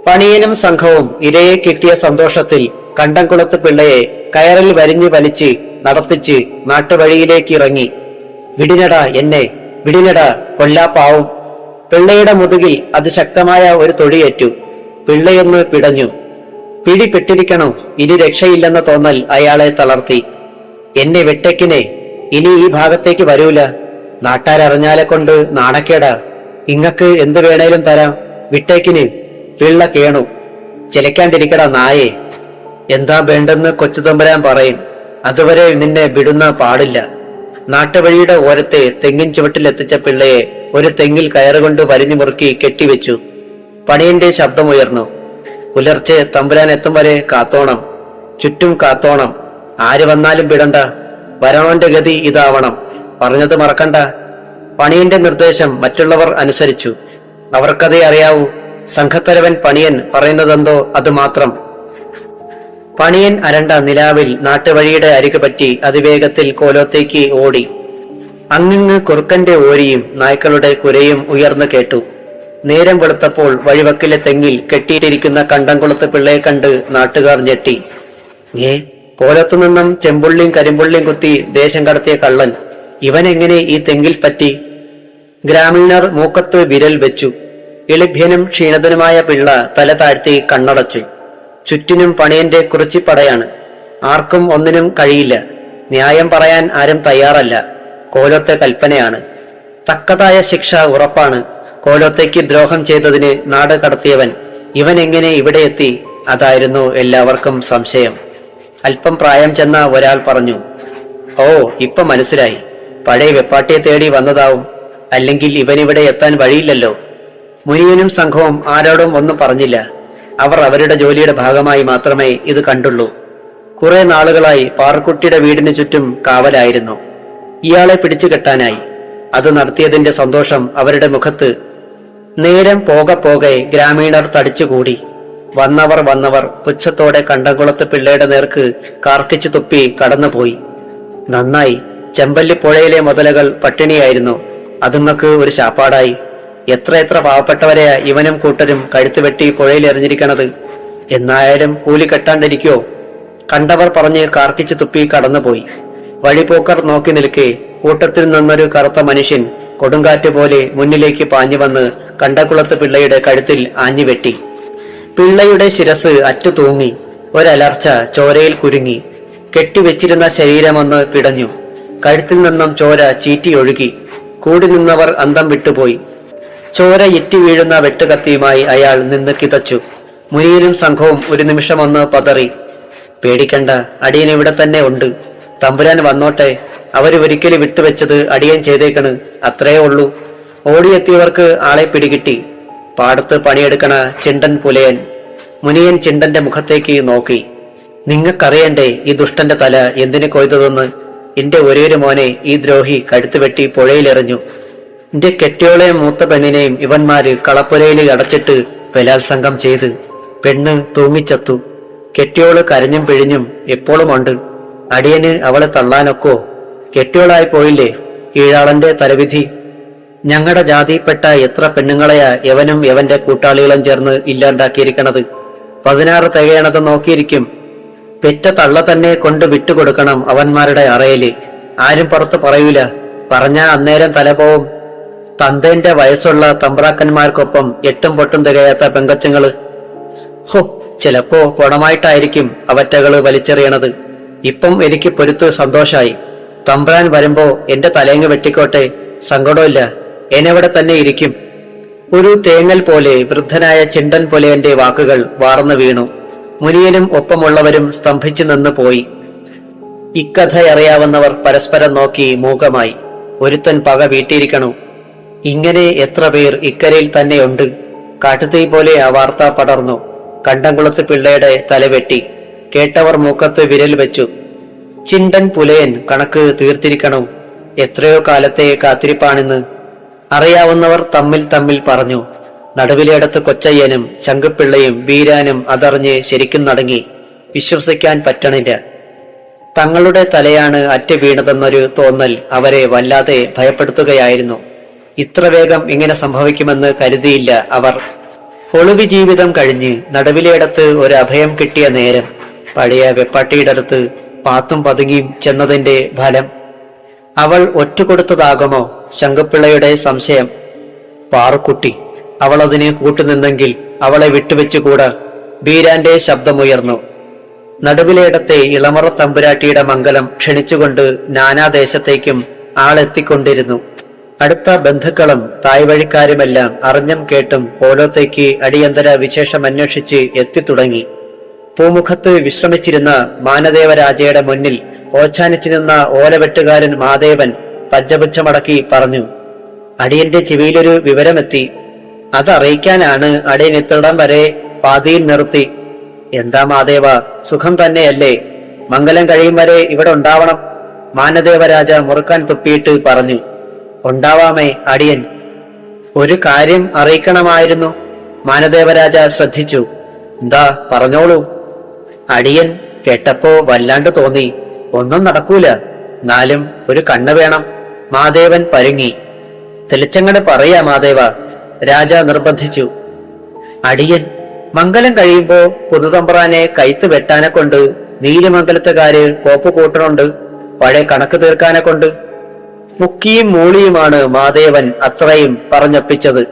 പണിയനും സംഘവും ഇരയെ കിട്ടിയ സന്തോഷത്തിൽ കണ്ടംകുളത്ത് പിള്ളയെ കയറിൽ വരിഞ്ഞു വലിച്ച് നടത്തിച്ച് നാട്ടുവഴിയിലേക്ക് ഇറങ്ങി. വിടിനടാ എന്നെ, വിടിനടാ കൊല്ലാപ്പാവും. പിള്ളയുടെ മുതുകിൽ അതിശക്തമായ ഒരു തൊടിയേറ്റു. പിള്ളയൊന്ന് പിടഞ്ഞു. പിടിപ്പെട്ടിരിക്കണോ, ഇനി രക്ഷയില്ലെന്ന തോന്നൽ അയാളെ തളർത്തി. എന്നെ വെട്ടേക്കിനെ, ഇനി ഈ ഭാഗത്തേക്ക് വരൂല. നാട്ടാരറിഞ്ഞാലെ കൊണ്ട് നാണക്കേടാ. ഇങ്ങക്ക് എന്ത് വേണേലും തരാം, വിട്ടേക്കിന്. പിള്ള കേണു. ചിലക്കാണ്ടിരിക്കടാ നായേ. എന്താ വേണ്ടെന്ന് കൊച്ചു തമ്പുരാൻ പറയും, അതുവരെ നിന്നെ വിടുന്ന പാടില്ല. നാട്ടുവഴിയുടെ ഓരത്തെ തെങ്ങിൻ ചുവട്ടിലെത്തിച്ച പിള്ളയെ ഒരു തെങ്ങിൽ കയറുകൊണ്ട് വരിഞ്ഞു മുറുക്കി കെട്ടിവെച്ചു. പണിയന്റെ ശബ്ദമുയർന്നു. പുലർച്ചെ തമ്പുരാൻ എത്തും വരെ കാത്തോണം, ചുറ്റും കാത്തോണം. ആര് വന്നാലും വിടണ്ട. വരണോന്റെ ഗതി ഇതാവണം. പറഞ്ഞത് മറക്കണ്ട. പണിയന്റെ നിർദ്ദേശം മറ്റുള്ളവർ അനുസരിച്ചു. അവർക്കതേ അറിയാവൂ. സംഘത്തലവൻ പണിയൻ പറയുന്നതെന്തോ അത് മാത്രം. പണിയൻ അരണ്ട നിലാവിൽ നാട്ടുവഴിയുടെ അരികു പറ്റി അതിവേഗത്തിൽ കോലോത്തേക്ക് ഓടി. അങ്ങിങ്ങ് കുറുക്കന്റെ ഓരിയും നായ്ക്കളുടെ കുരയും ഉയർന്നു കേട്ടു. നേരം വെളുത്തപ്പോൾ വഴിവക്കിലെ തെങ്ങിൽ കെട്ടിയിട്ടിരിക്കുന്ന കണ്ടംകുളത്ത് പിള്ളയെ കണ്ട് നാട്ടുകാർ ഞെട്ടി. കോലത്തു നിന്നും ചെമ്പുള്ളിയും കരിമ്പുള്ളിയും കുത്തി ദേശം കടത്തിയ കള്ളൻ ഇവൻ എങ്ങനെ ഈ തെങ്ങിൽ പറ്റി? ഗ്രാമീണർ മൂക്കത്ത് വിരൽ വെച്ചു. എളിഭ്യനും ക്ഷീണിതനുമായ പിള്ള തല താഴ്ത്തി കണ്ണടച്ചു. ചുറ്റിനും പണിയന്റെ കുറിച്ചിപ്പടയാണ്. ആർക്കും ഒന്നിനും കഴിയില്ല. ന്യായം പറയാൻ ആരും തയ്യാറല്ല. കോലത്തെ കൽപ്പനയാണ്. തക്കതായ ശിക്ഷ ഉറപ്പാണ്. കോലത്തേക്ക് ദ്രോഹം ചെയ്തതിന് നാട് കടത്തിയവൻ ഇവൻ എങ്ങനെ ഇവിടെ എത്തി? അതായിരുന്നു എല്ലാവർക്കും സംശയം. അല്പം പ്രായം ചെന്ന ഒരാൾ പറഞ്ഞു, ഓ, ഇപ്പൊ മനസ്സിലായി, പഴയ വെപ്പാട്ടിയെ തേടി വന്നതാവും, അല്ലെങ്കിൽ ഇവനിവിടെ എത്താൻ വഴിയില്ലല്ലോ. മുനിയനും സംഘവും ആരോടും ഒന്നും പറഞ്ഞില്ല. അവർ അവരുടെ ജോലിയുടെ ഭാഗമായി മാത്രമേ ഇത് കണ്ടുള്ളൂ. കുറെ നാളുകളായി പാറുക്കുട്ടിയുടെ വീടിന് ചുറ്റും കാവലായിരുന്നു. ഇയാളെ പിടിച്ചു കെട്ടാനായി. അത് നടത്തിയതിന്റെ സന്തോഷം അവരുടെ മുഖത്ത്. നേരം പോകെ പോകെ ഗ്രാമീണർ തടിച്ചുകൂടി. വന്നവർ പുച്ഛത്തോടെ കണ്ടംകുളത്ത് പിള്ളയുടെ നേർക്ക് കാർക്കിച്ചു തുപ്പി കടന്നുപോയി. നന്നായി, ചെമ്പല്ലിപ്പുഴയിലെ മുതലകൾ പട്ടിണിയായിരുന്നു, അതുങ്ങൾക്ക് ഒരു ശാപ്പാടായി. എത്ര പാവപ്പെട്ടവരെയാ ഇവനും കൂട്ടരും കഴുത്തുവെട്ടി പുഴയിൽ എറിഞ്ഞിരിക്കണത്. എന്നായാലും കൂലി കെട്ടാണ്ടിരിക്കോ? കണ്ടവർ പറഞ്ഞ് കാർക്കിച്ചു തുപ്പി കടന്നുപോയി. വഴിപോക്കർ നോക്കി നിൽക്കെ കൂട്ടത്തിൽ നിന്നൊരു കറുത്ത മനുഷ്യൻ കൊടുങ്കാറ്റ് പോലെ മുന്നിലേക്ക് പാഞ്ഞു വന്ന് കണ്ടംകുളത്ത് പിള്ളയുടെ കഴുത്തിൽ ആഞ്ഞുവെട്ടി. പിള്ളയുടെ ശിരസ് അറ്റു തൂങ്ങി. ഒരലർച്ച ചോരയിൽ കുരുങ്ങി. കെട്ടിവെച്ചിരുന്ന ശരീരമൊന്ന് പിടഞ്ഞു. കഴുത്തിൽ നിന്നും ചോര ചീറ്റിയൊഴുകി. കൂടി നിന്നവർ അന്തം വിട്ടുപോയി. ചോര ഇറ്റി വീഴുന്ന വെട്ടുകത്തിയുമായി അയാൾ നിന്ന് കിതച്ചു. മുനിയനും സംഘവും ഒരു നിമിഷമൊന്ന് പതറി. പേടിക്കണ്ട, അടിയൻ ഇവിടെ തന്നെ ഉണ്ട്. തമ്പുരാൻ വന്നോട്ടെ. അവര് ഒരിക്കലും വിട്ടുവെച്ചത് അടിയൻ ചെയ്തേക്കണ്, അത്രേ ഉള്ളൂ. ഓടിയെത്തിയവർക്ക് ആളെ പിടികിട്ടി. പാടത്ത് പണിയെടുക്കണ ചിണ്ടൻ പുലയൻ. മുനിയൻ ചിണ്ടന്റെ മുഖത്തേക്ക് നോക്കി. നിങ്ങൾക്കറിയണ്ടേ ഈ ദുഷ്ടന്റെ തല എന്തിനു കൊയ്തതെന്ന്? എന്റെ ഒരേയൊരു മോനെ ഈ ദ്രോഹി കഴുത്തുവെട്ടി പുഴയിലെറിഞ്ഞു. എന്റെ കെട്ടിയോളെയും മൂത്ത പെണ്ണിനെയും ഇവന്മാര് കളപ്പുരയിൽ അടച്ചിട്ട് ബലാത്സംഗം ചെയ്ത്. പെണ്ണ് തൂങ്ങിച്ചത്തു. കെട്ടിയോള് കരഞ്ഞും പിഴിഞ്ഞും എപ്പോഴും ഉണ്ട്. അടിയന് അവളെ തള്ളാനൊക്കോ? കെട്ടിയോളായി പോയില്ലേ കീഴാളന്റെ തലവിധി. ഞങ്ങളുടെ ജാതിയിൽപ്പെട്ട എത്ര പെണ്ണുങ്ങളെയാ യവനും യവന്റെ കൂട്ടാളികളും ചേർന്ന് ഇല്ലാണ്ടാക്കിയിരിക്കണത്. 16 തികയണത് നോക്കിയിരിക്കും. പെറ്റ തള്ള തന്നെ കൊണ്ട് വിട്ടുകൊടുക്കണം അവന്മാരുടെ അറയില്. ആരും പുറത്ത് പറയൂല. പറഞ്ഞാ അന്നേരം തല പോവും. തന്തേന്റെ വയസ്സുള്ള തമ്പ്രാക്കന്മാർക്കൊപ്പം 8 പൊട്ടും തികയാത്ത പെങ്കൊച്ചുങ്ങള്. ഹോ, ചിലപ്പോ പണമായിട്ടായിരിക്കും അവറ്റകള് വലിച്ചെറിയണത്. ഇപ്പം എനിക്ക് പൊരുത്ത് സന്തോഷായി. തമ്പ്രാൻ വരുമ്പോ എന്റെ തലേങ്ങ് വെട്ടിക്കോട്ടെ, സങ്കടമില്ല. എന്നെവിടെ തന്നെ ഇരിക്കും. ഒരു തേങ്ങൽ പോലെ വൃദ്ധനായ ചിണ്ടൻ പുലയന്റെ വാക്കുകൾ വാർന്നു വീണു. മുനിയനും ഒപ്പമുള്ളവരും സ്തംഭിച്ചു നിന്ന് പോയി. ഇക്കഥയറിയാവുന്നവർ പരസ്പരം നോക്കി മൂകമായി. ഒരുത്തൻ പക വീട്ടിയിരിക്കണു. ഇങ്ങനെ എത്ര പേർ ഇക്കരയിൽ തന്നെയുണ്ട്. കാട്ടുതീ പോലെ ആ വാർത്ത പടർന്നു. കണ്ടംകുളത്ത് പിള്ളയുടെ തലവെട്ടി. കേട്ടവർ മൂക്കത്ത് വിരൽ വെച്ചു. ചിണ്ടൻ പുലയൻ കണക്ക് തീർത്തിരിക്കണു. എത്രയോ കാലത്തെ കാത്തിരിപ്പാണെന്ന് അറിയാവുന്നവർ തമ്മിൽ പറഞ്ഞു. നടുവിലേടത്ത് കൊച്ചയ്യനും ശങ്കുപിള്ളയും വീരാനും അതറിഞ്ഞ് ശരിക്കും നടങ്ങി. വിശ്വസിക്കാൻ പറ്റണില്ല. തങ്ങളുടെ തലയാണ് അറ്റ് വീണതെന്നൊരു തോന്നൽ അവരെ വല്ലാതെ ഭയപ്പെടുത്തുകയായിരുന്നു. ഇത്ര വേഗം ഇങ്ങനെ സംഭവിക്കുമെന്ന് കരുതിയില്ല അവർ. ഒളിവി ജീവിതം കഴിഞ്ഞ് നടുവിലേടത്ത് ഒരു അഭയം കിട്ടിയ നേരം പഴയ വെപ്പാട്ടിയുടെ അടുത്ത് പാത്തും പതുങ്ങിയും ചെന്നതിന്റെ ഫലം. അവൾ ഒറ്റുകൊടുത്തതാകുമോ? ശങ്കുപിള്ളയുടെ സംശയം. പാറുക്കുട്ടി അവൾ അതിന് കൂട്ടുനിന്നെങ്കിൽ അവളെ വിട്ടുവെച്ചുകൂടാ. ബീരാന്റെ ശബ്ദമുയർന്നു. നടുവിലേടത്തെ ഇളമറ തമ്പുരാട്ടിയുടെ മംഗലം ക്ഷണിച്ചുകൊണ്ട് നാനാദേശത്തേക്കും ആളെത്തിക്കൊണ്ടിരുന്നു. അടുത്ത ബന്ധുക്കളും തായ്വഴിക്കാരുമെല്ലാം അറിഞ്ഞും കേട്ടും പോലോത്തേക്ക് അടിയന്തര വിശേഷം അന്വേഷിച്ച് എത്തിത്തുടങ്ങി. പൂമുഖത്ത് വിശ്രമിച്ചിരുന്ന മാനദേവരാജയുടെ മുന്നിൽ ഓച്ചാനിച്ചു നിന്ന ഓലവെട്ടുകാരൻ മാദേവൻ പഞ്ചപുച്ഛമടക്കി പറഞ്ഞു, അടിയന്റെ ചെവിയിലൊരു വിവരമെത്തി. അതറിയിക്കാനാണ് അടിയൻ ഇത്തിടം വരെ പാതിയിൽ നിർത്തി. എന്താ മാദേവ, സുഖം തന്നെയല്ലേ? മംഗലം കഴിയും വരെ ഇവിടെ ഉണ്ടാവണം. മാനദേവരാജ മുറുക്കാൻ തുപ്പിയിട്ട് പറഞ്ഞു. ഉണ്ടാവാമേ അടിയൻ. ഒരു കാര്യം അറിയിക്കണമായിരുന്നു. മാനദേവരാജ ശ്രദ്ധിച്ചു. എന്താ, പറഞ്ഞോളൂ. അടിയൻ കേട്ടപ്പോ വല്ലാണ്ട് തോന്നി. ഒന്നും നടക്കൂല, എന്നാലും ഒരു കണ്ണ് വേണം. മാദേവൻ പരുങ്ങി. തെളിച്ചങ്ങട് പറയാ മാദേവ, രാജ നിർബന്ധിച്ചു. അടിയൻ മംഗലം കഴിയുമ്പോ പുതുതമ്പ്രാനെ കൈത്ത് വെട്ടാനെ കൊണ്ട് നീലിമംഗലത്തുകാര് കോപ്പ് കൂട്ടണുണ്ട്. പഴയ കണക്ക് തീർക്കാനെ കൊണ്ട്. മുക്കിയും മൂളിയുമാണ് മാദേവൻ അത്രയും പറഞ്ഞൊപ്പിച്ചത്.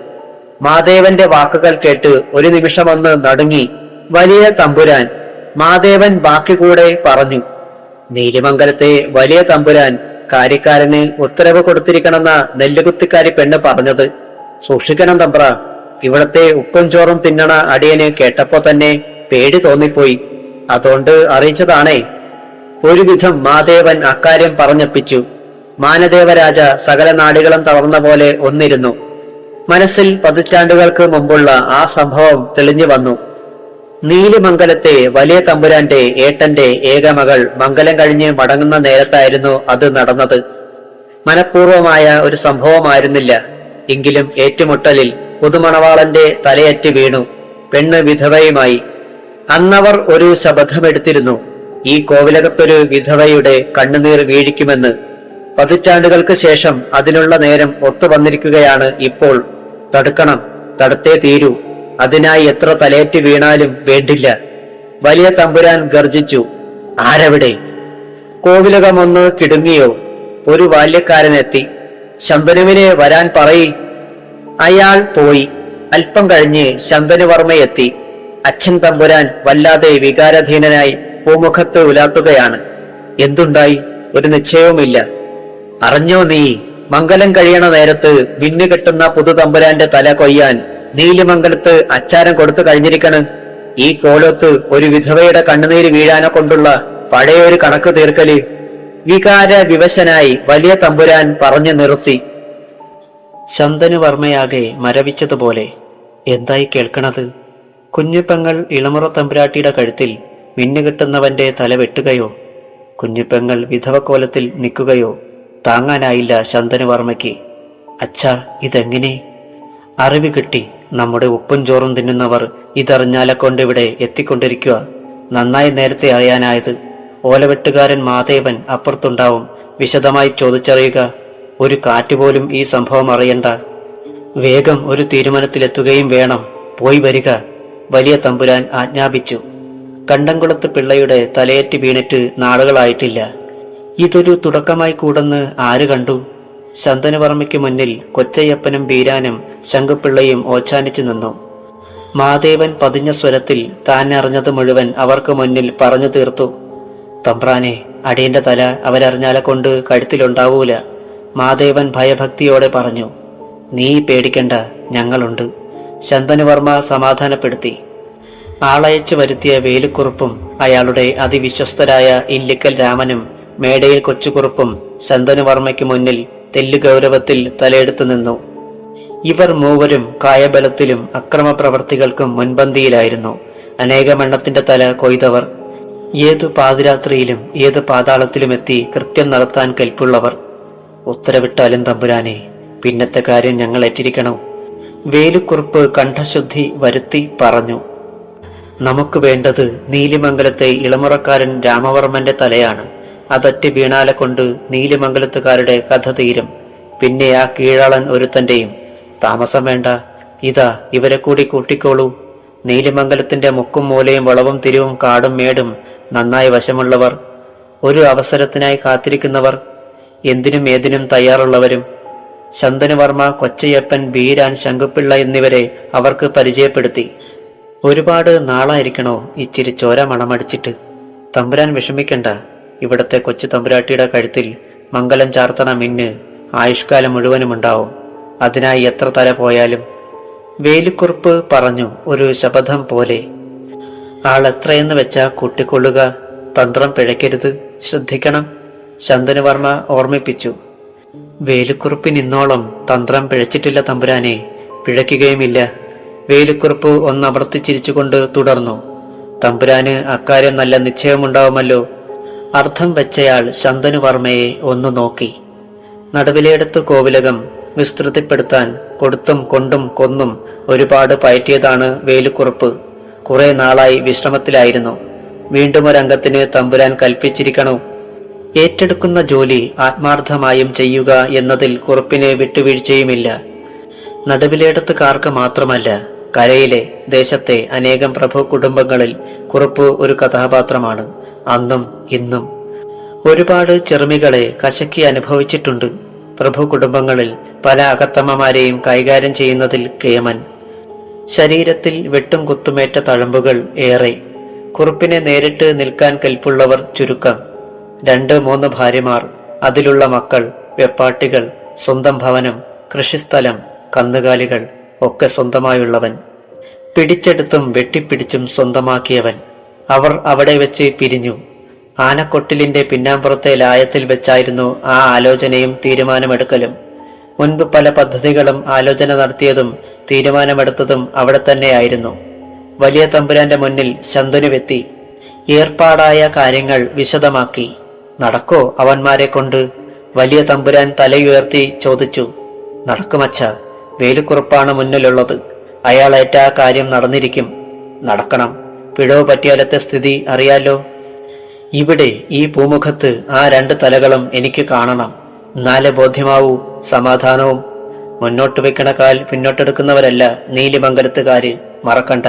മാദേവന്റെ വാക്കുകൾ കേട്ട് ഒരു നിമിഷമൊന്ന് നടുങ്ങി വലിയ തമ്പുരാൻ. മാദേവൻ ബാക്കി കൂടെ പറഞ്ഞു. നീലിമംഗലത്തെ വലിയ തമ്പുരാൻ കാര്യക്കാരന് ഉത്തരവ് കൊടുത്തിരിക്കണമെന്ന നെല്ലുകുത്തിക്കാരി പെണ്ണ് പറഞ്ഞത്. സൂക്ഷിക്കണം തമ്പ്ര. ഇവിടത്തെ ഉപ്പും ചോറും തിന്നണ അടിയന് കേട്ടപ്പോ തന്നെ പേടി തോന്നിപ്പോയി. അതുകൊണ്ട് അറിയിച്ചതാണേ. ഒരുവിധം മാദേവൻ അക്കാര്യം പറഞ്ഞപ്പിച്ചു. മാനദേവരാജ സകല നാടികളും തളർന്ന പോലെ ഒന്നിരുന്നു. മനസ്സിൽ പതിറ്റാണ്ടുകൾക്ക് മുമ്പുള്ള ആ സംഭവം തെളിഞ്ഞു വന്നു. നീലിമംഗലത്തെ വലിയ തമ്പുരാന്റെ ഏട്ടന്റെ ഏകമകൾ മംഗലം കഴിഞ്ഞ് മടങ്ങുന്ന നേരത്തായിരുന്നു അത് നടന്നത്. മനഃപൂർവമായ ഒരു സംഭവമായിരുന്നില്ല. എങ്കിലും ഏറ്റുമുട്ടലിൽ പുതുമണവാളന്റെ തലയറ്റ് വീണു. പെണ്ണ് വിധവയുമായി. അന്നവർ ഒരു ശപഥമെടുത്തിരുന്നു, ഈ കോവിലകത്തൊരു വിധവയുടെ കണ്ണുനീർ വീഴിക്കുമെന്ന്. പതിറ്റാണ്ടുകൾക്ക് ശേഷം അതിനുള്ള നേരം ഒത്തുവന്നിരിക്കുകയാണ് ഇപ്പോൾ. തടുക്കണം, തടുത്തേ തീരൂ. അതിനായി എത്ര തലയേറ്റ് വീണാലും വേണ്ടില്ല. വലിയ തമ്പുരാൻ ഗർജിച്ചു. ആരവിടെ? കോവിലകമൊന്ന് കിടുങ്ങിയോ? ഒരു ബാല്യക്കാരനെത്തി. ശന്തനുവിനെ വരാൻ പറയി. അയാൾ പോയി. അല്പം കഴിഞ്ഞ് ശന്തനുവർമ്മയെത്തി. അച്ഛൻ തമ്പുരാൻ വല്ലാതെ വികാരധീനനായി പൂമുഖത്ത് ഉലാത്തുകയാണ്. എന്തുണ്ടായി? ഒരു നിശ്ചയവുമില്ല. അറിഞ്ഞോ നീ? മംഗലം കഴിയണ നേരത്ത് മിന്നുകെട്ടുന്ന പുതുതമ്പുരാന്റെ തല കൊയ്യാൻ നീലിമംഗലത്ത് അച്ചാരം കൊടുത്തു കഴിഞ്ഞിരിക്കണം. ഈ കോലത്ത് ഒരു വിധവയുടെ കണ്ണുനീര് വീഴാനെ കൊണ്ടുള്ള പഴയൊരു കണക്ക് തീർക്കല്. വികാര വിവശനായി വലിയ തമ്പുരാൻ പറഞ്ഞു നിർത്തി. ശന്തനുവർമ്മയാകെ മരവിച്ചതുപോലെ. എന്തായി കേൾക്കണത്? കുഞ്ഞുപെങ്ങൾ ഇളമുറ തമ്പുരാട്ടിയുടെ കഴുത്തിൽ മിന്നുകെട്ടുന്നവന്റെ തല വെട്ടുകയോ? കുഞ്ഞുപെങ്ങൾ വിധവക്കോലത്തിൽ നിൽക്കുകയോ? താങ്ങാനായില്ല ശന്തനുവർമ്മയ്ക്ക്. അച്ഛാ, ഇതെങ്ങനെ? അറിവ് കിട്ടി. നമ്മുടെ ഉപ്പും ചോറും തിന്നുന്നവർ ഇതറിഞ്ഞാലെ കൊണ്ടിവിടെ എത്തിക്കൊണ്ടിരിക്കുക. നന്നായി നേരത്തെ അറിയാനായത്. ഓലവെട്ടുകാരൻ മാധേവൻ അപ്പുറത്തുണ്ടാവും. വിശദമായി ചോദിച്ചറിയുക. ഒരു കാറ്റുപോലും ഈ സംഭവം അറിയണ്ട. വേഗം ഒരു തീരുമാനത്തിലെത്തുകയും വേണം. പോയി വരിക, വലിയ തമ്പുരാൻ ആജ്ഞാപിച്ചു. കണ്ടംകുളത്ത് പിള്ളയുടെ തലയേറ്റ് വീണിട്ട് നാളുകളായിട്ടില്ല. ഇതൊരു തുടക്കമായി കൂടെന്ന് ആര് കണ്ടു? ശന്തനുവർമ്മയ്ക്ക് മുന്നിൽ കൊച്ചയ്യപ്പനും ബീരാനും ശങ്കുപിള്ളയും ഓച്ചാനിച്ചു നിന്നു. മാദേവൻ പതിഞ്ഞ സ്വരത്തിൽ താൻ അറിഞ്ഞത് മുഴുവൻ അവർക്ക് മുന്നിൽ പറഞ്ഞു തീർത്തു. തമ്പ്രാനെ, അടിയന്റെ തല അവരറിഞ്ഞാലെ കൊണ്ട് കഴുത്തിലുണ്ടാവൂല. മാദേവൻ ഭയഭക്തിയോടെ പറഞ്ഞു. നീ പേടിക്കണ്ട, ഞങ്ങളുണ്ട്. ശന്തനുവർമ്മ സമാധാനപ്പെടുത്തി. ആളയച്ചു വരുത്തിയ വേലുക്കുറുപ്പും അയാളുടെ അതിവിശ്വസ്തരായ ഇല്ലിക്കൽ രാമനും മേടയിൽ കൊച്ചുകുറുപ്പും ശന്തനുവർമ്മയ്ക്ക് മുന്നിൽ തെല്ലുഗൗരവത്തിൽ തലയെടുത്തു നിന്നു. ഇവർ മൂവരും കായബലത്തിലും അക്രമപ്രവർത്തികൾക്കും മുൻപന്തിയിലായിരുന്നു. അനേകമെണ്ണത്തിന്റെ തല കൊയ്തവർ. ഏതു പാതിരാത്രിയിലും ഏത് പാതാളത്തിലുമെത്തി കൃത്യം നടത്താൻ കെൽപ്പുള്ളവർ. ഉത്തരവിട്ടാലും തമ്പുരാനെ, പിന്നത്തെ കാര്യം ഞങ്ങൾ ഏറ്റിരിക്കണം. വേലുക്കുറുപ്പ് കണ്ഠശുദ്ധി വരുത്തി പറഞ്ഞു. നമുക്ക് വേണ്ടത് നീലിമംഗലത്തെ ഇളമുറക്കാരൻ രാമവർമ്മന്റെ തലയാണ്. അതറ്റ വീണാലെ കൊണ്ട് നീലിമംഗലത്തുകാരുടെ കഥ തീരും. പിന്നെ ആ കീഴാളൻ ഒരുത്തന്റെയും. താമസം വേണ്ട. ഇതാ, ഇവരെ കൂടി കൂട്ടിക്കോളൂ. നീലിമംഗലത്തിന്റെ മുക്കും മൂലയും വളവും തിരിവും കാടും മേടും നന്നായി വശമുള്ളവർ, ഒരു അവസരത്തിനായി കാത്തിരിക്കുന്നവർ, എന്തിനും ഏതിനും തയ്യാറുള്ളവരും. ശന്തനുവർമ്മ, കൊച്ചയ്യപ്പൻ, ബീരാൻ, ശങ്കുപിള്ള എന്നിവരെ അവർക്ക് പരിചയപ്പെടുത്തി. ഒരുപാട് നാളായിരിക്കണോ ഇച്ചിരി ചോര മണമടിച്ചിട്ട്? തമ്പുരാൻ വിഷമിക്കണ്ട. ഇവിടത്തെ കൊച്ചു തമ്പുരാട്ടിയുടെ കഴുത്തിൽ മംഗലം ചാർത്തണ മിന്ന് ആയുഷ്കാലം മുഴുവനുമുണ്ടാവും. അതിനായി എത്ര തല പോയാലും. വേലുക്കുറുപ്പ് പറഞ്ഞു, ഒരു ശപഥം പോലെ. ആൾ എത്രയെന്ന് വെച്ചാ കൂട്ടിക്കൊള്ളുക. തന്ത്രം പിഴയ്ക്കരുത്, ശ്രദ്ധിക്കണം. ശന്തനുവർമ്മ ഓർമ്മിപ്പിച്ചു. വേലുക്കുറുപ്പിനിന്നോളം തന്ത്രം പിഴച്ചിട്ടില്ല തമ്പുരാനെ, പിഴയ്ക്കുകയുമില്ല. വേലുക്കുറുപ്പ് ഒന്നമർത്തിച്ചിരിച്ചുകൊണ്ട് തുടർന്നു. തമ്പുരാന് അക്കാര്യം നല്ല നിശ്ചയമുണ്ടാവുമല്ലോ. അർത്ഥം വെച്ചയാൾ ശന്തനുവർമ്മയെ ഒന്നു നോക്കി. നടുവിലെടുത്ത് കോവിലകം വിസ്തൃതിപ്പെടുത്താൻ കൊടുത്തും കൊണ്ടും കൊന്നും ഒരുപാട് പയറ്റിയതാണ് വേലുക്കുറുപ്പ്. കുറെ നാളായി വിശ്രമത്തിലായിരുന്നു. വീണ്ടും ഒരംഗത്തിന് തമ്പുരാൻ കൽപ്പിച്ചിരിക്കണോ? ഏറ്റെടുക്കുന്ന ജോലി ആത്മാർത്ഥമായും ചെയ്യുക എന്നതിൽ കുറുപ്പിന് വിട്ടുവീഴ്ചയുമില്ല. നടുവിലേടത്തുകാർക്ക് മാത്രമല്ല, കരയിലെ ദേശത്തെ അനേകം പ്രഭു കുടുംബങ്ങളിൽ കുറുപ്പ് ഒരു കഥാപാത്രമാണ്. അന്നും ഇന്നും ഒരുപാട് ചെറുമികളെ കശക്കി അനുഭവിച്ചിട്ടുണ്ട്. പ്രഭു കുടുംബങ്ങളിൽ പല അകത്തമ്മമാരെയും കൈകാര്യം ചെയ്യുന്നതിൽ കേമൻ. ശരീരത്തിൽ വെട്ടും കുത്തുമേറ്റ തഴമ്പുകൾ ഏറെ. കുറുപ്പിനെ നേരിട്ട് നിൽക്കാൻ കെൽപ്പുള്ളവർ ചുരുക്കം. 2-3 ഭാര്യമാർ, അതിലുള്ള മക്കൾ, വെപ്പാട്ടികൾ, സ്വന്തം ഭവനം, കൃഷിസ്ഥലം, കന്നുകാലികൾ ഒക്കെ സ്വന്തമായുള്ളവൻ. പിടിച്ചെടുത്തും വെട്ടിപ്പിടിച്ചും സ്വന്തമാക്കിയവൻ. അവർ അവിടെ വെച്ച് പിരിഞ്ഞു. ആനക്കൊട്ടിലിന്റെ പിന്നാമ്പുറത്തെ ലായത്തിൽ വെച്ചായിരുന്നു ആ ആലോചനയും തീരുമാനമെടുക്കലും. മുൻപ് പല പദ്ധതികളും ആലോചന നടത്തിയതും തീരുമാനമെടുത്തതും അവിടെ തന്നെയായിരുന്നു. വലിയ തമ്പുരാന്റെ മുന്നിൽ ശന്തനുവെത്തി ഏർപ്പാടായ കാര്യങ്ങൾ വിശദമാക്കി. നടക്കോ അവന്മാരെ കൊണ്ട്? വലിയ തമ്പുരാൻ തലയുയർത്തി ചോദിച്ചു. നടക്കുമച്ച, വേലുക്കുറുപ്പാണ് മുന്നിലുള്ളത്. അയാളേറ്റ ആ കാര്യം നടന്നിരിക്കും. നടക്കണം. പിഴവ് പറ്റിയാലത്തെ സ്ഥിതി അറിയാലോ. ഇവിടെ ഈ പൂമുഖത്ത് ആ 2 തലകളും എനിക്ക് കാണണം. എന്നാലേ ബോധ്യമാവൂ. സമാധാനവും. മുന്നോട്ട് വെക്കണ കാൽ പിന്നോട്ടെടുക്കുന്നവരല്ല നീലിമംഗലത്തുകാര്, മറക്കണ്ട.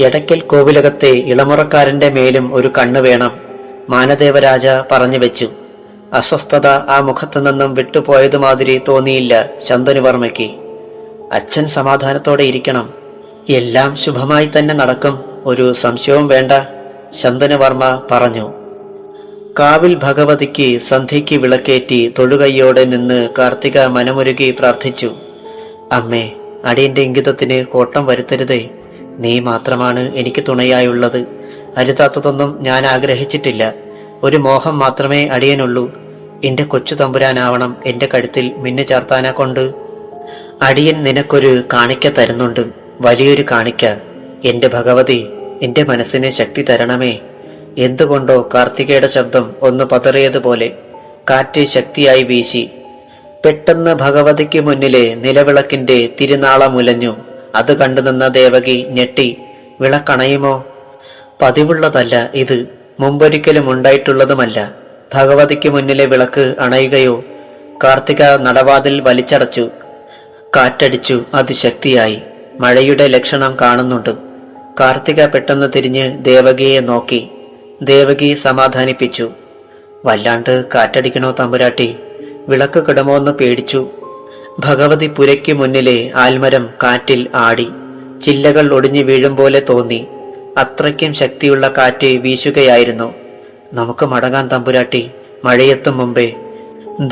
എടയ്ക്കൽ കോവിലകത്തെ ഇളമുറക്കാരന്റെ മേലും ഒരു കണ്ണ് വേണം, മാനദേവരാജ പറഞ്ഞു വെച്ചു. അസ്വസ്ഥത ആ മുഖത്തു നിന്നും വിട്ടുപോയതുമാതിരി തോന്നിയില്ല ശന്തനുവർമ്മയ്ക്ക്. അച്ഛൻ സമാധാനത്തോടെ ഇരിക്കണം. എല്ലാം ശുഭമായി തന്നെ നടക്കും, ഒരു സംശയവും വേണ്ട, ശന്തനുവർമ്മ പറഞ്ഞു. കാവിൽ ഭഗവതിക്ക് സന്ധ്യയ്ക്ക് വിളക്കേറ്റി തൊഴുകയ്യോടെ നിന്ന് കാർത്തിക മനമുരുകി പ്രാർത്ഥിച്ചു. അമ്മേ, അടിയന്റെ ഇംഗിതത്തിന് കോട്ടം വരുത്തരുതേ. നീ മാത്രമാണ് എനിക്ക് തുണയായുള്ളത്. അരുതാത്തതൊന്നും ഞാൻ ആഗ്രഹിച്ചിട്ടില്ല. ഒരു മോഹം മാത്രമേ അടിയനുള്ളൂ. എന്റെ കൊച്ചു തമ്പുരാനാവണം എന്റെ കഴുത്തിൽ മിന്നു ചാർത്താനെ കൊണ്ട്. അടിയൻ നിനക്കൊരു കാണിക്ക തരുന്നുണ്ട്, വലിയൊരു കാണിക്ക. എന്റെ ഭഗവതി, എന്റെ മനസ്സിന് ശക്തി തരണമേ. എന്തുകൊണ്ടോ കാർത്തികയുടെ ശബ്ദം ഒന്ന് പതറിയതുപോലെ കാറ്റ് ശക്തിയായി വീശി. പെട്ടെന്ന് ഭഗവതിക്ക് മുന്നിലെ നിലവിളക്കിന്റെ തിരുനാളമുലഞ്ഞു. അത് കണ്ടുനിന്ന ദേവകി ഞെട്ടി. വിളക്കണയുമോ? പതിവുള്ളതല്ല ഇത്, മുമ്പൊരിക്കലും ഉണ്ടായിട്ടുള്ളതുമല്ല. ഭഗവതിക്ക് മുന്നിലെ വിളക്ക് അണയുകയോ? കാർത്തിക നടവാതിൽ വലിച്ചടച്ചു. കാറ്റടിച്ചു അതിശക്തിയായി. മഴയുടെ ലക്ഷണം കാണുന്നുണ്ട്. കാർത്തിക പെട്ടെന്ന് തിരിഞ്ഞ് ദേവകിയെ നോക്കി. ദേവകി സമാധാനിപ്പിച്ചു. വല്ലാണ്ട് കാറ്റടിക്കണോ തമ്പുരാട്ടി? വിളക്ക് കിടമോന്ന് പേടിച്ചു. ഭഗവതി പുരയ്ക്ക് മുന്നിലെ ആൽമരം കാറ്റിൽ ആടി. ചില്ലകൾ ഒടിഞ്ഞു വീഴും പോലെ തോന്നി. അത്രയ്ക്കും ശക്തിയുള്ള കാറ്റ് വീശുകയായിരുന്നു. നമുക്ക് മടങ്ങാൻ തമ്പുരാട്ടി, മഴയെത്തും മുമ്പേ,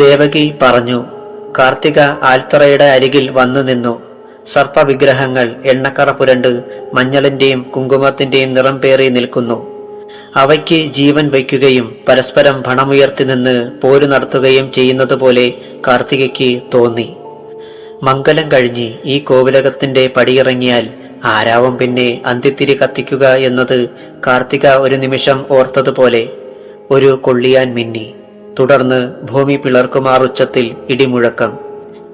ദേവകി പറഞ്ഞു. കാർത്തിക ആൽത്തറയുടെ അരികിൽ വന്നു നിന്നു. സർപ്പവിഗ്രഹങ്ങൾ എണ്ണക്കറ പുരണ്ട് മഞ്ഞളിന്റെയും കുങ്കുമത്തിന്റെയും നിറം പേറി നിൽക്കുന്നു. അവയ്ക്ക് ജീവൻ വയ്ക്കുകയും പരസ്പരം പണമുയർത്തി നിന്ന് പോരു നടത്തുകയും ചെയ്യുന്നത് പോലെ കാർത്തികയ്ക്ക് തോന്നി. മംഗലം കഴിഞ്ഞ് ഈ കോവിലകത്തിന്റെ പടിയിറങ്ങിയാൽ ആരാവും പിന്നെ അന്ത്യത്തിരി കത്തിക്കുക എന്നത് കാർത്തിക ഒരു നിമിഷം ഓർത്തതുപോലെ. ഒരു കൊള്ളിയാൻ മിന്നി. തുടർന്ന് ഭൂമി പിളർക്കുമാറുച്ചത്തിൽ ഇടിമുഴക്കം.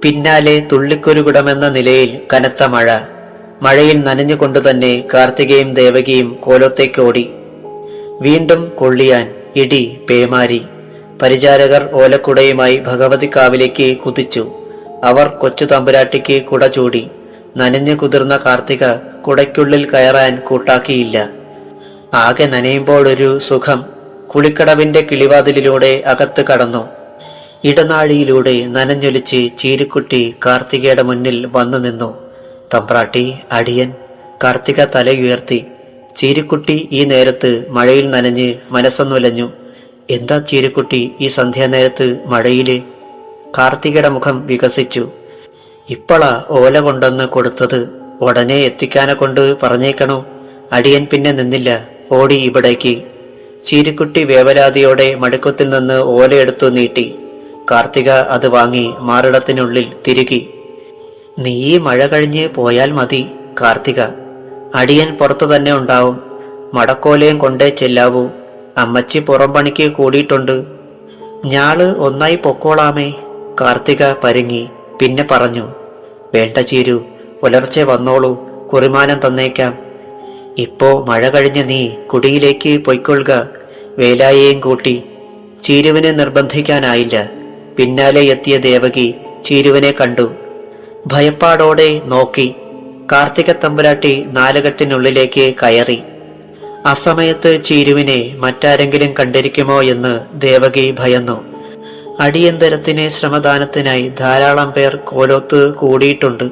പിന്നാലെ തുള്ളിക്കൊരുകുടമെന്ന നിലയിൽ കനത്ത മഴ. മഴയിൽ നനഞ്ഞുകൊണ്ടുതന്നെ കാർത്തികയും ദേവകിയും കോലത്തേക്കോടി. വീണ്ടും കൊള്ളിയാൻ, ഇടി, പേമാരി. പരിചാരകർ ഓലക്കുടയുമായി ഭഗവതിക്കാവിലേക്ക് കുതിച്ചു. അവർ കൊച്ചു തമ്പുരാട്ടിക്ക് കുട ചൂടി. നനഞ്ഞു കുതിർന്ന കാർത്തിക കുടയ്ക്കുള്ളിൽ കയറാൻ കൂട്ടാക്കിയില്ല. ആകെ നനയുമ്പോഴൊരു സുഖം. കുളിക്കടവിന്റെ കിളിവാതിലിലൂടെ അകത്ത് കടന്നു. ഇടനാഴിയിലൂടെ നനഞ്ഞൊലിച്ച് ചീരിക്കുട്ടി കാർത്തികയുടെ മുന്നിൽ വന്നു നിന്നു. തമ്പ്രാട്ടി, അടിയൻ. കാർത്തിക തലയുയർത്തി. ചീരിക്കുട്ടി ഈ നേരത്ത് മഴയിൽ നനഞ്ഞ് മനസ്സൊന്നുലഞ്ഞു. എന്താ ചീരിക്കുട്ടി ഈ സന്ധ്യാനേരത്ത് മഴയില്? കാർത്തികയുടെ മുഖം വികസിച്ചു. ഇപ്പളാ ഓല കൊണ്ടുവന്ന് കൊടുത്തത്. ഉടനെ എത്തിക്കാനെ കൊണ്ട് പറഞ്ഞേക്കണോ? അടിയൻ പിന്നെ നിന്നില്ല, ഓടി ഇവിടേക്ക്. ചീരിക്കുട്ടി വേവലാതിയോടെ മടുക്കത്തിൽ നിന്ന് ഓലയെടുത്തു നീട്ടി. കാർത്തിക അത് വാങ്ങി മാറിടത്തിനുള്ളിൽ തിരുകി. നീ മഴ കഴിഞ്ഞ് പോയാൽ മതി കാർത്തിക. അടിയൻ പുറത്തു തന്നെ ഉണ്ടാവും. മടക്കോലയും കൊണ്ടേ ചെല്ലാവൂ. അമ്മച്ചി പുറം പണിക്ക് കൂടിയിട്ടുണ്ട്. ഞാള് ഒന്നായി പൊക്കോളാമേ. കാർത്തിക പരുങ്ങി. പിന്നെ പറഞ്ഞു, വേണ്ട ചീരു, പുലർച്ചെ വന്നോളൂ, കുറിമാനം തന്നേക്കാം. ഇപ്പോ മഴ കഴിഞ്ഞ് നീ കുടിയിലേക്ക് പൊയ്ക്കൊള്ളുക. വേലായെയും കൂട്ടി. ചീരുവിനെ നിർബന്ധിക്കാനായില്ല. പിന്നാലെ എത്തിയ ദേവകി ചീരുവിനെ കണ്ടു. ഭയപ്പാടോടെ നോക്കി. കാർത്തിക തമ്പുരാട്ടി നാലുകെട്ടിനുള്ളിലേക്ക് കയറി. അസമയത്ത് ചീരുവിനെ മറ്റാരെങ്കിലും കണ്ടിരിക്കുമോ എന്ന് ദേവകി ഭയന്നു. അടിയന്തരത്തിന് ശ്രമദാനത്തിനായി ധാരാളം പേർ കോലോത്ത് കൂടിയിട്ടുണ്ട്,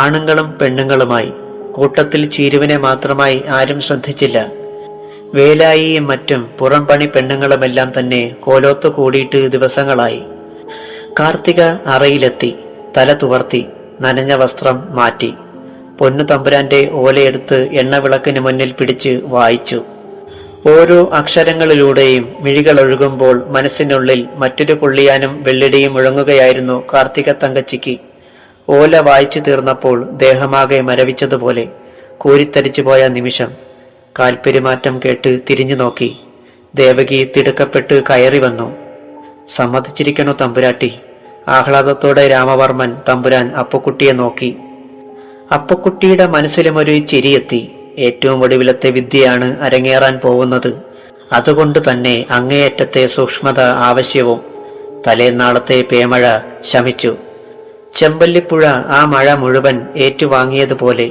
ആണുങ്ങളും പെണ്ണുങ്ങളുമായി. കൂട്ടത്തിൽ ചീരുവിനെ മാത്രമായി ആരും ശ്രദ്ധിച്ചില്ല. വേലായിയും മറ്റും പുറംപണി പെണ്ണുങ്ങളുമെല്ലാം തന്നെ കോലോത്ത് കൂടിയിട്ട് ദിവസങ്ങളായി. കാർത്തിക അറയിലെത്തി. തല തുവർത്തി. നനഞ്ഞ വസ്ത്രം മാറ്റി. പൊന്നു തമ്പുരാന്റെ ഓലയെടുത്ത് എണ്ണവിളക്കിന് മുന്നിൽ പിടിച്ച് വായിച്ചു. ഓരോ അക്ഷരങ്ങളിലൂടെയും മിഴികളൊഴുകുമ്പോൾ മനസ്സിനുള്ളിൽ മറ്റൊരു കൊള്ളിയാനും വെള്ളിടിയും മുഴങ്ങുകയായിരുന്നു കാർത്തിക തങ്കച്ചിക്ക്. ഓല വായിച്ചു തീർന്നപ്പോൾ ദേഹമാകെ മരവിച്ചതുപോലെ കോരിത്തരിച്ചു പോയ നിമിഷം. കാൽപ്പെരുമാറ്റം കേട്ട് തിരിഞ്ഞു നോക്കി. ദേവകി തിടുക്കപ്പെട്ട് കയറി വന്നു. സമ്മതിച്ചിരിക്കണോ തമ്പുരാട്ടി? ആഹ്ലാദത്തോടെ രാമവർമ്മൻ തമ്പുരാൻ അപ്പുക്കുട്ടിയെ നോക്കി. അപ്പുക്കുട്ടിയുടെ മനസ്സിലും ഒരു ചിരിയെത്തി. ഏറ്റവും ഒടുവിലത്തെ വിദ്യയാണ് അരങ്ങേറാൻ പോകുന്നത്. അതുകൊണ്ട് തന്നെ അങ്ങേയറ്റത്തെ സൂക്ഷ്മത ആവശ്യവും. തലേന്നാളത്തെ പേമഴ ശമിച്ചു. ചെമ്പല്ലിപ്പുഴ ആ മഴ മുഴുവൻ ഏറ്റുവാങ്ങിയതുപോലെ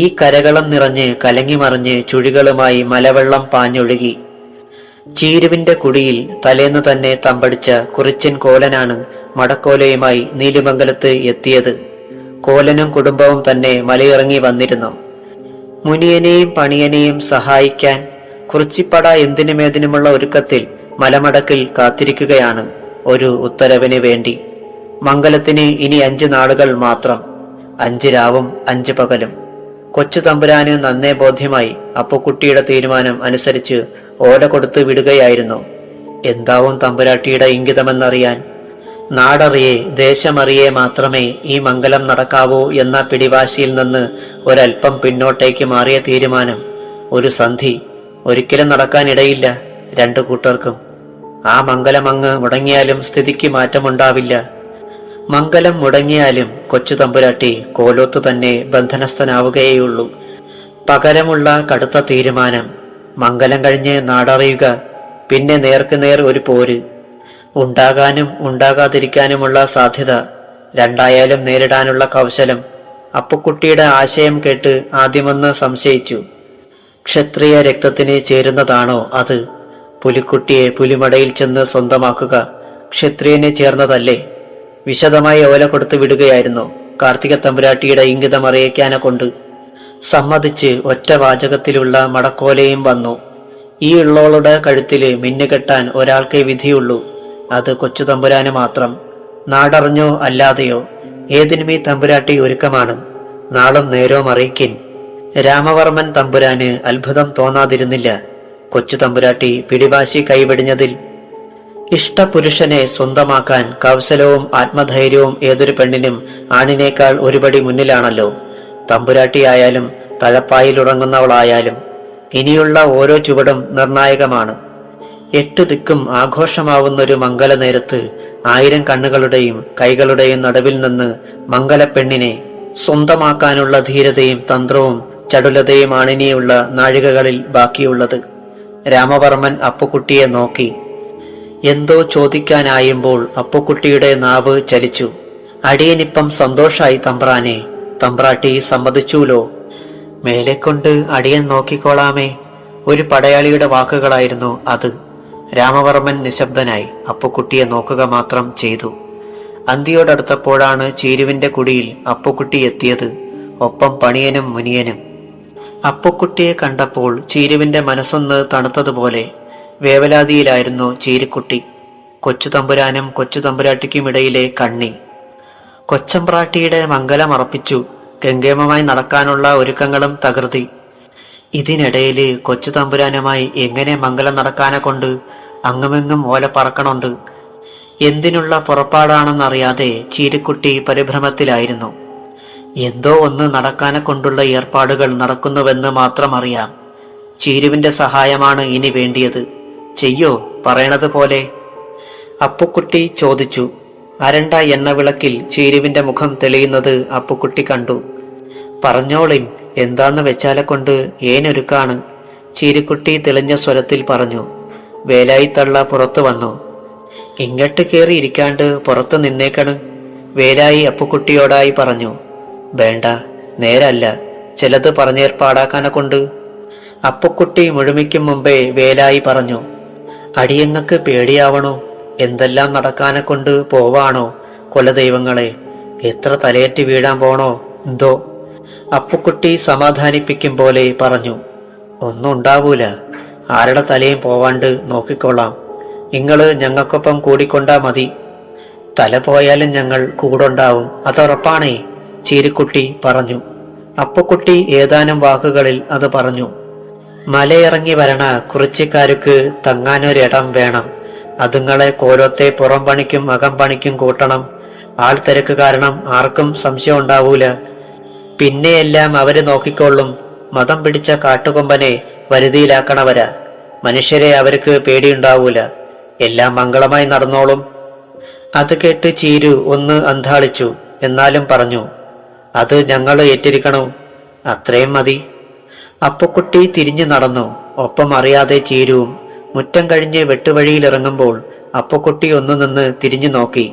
ഈ കരകളം നിറഞ്ഞ് കലങ്ങിമറിഞ്ഞ് ചുഴികളുമായി മലവെള്ളം പാഞ്ഞൊഴുകി. ചീരുവിന്റെ കുടിയിൽ തലേന്ന് തന്നെ തമ്പടിച്ച കുറിച്ചൻ കോലനാണ് മടക്കോലയുമായി നീലിമംഗലത്ത് എത്തിയത്. കോലനും കുടുംബവും തന്നെ മലയിറങ്ങി വന്നിരുന്നു. മുനിയനെയും പണിയനെയും സഹായിക്കാൻ കുറിച്ചിപ്പട എന്തിനുമേതിനുമുള്ള ഒരുക്കത്തിൽ മലമടക്കിൽ കാത്തിരിക്കുകയാണ് ഒരു ഉത്തരവിന് വേണ്ടി. മംഗലത്തിന് ഇനി 5 നാളുകൾ മാത്രം. 5 രാവും 5 പകലും. കൊച്ചു തമ്പുരാന് നന്നേ ബോധ്യമായി. അപ്പുക്കുട്ടിയുടെ തീരുമാനം അനുസരിച്ച് ഓല കൊടുത്തു വിടുകയായിരുന്നു. എന്താവും തമ്പുരാട്ടിയുടെ ഇംഗിതമെന്നറിയാൻ. നാടറിയേ ദേശമറിയേ മാത്രമേ ഈ മംഗലം നടക്കാവൂ എന്ന പിടിവാശിയിൽ നിന്ന് ഒരൽപ്പം പിന്നോട്ടേക്ക് മാറിയ തീരുമാനം. ഒരു സന്ധി ഒരിക്കലും നടക്കാനിടയില്ല 2 കൂട്ടർക്കും. ആ മംഗലമങ്ങ് മുടങ്ങിയാലും സ്ഥിതിക്ക് മാറ്റമുണ്ടാവില്ല. മംഗലം മുടങ്ങിയാലും കൊച്ചു തമ്പുരാട്ടി കോലോത്ത് തന്നെ ബന്ധനസ്ഥനാവുകയുള്ളൂ. പകരമുള്ള കടുത്ത തീരുമാനം. മംഗലം കഴിഞ്ഞ് നാടറിയുക, പിന്നെ നേർക്കുനേർ ഒരു പോര്. ഉണ്ടാകാനും ഉണ്ടാകാതിരിക്കാനുമുള്ള സാധ്യത. രണ്ടായാലും നേരിടാനുള്ള കൗശലം. അപ്പുക്കുട്ടിയുടെ ആശയം കേട്ട് ആദ്യമൊന്ന് സംശയിച്ചു. ക്ഷത്രിയ രക്തത്തിന് ചേരുന്നതാണോ അത്? പുലിക്കുട്ടിയെ പുലിമടയിൽ ചെന്ന് സ്വന്തമാക്കുക ക്ഷത്രിയന് ചേർന്നതല്ലേ? വിശദമായി ഓല കൊടുത്തു വിടുകയായിരുന്നു കാർത്തിക തമ്പുരാട്ടിയുടെ ഇംഗിതം അറിയിക്കാനെ കൊണ്ട്. സമ്മതിച്ച് ഒറ്റ വാചകത്തിലുള്ള മടക്കോലയും വന്നു. ഈ ഉള്ളോളുടെ കഴുത്തില് മിന്നുകെട്ടാൻ ഒരാൾക്കേ വിധിയുള്ളൂ. അത് കൊച്ചു തമ്പുരാന് മാത്രം. നാടറിഞ്ഞോ അല്ലാതെയോ ഏതിനും ഈ തമ്പുരാട്ടി ഒരുക്കമാണ്. നാളും നേരവും അറിയിക്കിൻ. രാമവർമ്മൻ തമ്പുരാന് അത്ഭുതം തോന്നാതിരുന്നില്ല. കൊച്ചു തമ്പുരാട്ടി പിടിവാശി കൈവെടിഞ്ഞതിൽ. ഇഷ്ടപുരുഷനെ സ്വന്തമാക്കാൻ കൗശലവും ആത്മധൈര്യവും ഏതൊരു പെണ്ണിനും ആണിനേക്കാൾ ഒരുപടി മുന്നിലാണല്ലോ. തമ്പുരാട്ടിയായാലും തഴപ്പായിലുറങ്ങുന്നവളായാലും ഇനിയുള്ള ഓരോ ചുവടും നിർണായകമാണ്. 8 ദിക്കും ആഘോഷമാവുന്നൊരു മംഗല നേരത്ത് 1000 കണ്ണുകളുടെയും കൈകളുടെയും നടുവിൽ നിന്ന് മംഗലപ്പെണ്ണിനെ സ്വന്തമാക്കാനുള്ള ധീരതയും തന്ത്രവും ചടുലതയുമാണിനിയുള്ള നാഴികകളിൽ ബാക്കിയുള്ളത്. രാമവർമ്മൻ അപ്പുക്കുട്ടിയെ നോക്കി. എന്തോ ചോദിക്കാനായുമ്പോൾ അപ്പുക്കുട്ടിയുടെ നാവ് ചലിച്ചു. അടിയനിപ്പം സന്തോഷായി തമ്പ്രാനെ. തമ്പ്രാട്ടി സമ്മതിച്ചൂലോ? മേലെക്കൊണ്ട് അടിയൻ നോക്കിക്കോളാമേ. ഒരു പടയാളിയുടെ വാക്കുകളായിരുന്നു അത്. രാമവർമ്മൻ നിശബ്ദനായി അപ്പുക്കുട്ടിയെ നോക്കുക മാത്രം ചെയ്തു. അന്തിയോടടുത്തപ്പോഴാണ് ചീരുവിന്റെ കുടിയിൽ അപ്പുക്കുട്ടി എത്തിയത്. ഒപ്പം പണിയനും മുനിയനും. അപ്പുക്കുട്ടിയെ കണ്ടപ്പോൾ ചീരുവിന്റെ മനസ്സൊന്ന് തണുത്തതുപോലെ. വേവലാതിയിലായിരുന്നു ചീരിക്കുട്ടി. കൊച്ചു തമ്പുരാനും കൊച്ചു തമ്പുരാട്ടിക്കുമിടയിലെ കണ്ണി. കൊച്ചമ്പ്രാട്ടിയുടെ മംഗലമറപ്പിച്ചു. ഗംഗേമമായി നടക്കാനുള്ള ഒരുക്കങ്ങളും തകൃതി. ഇതിനിടയില് കൊച്ചു തമ്പുരാനുമായി എങ്ങനെ മംഗലം നടക്കാനെ കൊണ്ട്? അങ്ങുമെങ്ങും ഓല പറക്കണുണ്ട്. എന്തിനുള്ള പുറപ്പാടാണെന്നറിയാതെ ചീരിക്കുട്ടി പരിഭ്രമത്തിലായിരുന്നു. എന്തോ ഒന്ന് നടക്കാനെ കൊണ്ടുള്ള ഏർപ്പാടുകൾ നടക്കുന്നുവെന്ന് മാത്രം അറിയാം. ചീരുവിന്റെ സഹായമാണ് ഇനി വേണ്ടിയത്. ചെയ്യോ പറയണത് പോലെ? അപ്പുക്കുട്ടി ചോദിച്ചു. അരണ്ട എണ്ണവിളക്കിൽ ചീരുവിന്റെ മുഖം തെളിയുന്നത് അപ്പുക്കുട്ടി കണ്ടു. പറഞ്ഞോളിൻ, എന്താന്ന് വെച്ചാലെ കൊണ്ട് ഏനൊരുക്കാണ്. ചീരിക്കുട്ടി തെളിഞ്ഞ സ്വരത്തിൽ പറഞ്ഞു. വേലായി തള്ള പുറത്തു വന്നു. ഇങ്ങോട്ട് കയറി ഇരിക്കാണ്ട് പുറത്ത് നിന്നേക്കണ്. വേലായി അപ്പുക്കുട്ടിയോടായി പറഞ്ഞു. വേണ്ട, നേരല്ല, ചിലത് പറഞ്ഞേർപ്പാടാക്കാനെ കൊണ്ട്. അപ്പുക്കുട്ടി മുഴുമിക്കും മുമ്പേ വേലായി പറഞ്ഞു. അടിയങ്ങക്ക് പേടിയാവണോ? എന്തെല്ലാം നടക്കാനെ കൊണ്ട് പോവാണോ? കൊലദൈവങ്ങളെ, എത്ര തലയേറ്റ് വീഴാൻ പോണോ എന്തോ? അപ്പുക്കുട്ടി സമാധാനിപ്പിക്കും പോലെ പറഞ്ഞു. ഒന്നും ഉണ്ടാവൂല, ആരുടെ തലയും പോവാണ്ട് നോക്കിക്കൊള്ളാം. നിങ്ങള് ഞങ്ങൾക്കൊപ്പം കൂടിക്കൊണ്ടാ മതി. തല പോയാലും ഞങ്ങൾ കൂടുണ്ടാവും, അതുറപ്പാണേ, ചീരിക്കുട്ടി പറഞ്ഞു. അപ്പുക്കുട്ടി ഏതാനും വാക്കുകളിൽ അത് പറഞ്ഞു. മലയിറങ്ങി വരണ കുറിച്ചിക്കാർക്ക് തങ്ങാനൊരിടം വേണം. അതുങ്ങളെ കോലത്തെ പുറം പണിക്കും അകം പണിക്കും കൂട്ടണം. ആൾ തിരക്ക് കാരണം ആർക്കും സംശയം ഉണ്ടാവൂല. പിന്നെയെല്ലാം അവര് നോക്കിക്കൊള്ളും. മതം പിടിച്ച കാട്ടുകൊമ്പനെ വരുതിയിലാക്കണവരാ. മനുഷ്യരെ അവർക്ക് പേടിയുണ്ടാവൂല. എല്ലാം മംഗളമായി നടന്നോളും. അത് കേട്ട് ചീരു ഒന്ന് അന്താളിച്ചു. എന്നാലും പറഞ്ഞു, അത് ഞങ്ങൾ ഏറ്റിരിക്കണോ? അത്രയും മതി. അപ്പുക്കുട്ടി തിരിഞ്ഞു നടന്നു. ഒപ്പം അറിയാതെ ചീരുവും. മുറ്റം കഴിഞ്ഞ് വെട്ടുവഴിയിലിറങ്ങുമ്പോൾ അപ്പുക്കുട്ടി ഒന്നു നിന്ന് തിരിഞ്ഞു നോക്കി.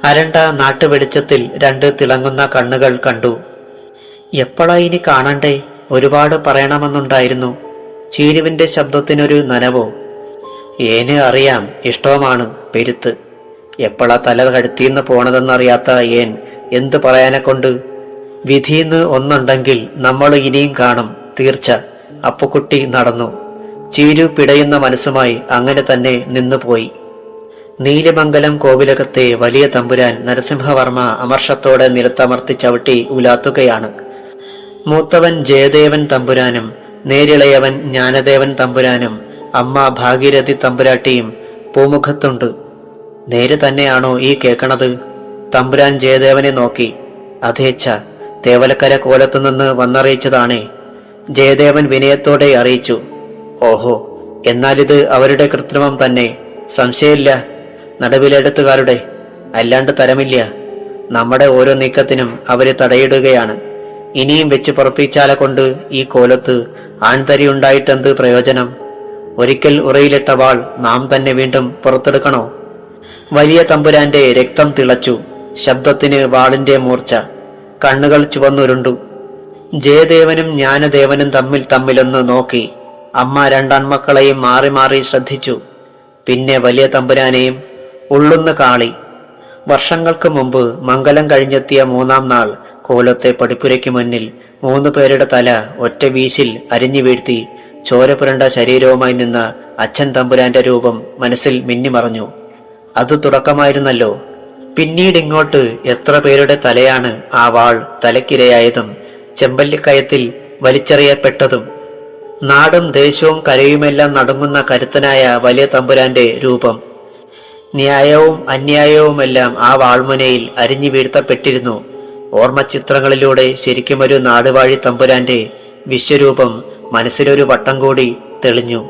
അരണ്ട നാട്ടുവെളിച്ചത്തിൽ 2 തിളങ്ങുന്ന കണ്ണുകൾ കണ്ടു. എപ്പോഴാ ഇനി കാണണ്ടേ? ഒരുപാട് പറയണമെന്നുണ്ടായിരുന്നു. ചീരുവിന്റെ ശബ്ദത്തിനൊരു നനവോ. ഏന് അറിയാം, ഇഷ്ടവുമാണ് പെരുത്ത്. എപ്പോഴാ തല കഴുത്തിന്ന് പോണതെന്നറിയാത്ത ഏൻ എന്ത് പറയാനെ കൊണ്ട്? വിധിന്ന് ഒന്നുണ്ടെങ്കിൽ നമ്മൾ ഇനിയും കാണും, തീർച്ച. അപ്പുക്കുട്ടി നടന്നു. ചീരു പിടയുന്ന മനസ്സുമായി അങ്ങനെ തന്നെ നിന്നുപോയി. നീലിമംഗലം കോവിലകത്തെ വലിയ തമ്പുരാൻ നരസിംഹവർമ്മ അമർഷത്തോടെ നിലത്തമർത്തി ചവിട്ടി ഉലാത്തുകയാണ്. മൂത്തവൻ ജയദേവൻ തമ്പുരാനും നേരിളയവൻ ജ്ഞാനദേവൻ തമ്പുരാനും അമ്മ ഭാഗീരഥി തമ്പുരാട്ടിയും പൂമുഖത്തുണ്ട്. നേര് തന്നെയാണോ ഈ കേൾക്കണത്? തമ്പുരാൻ ജയദേവനെ നോക്കി. അതേച്ഛ, തേവലക്കര കോലത്തുനിന്ന് വന്നറിയിച്ചതാണേ. ജയദേവൻ വിനയത്തോടെ അറിയിച്ചു. ഓഹോ, എന്നാലിത് അവരുടെ കൃത്രിമം തന്നെ, സംശയമില്ല. നടുവിലെടുത്തുകാരുടെ, അല്ലാണ്ട് തരമില്ല. നമ്മുടെ ഓരോ നീക്കത്തിനും അവര് തടയിടുകയാണ്. ഇനിയും വെച്ച് പുറപ്പിച്ചാലെ കൊണ്ട് ഈ കോലത്ത് ആൺതരിയുണ്ടായിട്ടെന്ത് പ്രയോജനം? ഒരിക്കൽ ഉറയിലിട്ട വാൾ നാം തന്നെ വീണ്ടും പുറത്തെടുക്കണോ? വലിയ തമ്പുരാന്റെ രക്തം തിളച്ചു. ശബ്ദത്തിന് വാളിന്റെ മൂർച്ച. കണ്ണുകൾ ചുവന്നുരുണ്ടു. ജയദേവനും ജ്ഞാനദേവനും തമ്മിലൊന്ന് നോക്കി. അമ്മ രണ്ടാൺമക്കളെയും മാറി മാറി ശ്രദ്ധിച്ചു. പിന്നെ വലിയ തമ്പുരാനെയും. ഉള്ളുന്ന കാളി. വർഷങ്ങൾക്ക് മുമ്പ് മംഗലം കഴിഞ്ഞെത്തിയ 3-ാം നാൾ കോലത്തെ പടിപ്പുരയ്ക്ക് മുന്നിൽ 3 പേരുടെ തല ഒറ്റ വീശിൽ അരിഞ്ഞു വീഴ്ത്തി ചോരപുരണ്ട ശരീരവുമായി നിന്ന അച്ഛൻ തമ്പുരാന്റെ രൂപം മനസ്സിൽ മിന്നിമറഞ്ഞു. അത് തുടക്കമായിരുന്നല്ലോ. പിന്നീടിങ്ങോട്ട് എത്ര പേരുടെ തലയാണ് ആ വാൾ തലക്കിരയായതും ചെമ്പല്ലിക്കയത്തിൽ വലിച്ചെറിയപ്പെട്ടതും. നാടും ദേശവും കരയുമെല്ലാം നടുങ്ങുന്ന കരുത്തനായ വലിയ തമ്പുരാന്റെ രൂപം. ന്യായവും അന്യായവുമെല്ലാം ആ വാൾമുനയിൽ അരിഞ്ഞു വീഴ്ത്തപ്പെട്ടിരുന്നു. ഓർമ്മചിത്രങ്ങളിലൂടെ ശരിക്കുമൊരു നാടുവാഴി തമ്പുരാന്റെ വിശ്വരൂപം മനസ്സിലൊരു വട്ടം കൂടി തെളിഞ്ഞു.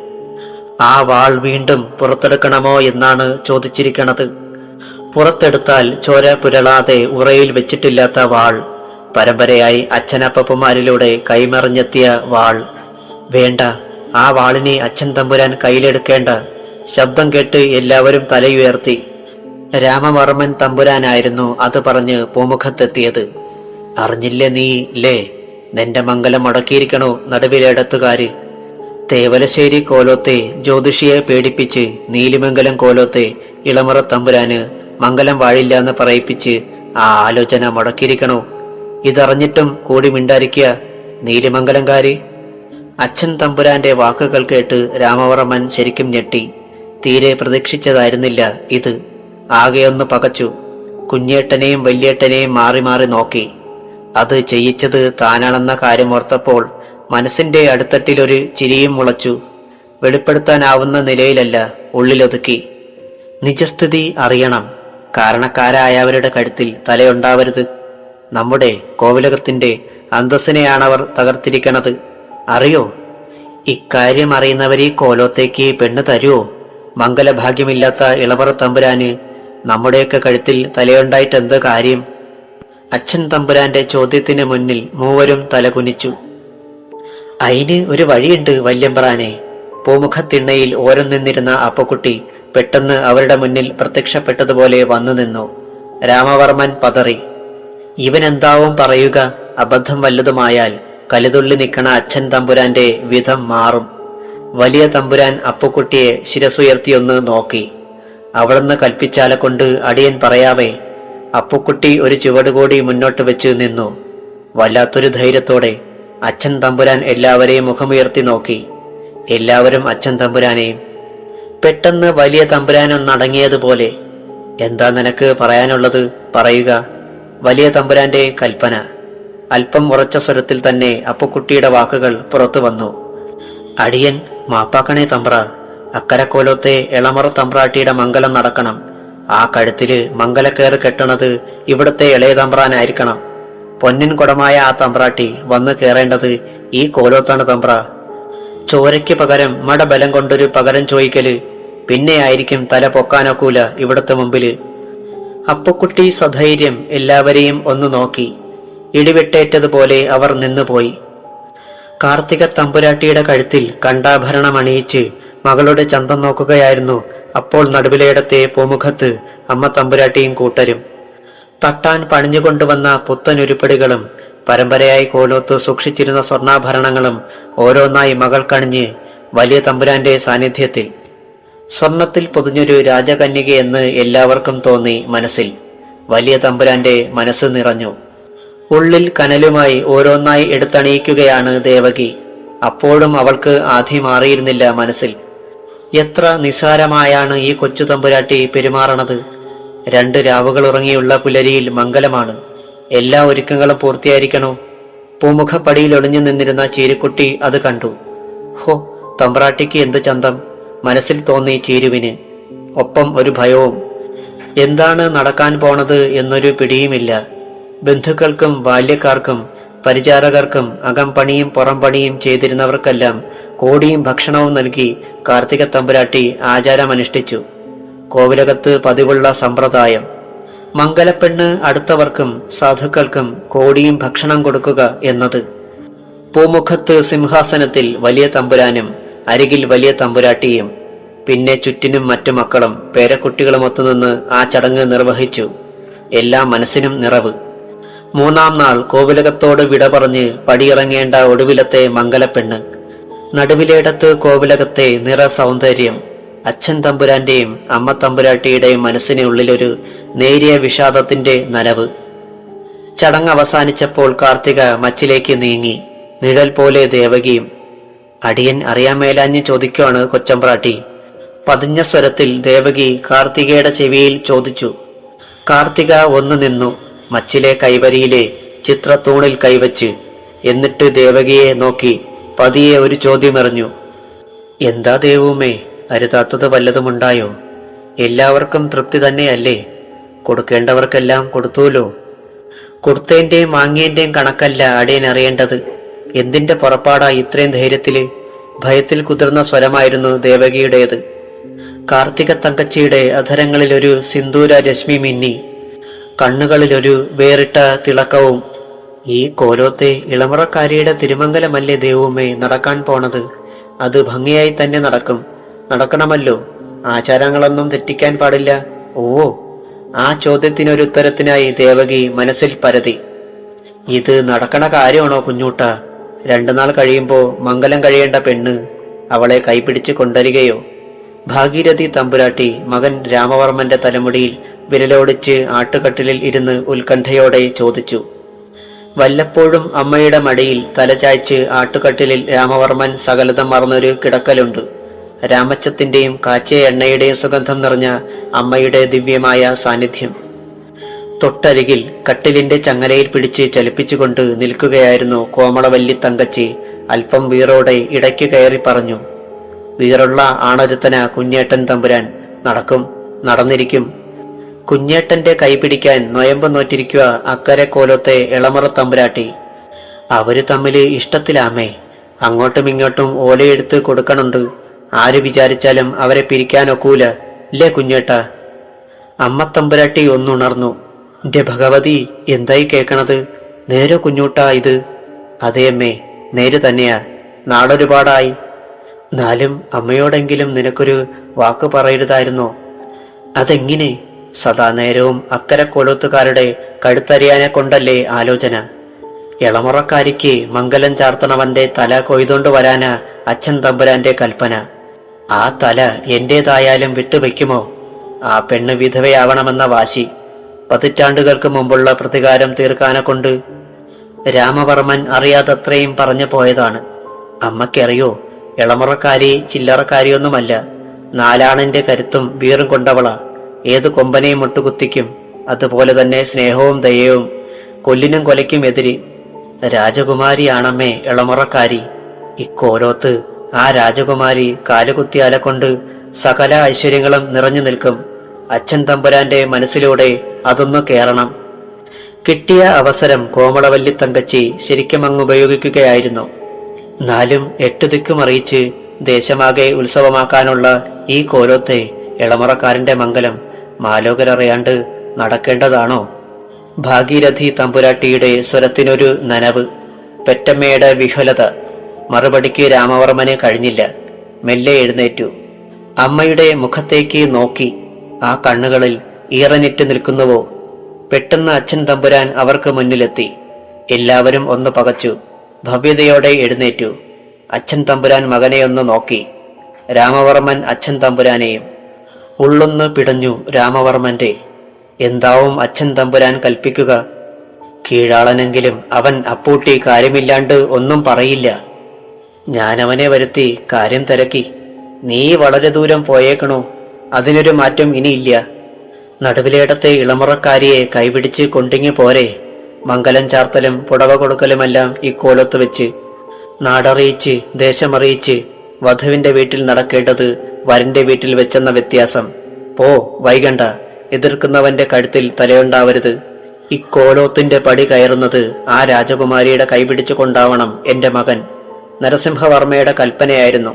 ആ വാൾ വീണ്ടും പുറത്തെടുക്കണമോ എന്നാണ് ചോദിച്ചിരിക്കണത്. പുറത്തെടുത്താൽ ചോര പുരളാതെ ഉറയിൽ വെച്ചിട്ടില്ലാത്ത വാൾ. പരമ്പരയായി അച്ഛനപ്പന്മാരിലൂടെ കൈമറിഞ്ഞെത്തിയ വാൾ. വേണ്ട, ആ വാളിനെ അച്ഛൻ തമ്പുരാൻ കയ്യിലെടുക്കേണ്ട. ശബ്ദം കേട്ട് എല്ലാവരും തലയുയർത്തി. രാമവർമ്മൻ തമ്പുരാനായിരുന്നു അത് പറഞ്ഞ് പൂമുഖത്തെത്തിയത്. അറിഞ്ഞില്ലേ നീ ലേ? നിന്റെ മംഗലം മുടക്കിയിരിക്കണോ നടുവിലെടുത്തുകാര്? തേവലശ്ശേരി കോലോത്തെ ജ്യോതിഷിയെ പേടിപ്പിച്ച് നീലിമംഗലം കോലോത്തെ ഇളമറ തമ്പുരാന് മംഗലം വാഴില്ലാന്ന് പറയിപ്പിച്ച് ആ ആലോചന മുടക്കിയിരിക്കണോ? ഇതറിഞ്ഞിട്ടും കൂടി മിണ്ടായിരിക്കുക നീലിമംഗലംകാര്. അച്ഛൻ തമ്പുരാന്റെ വാക്കുകൾ കേട്ട് രാമവർമ്മൻ ശരിക്കും ഞെട്ടി. തീരെ പ്രതീക്ഷിച്ചതായിരുന്നില്ല ഇത്. ആകെയൊന്ന് പകച്ചു. കുഞ്ഞേട്ടനെയും വല്യേട്ടനെയും മാറി മാറി നോക്കി. അത് ചെയ്യിച്ചത് താനാണെന്ന കാര്യമോർത്തപ്പോൾ മനസ്സിന്റെ അടിത്തട്ടിലൊരു ചിരിയും മുളച്ചു. വെളിപ്പെടുത്താനാവുന്ന നിലയിലല്ല, ഉള്ളിലൊതുക്കി. നിജസ്ഥിതി അറിയണം. കാരണക്കാരായവരുടെ കഴുത്തിൽ തലയുണ്ടാവരുത്. നമ്മുടെ കോവിലകത്തിന്റെ അന്തസ്സിനെയാണവർ തകർത്തിരിക്കണത്. അറിയോ? ഇക്കാര്യം അറിയുന്നവരീ കോലോത്തേക്ക് പെണ്ണ് തരുവോ? മംഗലഭാഗ്യമില്ലാത്ത ഇളമറ തമ്പുരാന് നമ്മുടെയൊക്കെ കഴുത്തിൽ തലയുണ്ടായിട്ടെന്ത് കാര്യം? അച്ഛൻ തമ്പുരാന്റെ ചോദ്യത്തിന് മുന്നിൽ മൂവരും തലകുനിച്ചു. അയിന് ഒരു വഴിയുണ്ട് വല്യമ്പ്രാനെ. പൂമുഖത്തിണ്ണയിൽ ഓരം നിന്നിരുന്ന അപ്പക്കുട്ടി പെട്ടെന്ന് അവരുടെ മുന്നിൽ പ്രത്യക്ഷപ്പെട്ടതുപോലെ വന്നു നിന്നു. രാമവർമ്മൻ പതറി. ഇവനെന്താവും പറയുക? അബദ്ധം വല്ലതുമായാൽ കലിതുള്ളി നിൽക്കണ അച്ഛൻ തമ്പുരാന്റെ വിധം മാറും. വലിയ തമ്പുരാൻ അപ്പുക്കുട്ടിയെ ശിരസുയർത്തിയൊന്ന് നോക്കി. അവിടുന്ന് കൽപ്പിച്ചാലെ കൊണ്ട് അടിയൻ പറയാവേ. അപ്പുക്കുട്ടി ഒരു ചുവടുകൂടി മുന്നോട്ട് വെച്ച് നിന്നു. വല്ലാത്തൊരു ധൈര്യത്തോടെ അച്ഛൻ തമ്പുരാൻ എല്ലാവരെയും മുഖമുയർത്തി നോക്കി. എല്ലാവരും അച്ഛൻ തമ്പുരാനെയും. പെട്ടെന്ന് വലിയ തമ്പുരാനൊന്നടങ്ങിയതുപോലെ. എന്താ നിനക്ക് പറയാനുള്ളത്? പറയുക. വലിയ തമ്പുരാന്റെ കൽപ്പന. അല്പം ഉറച്ച സ്വരത്തിൽ തന്നെ അപ്പുക്കുട്ടിയുടെ വാക്കുകൾ പുറത്തു വന്നു. അടിയൻ മാപ്പാക്കണേ തമ്പ്ര. അക്കരക്കോലത്തെ എളമറ തമ്പ്രാട്ടിയുടെ മംഗലം നടക്കണം. ആ കഴുത്തില് മംഗലക്കേറ് കെട്ടണത് ഇവിടുത്തെ ഇളയ തമ്പ്രാനായിരിക്കണം. പൊന്നിൻ കുടമായ ആ തമ്പ്രാട്ടി വന്ന് കയറേണ്ടത് ഈ കോലോത്താണ് തമ്പ്ര. ചോരയ്ക്ക് പകരം മടബലം കൊണ്ടൊരു പകരം ചോദിക്കല് പിന്നെ ആയിരിക്കും തല പൊക്കാനൊക്കൂല ഇവിടത്തെ മുമ്പില്. അപ്പുക്കുട്ടി സധൈര്യം എല്ലാവരെയും ഒന്ന് നോക്കി. ഇടിവെട്ടേറ്റതുപോലെ അവർ നിന്നുപോയി. കാർത്തിക തമ്പുരാട്ടിയുടെ കഴുത്തിൽ കണ്ടാഭരണം അണിയിച്ച് മകളുടെ ചന്തം നോക്കുകയായിരുന്നു അപ്പോൾ നടുവിലേടത്തെ പൂമുഖത്ത് അമ്മ തമ്പുരാട്ടിയും കൂട്ടരും. തട്ടാൻ പണിഞ്ഞുകൊണ്ടുവന്ന പുത്തനുരുപ്പടികളും പരമ്പരയായി കോലോത്ത് സൂക്ഷിച്ചിരുന്ന സ്വർണ്ണാഭരണങ്ങളും ഓരോന്നായി മകൾ കണിഞ്ഞ് വലിയ തമ്പുരാന്റെ സാന്നിധ്യത്തിൽ. സ്വർണത്തിൽ പൊതിഞ്ഞൊരു രാജകന്യകയെന്ന് എല്ലാവർക്കും തോന്നി മനസ്സിൽ. വലിയ തമ്പുരാന്റെ മനസ്സ് നിറഞ്ഞു. ഉള്ളിൽ കനലുമായി ഓരോന്നായി എടുത്തണിയിക്കുകയാണ് ദേവകി. അപ്പോഴും അവൾക്ക് ആധി മാറിയിരുന്നില്ല മനസ്സിൽ. എത്ര നിസ്സാരമായാണ് ഈ കൊച്ചു തമ്പുരാട്ടി പെരുമാറണത്. 2 രാവുകൾ ഉറങ്ങിയുള്ള പുലരിയിൽ മംഗലമാണ്. എല്ലാ ഒരുക്കങ്ങളും പൂർത്തിയായിരിക്കണോ? പൂമുഖപ്പടിയിൽ ഒളിഞ്ഞു നിന്നിരുന്ന ചീരുക്കുട്ടി അത് കണ്ടു. ഹോ, തമ്പ്രാട്ടിക്ക് എന്ത് ചന്തം! മനസ്സിൽ തോന്നി ചീരുവിന്. ഒപ്പം ഒരു ഭയവും. എന്താണ് നടക്കാൻ പോണത് എന്നൊരു പിടിയുമില്ല. ബന്ധുക്കൾക്കും ബാല്യക്കാർക്കും പരിചാരകർക്കും അകംപണിയും പുറംപണിയും ചെയ്തിരുന്നവർക്കെല്ലാം കോടിയും ഭക്ഷണവും നൽകി കാർത്തിക തമ്പുരാട്ടി ആചാരമനുഷ്ഠിച്ചു. കോവിലകത്ത് പതിവുള്ള സമ്പ്രദായം. മംഗലപ്പെണ്ണ് അടുത്തവർക്കും സാധുക്കൾക്കും കോടിയും ഭക്ഷണം കൊടുക്കുക എന്നത്. പൂമുഖത്ത് സിംഹാസനത്തിൽ വലിയ തമ്പുരാനും അരികിൽ വലിയ തമ്പുരാട്ടിയും പിന്നെ ചുറ്റിനും മറ്റു മക്കളും പേരക്കുട്ടികളും ഒത്തുനിന്ന് ആ ചടങ്ങ് നിർവഹിച്ചു. എല്ലാം മനസ്സിനും നിറവ്. 3-ാം നാൾ കോവിലകത്തോട് വിട പറഞ്ഞ് പടിയിറങ്ങേണ്ട ഒടുവിലത്തെ മംഗലപ്പെണ്ണ്. നടുവിലേടത്ത് കോവിലകത്തെ നിറ സൗന്ദര്യം. അച്ഛൻ തമ്പുരാന്റെയും അമ്മ തമ്പുരാട്ടിയുടെയും മനസ്സിനുള്ളിലൊരു നേരിയ വിഷാദത്തിന്റെ നനവ്. ചടങ്ങ് അവസാനിച്ചപ്പോൾ കാർത്തിക മച്ചിലേക്ക് നീങ്ങി. നിഴൽ പോലെ ദേവകിയും. അടിയൻ അറിയാൻ മേലാഞ്ഞ് ചോദിക്കുവാണ് കൊച്ചമ്പ്രാട്ടി. പതിഞ്ഞ സ്വരത്തിൽ ദേവകി കാർത്തികയുടെ ചെവിയിൽ ചോദിച്ചു. കാർത്തിക ഒന്ന് നിന്നു. മച്ചിലെ കൈവരിയിലെ ചിത്രത്തൂണിൽ കൈവച്ച്. എന്നിട്ട് ദേവകിയെ നോക്കി പതിയെ ഒരു ചോദ്യമെറിഞ്ഞു. എന്താ ദേവുമേ, അരുതാത്തത് വല്ലതുമുണ്ടായോ? എല്ലാവർക്കും തൃപ്തി തന്നെയല്ലേ? കൊടുക്കേണ്ടവർക്കെല്ലാം കൊടുത്തൂലോ. കൊടുത്തേന്റെയും വാങ്ങിയന്റെയും കണക്കല്ല അടിയൻ അറിയേണ്ടത്. എന്തിന്റെ പുറപ്പാടാ ഇത്രയും ധൈര്യത്തില്? ഭയത്തിൽ കുതിർന്ന സ്വരമായിരുന്നു ദേവകിയുടേത്. കാർത്തിക തങ്കച്ചിയുടെ അധരങ്ങളിൽ ഒരു സിന്ദൂര രശ്മി മിന്നി. കണ്ണുകളിലൊരു വേറിട്ട തിളക്കവും. ഈ കോലോത്തെ ഇളമുറക്കാരിയുടെ തിരുമംഗലമല്ലേ ദേവുമേ നടക്കാൻ പോണത്? അത് ഭംഗിയായി തന്നെ നടക്കണമല്ലോ. ആചാരങ്ങളൊന്നും തെറ്റിക്കാൻ പാടില്ല. ഓ, ആ ചോദ്യത്തിനൊരുത്തരത്തിനായി ദേവകി മനസ്സിൽ പരതി. ഇത് നടക്കണ കാര്യമാണോ കുഞ്ഞൂട്ട? 2 നാൾ കഴിയുമ്പോ മംഗലം കഴിയേണ്ട പെണ്ണ് അവളെ കൈപിടിച്ച് കൊണ്ടുവരികയോ? ഭാഗീരഥി തമ്പുരാട്ടി മകൻ രാമവർമ്മന്റെ തലമുടിയിൽ വിരലോടിച്ച് ആട്ടുകട്ടിലിൽ ഇരുന്ന് ഉത്കണ്ഠയോടെ ചോദിച്ചു. വല്ലപ്പോഴും അമ്മയുടെ മടിയിൽ തലചായ്ച്ച് ആട്ടുകട്ടിലിൽ രാമവർമ്മൻ സകലതം മറന്നൊരു കിടക്കലുണ്ട്. രാമച്ചത്തിന്റെയും കാച്ചിയ എണ്ണയുടെയും സുഗന്ധം നിറഞ്ഞ അമ്മയുടെ ദിവ്യമായ സാന്നിധ്യം. തൊട്ടരികിൽ കട്ടിലിന്റെ ചങ്ങലയിൽ പിടിച്ച് ചലിപ്പിച്ചുകൊണ്ട് നിൽക്കുകയായിരുന്നു കോമളവല്ലി തങ്കച്ചി. അല്പം വീറോടെ ഇടയ്ക്ക് കയറി പറഞ്ഞു. വീറുള്ള ആണൊരുത്തന കുഞ്ഞേട്ടൻ തമ്പുരാൻ. നടന്നിരിക്കും. കുഞ്ഞേട്ടന്റെ കൈ പിടിക്കാൻ നൊയമ്പ് നോറ്റിരിക്കുക അക്കരെ കോലത്തെ എളമറ തമ്പുരാട്ടി. അവര് തമ്മില് ഇഷ്ടത്തിലാമേ. അങ്ങോട്ടും ഇങ്ങോട്ടും ഓലയെടുത്ത് കൊടുക്കണുണ്ട്. ആര് വിചാരിച്ചാലും അവരെ പിരിക്കാനൊക്കൂല ഇല്ലേ കുഞ്ഞേട്ട? അമ്മ തമ്പുരാട്ടി ഒന്നുണർന്നു. എന്റെ ഭഗവതി, എന്തായി കേക്കണത്? നേരോ കുഞ്ഞൂട്ടാ ഇത്? അതേമ്മേ, നേര് തന്നെയാ. നാളൊരുപാടായി. എന്നാലും അമ്മയോടെങ്കിലും നിനക്കൊരു വാക്ക് പറയരുതായിരുന്നോ? അതെങ്ങനെ? സദാ നേരവും അക്കരെ കോലത്തുകാരുടെ കഴുത്തറിയാനെ കൊണ്ടല്ലേ ആലോചന. ഇളമുറക്കാരിക്ക് മംഗലം ചാർത്തണവന്റെ തല കൊയ്തുകൊണ്ട് വരാനാ അച്ഛൻ തമ്പുരാന്റെ കൽപ്പന. ആ തല എന്റേതായാലും വിട്ടുവെക്കുമോ? ആ പെണ്ണ് വിധവയാവണമെന്ന വാശി. 10 ആണ്ടുകൾക്ക് മുമ്പുള്ള പ്രതികാരം തീർക്കാനെ കൊണ്ട് രാമവർമ്മൻ അറിയാതത്രയും പറഞ്ഞു പോയതാണ്. അമ്മയ്ക്കറിയോ, ഇളമുറക്കാരി ചില്ലറക്കാരിയൊന്നുമല്ല. 4 ആണിന്റെ കരുത്തും വീറും കൊണ്ടവളാ. ഏത് കൊമ്പനെയും മുട്ടുകുത്തിക്കും. അതുപോലെ തന്നെ സ്നേഹവും ദയവും. കൊല്ലിനും കൊലയ്ക്കും എതിരി. രാജകുമാരിയാണമ്മേ ഇളമുറക്കാരി. ഇക്കോലോത്ത് ആ രാജകുമാരി കാലുകുത്തി അലകൊണ്ട് സകല ഐശ്വര്യങ്ങളും നിറഞ്ഞു നിൽക്കും. അച്ഛൻ തമ്പുരാന്റെ മനസ്സിലൂടെ അതൊന്നു കേറണം. കിട്ടിയ അവസരം കോമളവല്ലി തങ്കച്ചി ശരിക്കും അങ്ങ് ഉപയോഗിക്കുകയായിരുന്നു. 4 8 ദിക്കും അറിയിച്ച് ദേശമാകെ ഉത്സവമാക്കാനുള്ള ഈ കോലോത്തെ ഇളമുറക്കാരന്റെ മംഗലം മാലോകരറിയാണ്ട് നടക്കേണ്ടതാണോ? ഭാഗീരഥി തമ്പുരാട്ടിയുടെ സ്വരത്തിനൊരു നനവ്, പെറ്റമ്മയുടെ വിഹ്വലത. മറുപടിക്ക് രാമവർമ്മന് കഴിഞ്ഞില്ല. മെല്ലെ എഴുന്നേറ്റു. അമ്മയുടെ മുഖത്തേക്ക് നോക്കി. ആ കണ്ണുകളിൽ ഈറനിറ്റ് നിൽക്കുന്നുവോ? പെട്ടെന്ന് അച്ഛൻ തമ്പുരാൻ അവർക്ക് മുന്നിലെത്തി. എല്ലാവരും ഒന്ന് പകച്ചു. ഭവ്യതയോടെ എഴുന്നേറ്റു. അച്ഛൻ തമ്പുരാൻ മകനെ ഒന്ന് നോക്കി. രാമവർമ്മൻ അച്ഛൻ തമ്പുരാനെയും. ഉള്ളൊന്ന് പിടഞ്ഞു രാമവർമ്മന്റെ. എന്താവും അച്ഛൻ തമ്പുരാൻ കൽപ്പിക്കുക? കീഴാളനെങ്കിലും അവൻ അപ്പൂട്ടി കാര്യമില്ലാണ്ട് ഒന്നും പറയില്ല. ഞാനവനെ വരുത്തി കാര്യം തിരക്കി. നീ വളരെ ദൂരം പോയേക്കണോ? അതിനൊരു മാറ്റം ഇനിയില്ല. നടുവിലേടത്തെ ഇളമുറക്കാരിയെ കൈപിടിച്ച് കൊണ്ടിങ്ങി പോരെ. മംഗലം ചാർത്തലും പുടവ കൊടുക്കലുമെല്ലാം ഇക്കോലത്ത് വെച്ച് നാടറിയിച്ച് ദേശമറിയിച്ച് വധുവിന്റെ വീട്ടിൽ നടക്കേണ്ടത് വരന്റെ വീട്ടിൽ വെച്ചെന്ന വ്യത്യാസം. പോ, വൈകണ്ട. എതിർക്കുന്നവന്റെ കഴുത്തിൽ തലയുണ്ടാവരുത്. ഇക്കോലോത്തിന്റെ പടി കയറുന്നത് ആ രാജകുമാരിയുടെ കൈപിടിച്ചു കൊണ്ടാവണം എന്റെ മകൻ. നരസിംഹവർമ്മയുടെ കൽപ്പനയായിരുന്നു.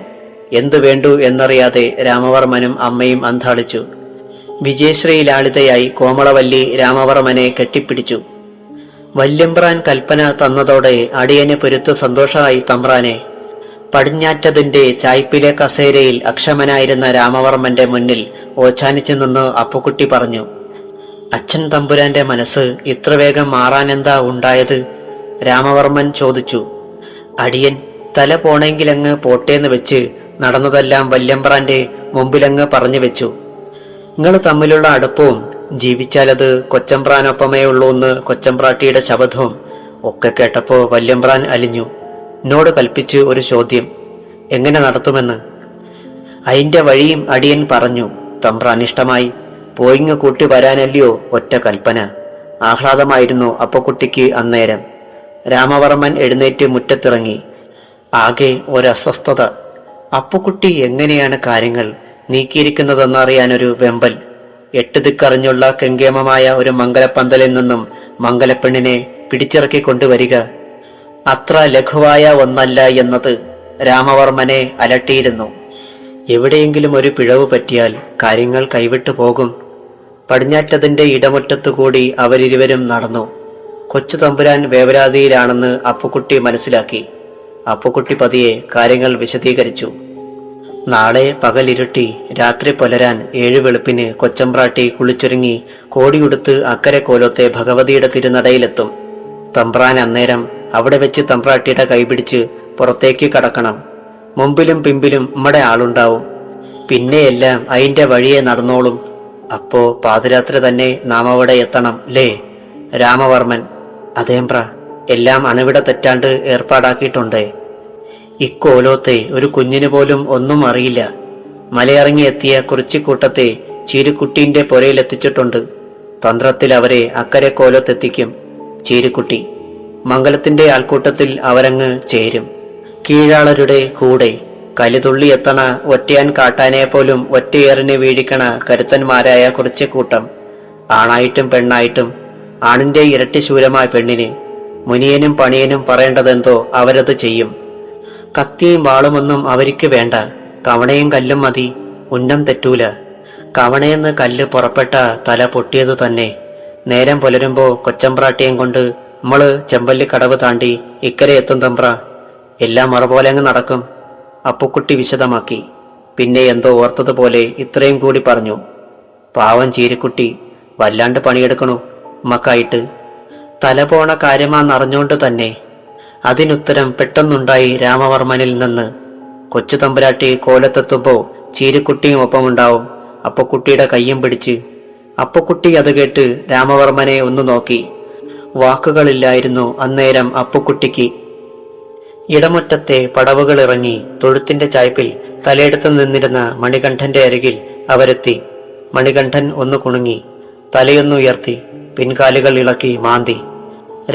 എന്തു വേണ്ടു എന്നറിയാതെ രാമവർമ്മനും അമ്മയും അന്താളിച്ചു. വിജയശ്രീ ലാളിതയായി കോമളവല്ലി രാമവർമ്മനെ കെട്ടിപ്പിടിച്ചു. വല്യമ്പ്രാൻ കൽപ്പന തന്നതോടെ അടിയന് പൊരുത്തു സന്തോഷമായി തമ്പ്രാനെ. പടിഞ്ഞാറ്റതിന്റെ ചായ്പിലെ കസേരയിൽ അക്ഷമനായിരുന്ന രാമവർമ്മന്റെ മുന്നിൽ ഓച്ചാനിച്ചു നിന്ന് അപ്പുക്കുട്ടി പറഞ്ഞു. അച്ഛൻ തമ്പുരാന്റെ മനസ്സ് ഇത്ര വേഗം മാറാനെന്താ ഉണ്ടായത്? രാമവർമ്മൻ ചോദിച്ചു. അടിയൻ തല പോണെങ്കിലങ്ങ് പോട്ടേന്ന് വെച്ച് നടന്നതെല്ലാം വല്യമ്പ്രാന്റെ മുമ്പിലങ്ങ് പറഞ്ഞു വെച്ചു. നിങ്ങൾ തമ്മിലുള്ള അടുപ്പവും ജീവിച്ചാലത് കൊച്ചമ്പ്രാനൊപ്പമേ ഉള്ളൂ എന്ന് കൊച്ചമ്പ്രാട്ടിയുടെ ശബ്ദവും ഒക്കെ കേട്ടപ്പോ വല്യമ്പ്രാൻ അലിഞ്ഞു. എന്നോട് കൽപ്പിച്ചു ഒരു ചോദ്യം, എങ്ങനെ നടത്തുമെന്ന്. അതിന്റെ വഴിയും അടിയൻ പറഞ്ഞു. തമ്പ്രാൻ ഇഷ്ടമായി. പോയിങ്ങ് കൂട്ടി വരാനല്ലയോ ഒറ്റ കൽപ്പന. ആഹ്ലാദമായിരുന്നു അപ്പക്കുട്ടിക്ക് അന്നേരം. രാമവർമ്മൻ എഴുന്നേറ്റ് മുറ്റത്തിറങ്ങി. ആകെ ഒരസ്വസ്ഥത. അപ്പുക്കുട്ടി എങ്ങനെയാണ് കാര്യങ്ങൾ നീക്കിയിരിക്കുന്നതെന്നറിയാനൊരു വെമ്പൽ. 8 ദിക്കറിഞ്ഞുള്ള കെങ്കേമമായ ഒരു മംഗലപ്പന്തലിൽ നിന്നും മംഗലപ്പെണ്ണിനെ പിടിച്ചിറക്കി കൊണ്ടുവരിക അത്ര ലഘുവായ ഒന്നല്ല എന്നത് രാമവർമ്മനെ അലട്ടിയിരുന്നു. എവിടെയെങ്കിലും ഒരു പിഴവ് പറ്റിയാൽ കാര്യങ്ങൾ കൈവിട്ടു പോകും. പടിഞ്ഞാറ്റതിന്റെ ഇടമുറ്റത്തുകൂടി അവരിരുവരും നടന്നു. കൊച്ചു തമ്പുരാൻ വേവലാതിയിലാണെന്ന് അപ്പുക്കുട്ടി മനസ്സിലാക്കി. അപ്പുക്കുട്ടി പതിയെ കാര്യങ്ങൾ വിശദീകരിച്ചു. നാളെ പകലിരുട്ടി രാത്രി പുലരാൻ 7 വെളുപ്പിന് കൊച്ചമ്പ്രാട്ടി കുളിച്ചൊരുങ്ങി കോടിയുടുത്ത് അക്കരെ കോലത്തെ ഭഗവതിയുടെ തിരുനടയിലെത്തും. തമ്പ്രാൻ അന്നേരം അവിടെ വെച്ച് തമ്പ്രാട്ടിയുടെ കൈപിടിച്ച് പുറത്തേക്ക് കടക്കണം. മുമ്പിലും പിമ്പിലും നമ്മുടെ ആളുണ്ടാവും. പിന്നെയെല്ലാം അതിന്റെ വഴിയെ നടന്നോളും. അപ്പോ പാതിരാത്രി തന്നെ നാം അവിടെ എത്തണം ലേ? രാമവർമ്മൻ. അതേമ്പ്ര, എല്ലാം അണുവിട തെറ്റാണ്ട് ഏർപ്പാടാക്കിയിട്ടുണ്ടേ. ഇക്കോലോത്തെ ഒരു കുഞ്ഞിന് പോലും ഒന്നും അറിയില്ല. മലയിറങ്ങി എത്തിയ കുറിച്ചിക്കൂട്ടത്തെ ചീരുക്കുട്ടീന്റെ പുരയിലെത്തിച്ചിട്ടുണ്ട്. തന്ത്രത്തിൽ അവരെ അക്കരെ കോലത്തെത്തിക്കും ചീരുക്കുട്ടി. മംഗലത്തിന്റെ ആൾക്കൂട്ടത്തിൽ അവരങ്ങ് ചേരും. കീഴാളരുടെ കൂടെ കലിതുള്ളി എത്തണ ഒറ്റയാൻ കാട്ടാനെ പോലും ഒറ്റയേറിന് വീഴിക്കണ കരുത്തന്മാരായ കുറിച്ചിക്കൂട്ടം. ആണായിട്ടും പെണ്ണായിട്ടും ആണിന്റെ ഇരട്ടി ശൂരമായ പെണ്ണിന് മുനിയനും പണിയനും പറയേണ്ടതെന്തോ അവരത് ചെയ്യും. കത്തിയും വാളുമൊന്നും അവർക്ക് വേണ്ട. കവണയും കല്ലും മതി. ഉന്നം തെറ്റൂല. കവണയെന്ന് കല്ല് പുറപ്പെട്ട തല പൊട്ടിയത് തന്നെ. നേരം പുലരുമ്പോ കൊച്ചമ്പ്രാട്ടിയും കൊണ്ട് നമ്മള് ചെമ്പല്ലി കടവ് താണ്ടി ഇക്കരെ എത്തും തമ്പ്ര. എല്ലാം മറപോലെ അങ്ങ് നടക്കും. അപ്പുക്കുട്ടി വിശദമാക്കി. പിന്നെ എന്തോ ഓർത്തതുപോലെ ഇത്രയും കൂടി പറഞ്ഞു. പാവം ചീരിക്കുട്ടി വല്ലാണ്ട് പണിയെടുക്കണു മക്കായിട്ട്. തല പോണ കാര്യമാണെന്നറിഞ്ഞുകൊണ്ട് തന്നെ. അതിനുത്തരം പെട്ടെന്നുണ്ടായി രാമവർമ്മനിൽ നിന്ന്. കൊച്ചു തമ്പുരാട്ടി കോലത്തെത്തുമ്പോ ചീരിക്കുട്ടിയും ഒപ്പമുണ്ടാവും. അപ്പക്കുട്ടിയുടെ കയ്യും പിടിച്ച്. അപ്പക്കുട്ടി അത് കേട്ട് രാമവർമ്മനെ ഒന്ന് നോക്കി. വാക്കുകളില്ലായിരുന്നു അന്നേരം അപ്പക്കുട്ടിക്ക്. ഇടമുറ്റത്തെ പടവുകളിറങ്ങി തൊഴുത്തിന്റെ ചായ്പിൽ തലയെടുത്ത് നിന്നിരുന്ന മണികണ്ഠന്റെ അരികിൽ അവരെത്തി. മണികണ്ഠൻ ഒന്ന് കുണുങ്ങി. തലയൊന്നുയർത്തി പിൻകാലുകൾ ഇളക്കി മാന്തി.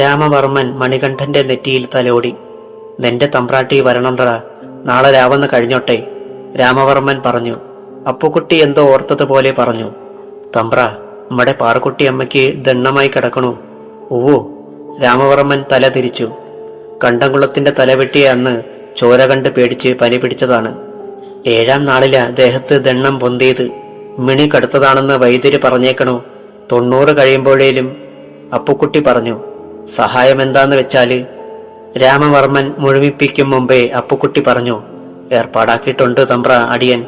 രാമവർമ്മൻ മണികണ്ഠന്റെ നെറ്റിയിൽ തലോടി. നിന്റെ തമ്പ്രാട്ടി വരണംടാ, നാളെ രാവന്ന് കഴിഞ്ഞോട്ടെ, രാമവർമ്മൻ പറഞ്ഞു. അപ്പുക്കുട്ടി എന്തോ ഓർത്തതുപോലെ പറഞ്ഞു. തമ്പ്ര, നമ്മടെ പാറക്കുട്ടി അമ്മയ്ക്ക് ദണ്ണമായി കിടക്കണു. ഓവോ. രാമവർമ്മൻ തല തിരിച്ചു. കണ്ടംകുളത്തിന്റെ തലവെട്ടിയ അന്ന് ചോര കണ്ട് പേടിച്ച് പനി പിടിച്ചതാണ്. 7-ാം നാളിലാ ദേഹത്ത് ദണ്ണം പൊന്തിയത്. മിണി കടുത്തതാണെന്ന് വൈദ്യര് പറഞ്ഞേക്കണു. 90 കഴിയുമ്പോഴേലും, അപ്പുക്കുട്ടി പറഞ്ഞു. സഹായം എന്താന്ന് വെച്ചാല്, രാമവർമ്മൻ മുഴുമിപ്പിക്കും മുമ്പേ അപ്പുക്കുട്ടി പറഞ്ഞു. ഏർപ്പാടാക്കിയിട്ടുണ്ട് തമ്പ്ര അടിയൻ.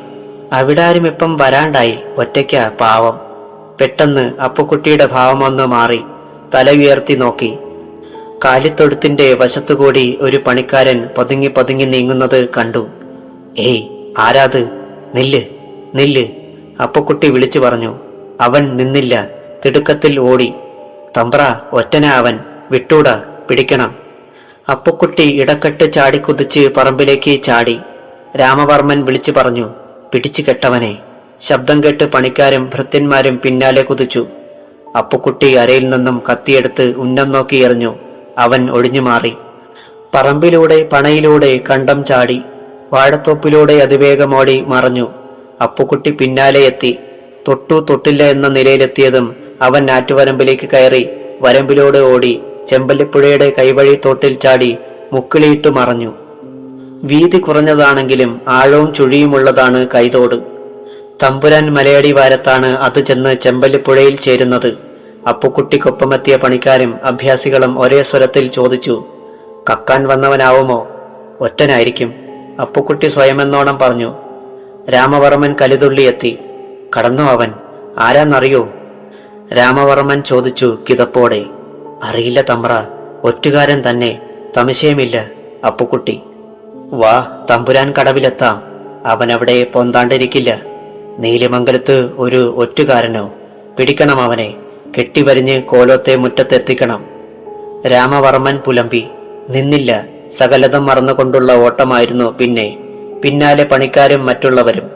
അവിടാരും ഇപ്പം വരാണ്ടായി, ഒറ്റയ്ക്കാ പാവം. പെട്ടെന്ന് അപ്പുക്കുട്ടിയുടെ ഭാവമൊന്ന് മാറി. തല ഉയർത്തി നോക്കി. കാലിത്തൊഴുത്തിന്റെ വശത്തുകൂടി ഒരു പണിക്കാരൻ പതുങ്ങി പതുങ്ങി നീങ്ങുന്നത് കണ്ടു. ഏയ്, ആരാത്? നില്ല്, നില്ല്, അപ്പുക്കുട്ടി വിളിച്ചു പറഞ്ഞു. അവൻ നിന്നില്ല, തിടുക്കത്തിൽ ഓടി. തമ്പ്ര, ഒറ്റനാ അവൻ, വിട്ടൂടാ, പിടിക്കണം. അപ്പുക്കുട്ടി ഇടക്കെട്ട് ചാടിക്കുതിച്ച് പറമ്പിലേക്ക് ചാടി. രാമവർമ്മൻ വിളിച്ചു പറഞ്ഞു. പിടിച്ചു കെട്ടവനെ. ശബ്ദം കേട്ട് പണിക്കാരും ഭൃത്യന്മാരും പിന്നാലെ കുതിച്ചു. അപ്പുക്കുട്ടി അരയിൽ നിന്നും കത്തിയെടുത്ത് ഉന്നം നോക്കി എറിഞ്ഞു. അവൻ ഒഴിഞ്ഞു മാറി. പറമ്പിലൂടെ പണയിലൂടെ കണ്ടം ചാടി. വാഴത്തോപ്പിലൂടെ അതിവേഗമോടി മറഞ്ഞു. അപ്പുക്കുട്ടി പിന്നാലെ എത്തി. തൊട്ടു തൊട്ടില്ല എന്ന നിലയിലെത്തിയതും അവൻ നാറ്റുവരമ്പിലേക്ക് കയറി വരമ്പിലൂടെ ഓടി ചെമ്പല്ലിപ്പുഴയുടെ കൈവഴി തോട്ടിൽ ചാടി മുക്കിളിയിട്ട് മറഞ്ഞു. വീതി കുറഞ്ഞതാണെങ്കിലും ആഴവും ചുഴിയുമുള്ളതാണ് കൈതോട്. തമ്പുരാൻ മലയടി വാരത്താണ് അത് ചെന്ന് ചെമ്പല്ലിപ്പുഴയിൽ ചേരുന്നത്. അപ്പുക്കുട്ടിക്കൊപ്പമെത്തിയ പണിക്കാരും അഭ്യാസികളും ഒരേ സ്വരത്തിൽ ചോദിച്ചു. കക്കാൻ വന്നവനാവുമോ? ഒറ്റനായിരിക്കും, അപ്പുക്കുട്ടി സ്വയമെന്നോണം പറഞ്ഞു. രാമവർമ്മൻ കലിതുള്ളിയെത്തി. കടന്നോ അവൻ? ആരാന്നറിയോ? രാമവർമ്മൻ ചോദിച്ചു കിതപ്പോടെ. അറിയില്ല തമ്പ്ര, ഒറ്റുകാരൻ തന്നെ, സംശയമില്ല, അപ്പുക്കുട്ടി. വാ, തമ്പുരാൻ കടവിലെത്താം. അവനവിടെ പൊന്താണ്ടിരിക്കില്ല. നീലിമംഗലത്ത് ഒരു ഒറ്റുകാരനോ? പിടിക്കണം അവനെ, കെട്ടിവരിഞ്ഞ് കോലോത്തെ മുറ്റത്തെത്തിക്കണം. രാമവർമ്മൻ പുലമ്പി. നിന്നില്ല. സകലതും മറന്നുകൊണ്ടുള്ള ഓട്ടമായിരുന്നു. പിന്നാലെ പണിക്കാരും മറ്റുള്ളവരും.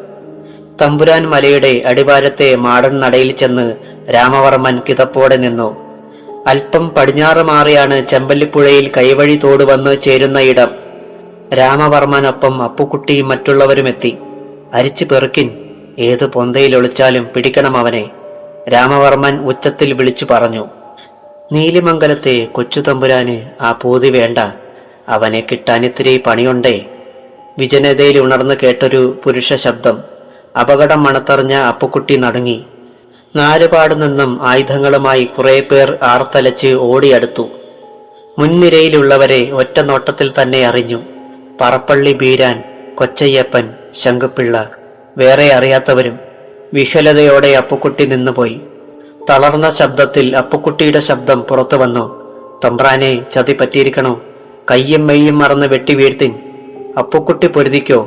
തമ്പുരാൻ മലയുടെ അടിവാരത്തെ മാടൻ നടയിൽ ചെന്ന് രാമവർമ്മൻ കിതപ്പോടെ നിന്നു. അല്പം പടിഞ്ഞാറ് മാറിയാണ് ചെമ്പല്ലിപ്പുഴയിൽ കൈവഴി തോട് വന്ന് ചേരുന്ന ഇടം. രാമവർമ്മനൊപ്പം അപ്പുക്കുട്ടിയും മറ്റുള്ളവരുമെത്തി. അരിച്ചു പെറുക്കിൻ, ഏത് പൊന്തയിൽ ഒളിച്ചാലും പിടിക്കണം അവനെ, രാമവർമ്മൻ ഉച്ചത്തിൽ വിളിച്ചു പറഞ്ഞു. നീലിമംഗലത്തെ കൊച്ചു തമ്പുരാന് ആ പൂതി വേണ്ട, അവനെ കിട്ടാനിത്തിരി പണിയുണ്ടേ. വിജനതയിൽ ഉണർന്നു കേട്ടൊരു പുരുഷ ശബ്ദം. അപകടം മണത്തറിഞ്ഞ അപ്പുക്കുട്ടി നടുങ്ങി. നാലുപാടു നിന്നും ആയുധങ്ങളുമായി കുറെ പേർ ആർത്തലച്ച് ഓടിയടുത്തു. മുൻനിരയിലുള്ളവരെ ഒറ്റ നോട്ടത്തിൽ തന്നെ അറിഞ്ഞു. പറപ്പള്ളി ബീരാൻ, കൊച്ചയ്യപ്പൻ, ശങ്കുപിള്ള, വേറെ അറിയാത്തവരും. വിഹലതയോടെ അപ്പുക്കുട്ടി നിന്നുപോയി. തളർന്ന ശബ്ദത്തിൽ അപ്പുക്കുട്ടിയുടെ ശബ്ദം പുറത്തു വന്നു. തമ്പ്രാനെ, ചതി പറ്റിയിരിക്കണോ? കയ്യും മെയ്യും മറന്ന് വെട്ടി വീഴ്ത്തിൻ. അപ്പുക്കുട്ടി പൊരുതിക്കോ?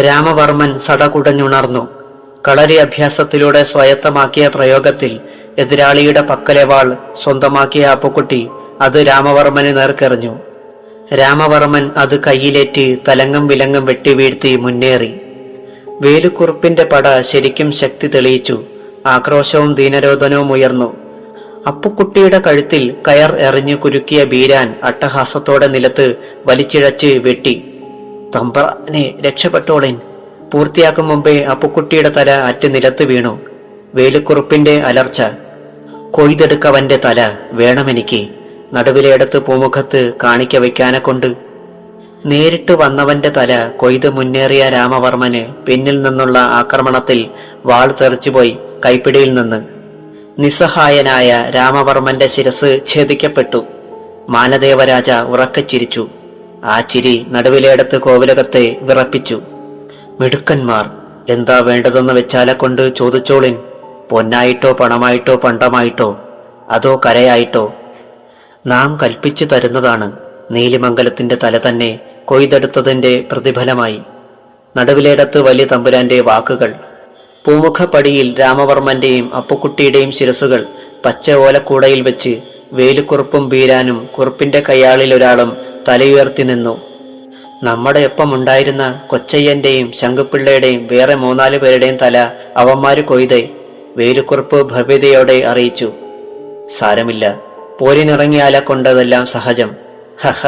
രാമവർമ്മൻ സടകുടഞ്ഞുണർന്നു. കളരി അഭ്യാസത്തിലൂടെ സ്വായത്തമാക്കിയ പ്രയോഗത്തിൽ എതിരാളിയുടെ പക്കലെ വാൾ സ്വന്തമാക്കിയ അപ്പുക്കുട്ടി അത് രാമവർമ്മന് നേർക്കെറിഞ്ഞു. രാമവർമ്മൻ അത് കയ്യിലേറ്റ് തലങ്ങും വിലങ്ങും വെട്ടി വീഴ്ത്തി മുന്നേറി. വേലുക്കുറുപ്പിന്റെ പട ശരിക്കും ശക്തി തെളിയിച്ചു. ആക്രോശവും ദീനരോധനവും ഉയർന്നു. അപ്പുക്കുട്ടിയുടെ കഴുത്തിൽ കയർ എറിഞ്ഞു കുരുക്കിയ ബീരാൻ അട്ടഹാസത്തോടെ നിലത്ത് വലിച്ചിഴച്ച് വെട്ടി. തമ്പ്രാനെ, രക്ഷപ്പെട്ടോളിൻ. പൂർത്തിയാക്കും മുമ്പേ അപ്പുക്കുട്ടിയുടെ തല അറ്റ് നിലത്ത് വീണു. വേലുക്കുറുപ്പിന്റെ അലർച്ച. കൊയ്തെടുക്കവന്റെ തല വേണമെനിക്ക്, നടുവിലെടുത്ത് പൂമുഖത്ത് കാണിക്ക വയ്ക്കാനെ കൊണ്ട്. നേരിട്ട് വന്നവന്റെ തല കൊയ്ത് മുന്നേറിയ രാമവർമ്മന് പിന്നിൽ നിന്നുള്ള ആക്രമണത്തിൽ വാൾ തെറിച്ചുപോയി കൈപ്പിടിയിൽ നിന്ന്. നിസ്സഹായനായ രാമവർമ്മന്റെ ശിരസ് ഛേദിക്കപ്പെട്ടു. മാനദേവരാജ ഉറക്കെ ചിരിച്ചു. ആ ചിരി നടുവിലെടുത്ത് കോവിലകത്തെ വിറപ്പിച്ചു. മിടുക്കന്മാർ, എന്താ വേണ്ടതെന്ന് വെച്ചാലെ കൊണ്ട് ചോദിച്ചോളിൻ. പൊന്നായിട്ടോ പണമായിട്ടോ പണ്ടമായിട്ടോ അതോ കരയായിട്ടോ നാം കൽപ്പിച്ചു തരുന്നതാണ്. നീലിമംഗലത്തിന്റെ തല തന്നെ കൊയ്തെടുത്തതിന്റെ പ്രതിഫലമായി. നടുവിലേടത്ത് വലിയ തമ്പുരാന്റെ വാക്കുകൾ. പൂമുഖപ്പടിയിൽ രാമവർമ്മന്റെയും അപ്പുക്കുട്ടിയുടെയും ശിരസുകൾ പച്ച ഓലക്കൂടയിൽ വെച്ച് വേലുക്കുറുപ്പും ബീരാനും കുറുപ്പിന്റെ കയ്യാളിൽ ഒരാളും തലയുയർത്തി നിന്നു. നമ്മുടെ ഒപ്പം ഉണ്ടായിരുന്ന കൊച്ചയ്യന്റെയും ശങ്കുപിള്ളയുടെയും വേറെ 3-4 പേരുടെയും തല അവന്മാര് കൊയ്തേ, വേലുക്കുറുപ്പ് ഭവ്യതയോടെ അറിയിച്ചു. സാരമില്ല, പോരിനിറങ്ങിയാലെ കൊണ്ടതെല്ലാം സഹജം. ഹഹ,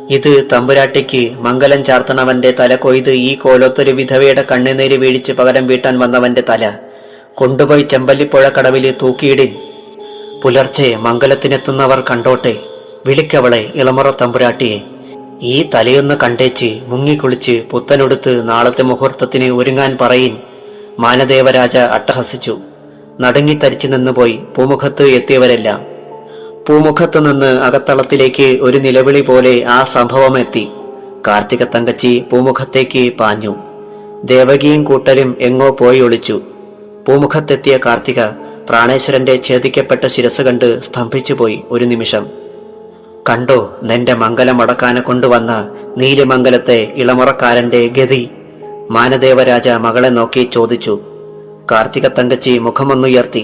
ഇത് തമ്പുരാട്ടിക്ക് മംഗലം ചാർത്തണവന്റെ തല കൊയ്ത് ഈ കോലത്തൊരു വിധവയുടെ കണ്ണുനീര് വീഴിച്ച് പകരം വീട്ടാൻ വന്നവന്റെ തല കൊണ്ടുപോയി ചെമ്പല്ലിപ്പുഴ കടവില് തൂക്കിയിടിൻ. പുലർച്ചെ മംഗലത്തിനെത്തുന്നവർ കണ്ടോട്ടെ. വിളിക്കവളെ ഇളമുറ തമ്പുരാട്ടിയെ. ഈ തലയൊന്ന് കണ്ടേച്ച് മുങ്ങിക്കുളിച്ച് പുത്തനുടുത്ത് നാളത്തെ മുഹൂർത്തത്തിന് ഒരുങ്ങാൻ പറയിൻ. മാനദേവരാജ അട്ടഹസിച്ചു. നടുങ്ങിത്തരിച്ചു നിന്നുപോയി പൂമുഖത്ത് എത്തിയവരെല്ലാം. പൂമുഖത്ത് നിന്ന് അകത്തളത്തിലേക്ക് ഒരു നിലവിളി പോലെ ആ സംഭവം എത്തി. കാർത്തിക തങ്കച്ചി പൂമുഖത്തേക്ക് പാഞ്ഞു. ദേവകിയും കൂട്ടരും എങ്ങോ പോയി ഒളിച്ചു. പൂമുഖത്തെത്തിയ കാർത്തിക പ്രാണേശ്വരന്റെ ഛേദിക്കപ്പെട്ട ശിരസ് കണ്ട് സ്തംഭിച്ചുപോയി. ഒരു നിമിഷം. കണ്ടോ നിന്റെ മംഗലമടക്കാനെ കൊണ്ടുവന്ന നീലിമംഗലത്തെ ഇളമുറക്കാരന്റെ ഗതി? മാനദേവരാജ മകളെ നോക്കി ചോദിച്ചു. കാർത്തിക തങ്കച്ചി മുഖമൊന്നുയർത്തി.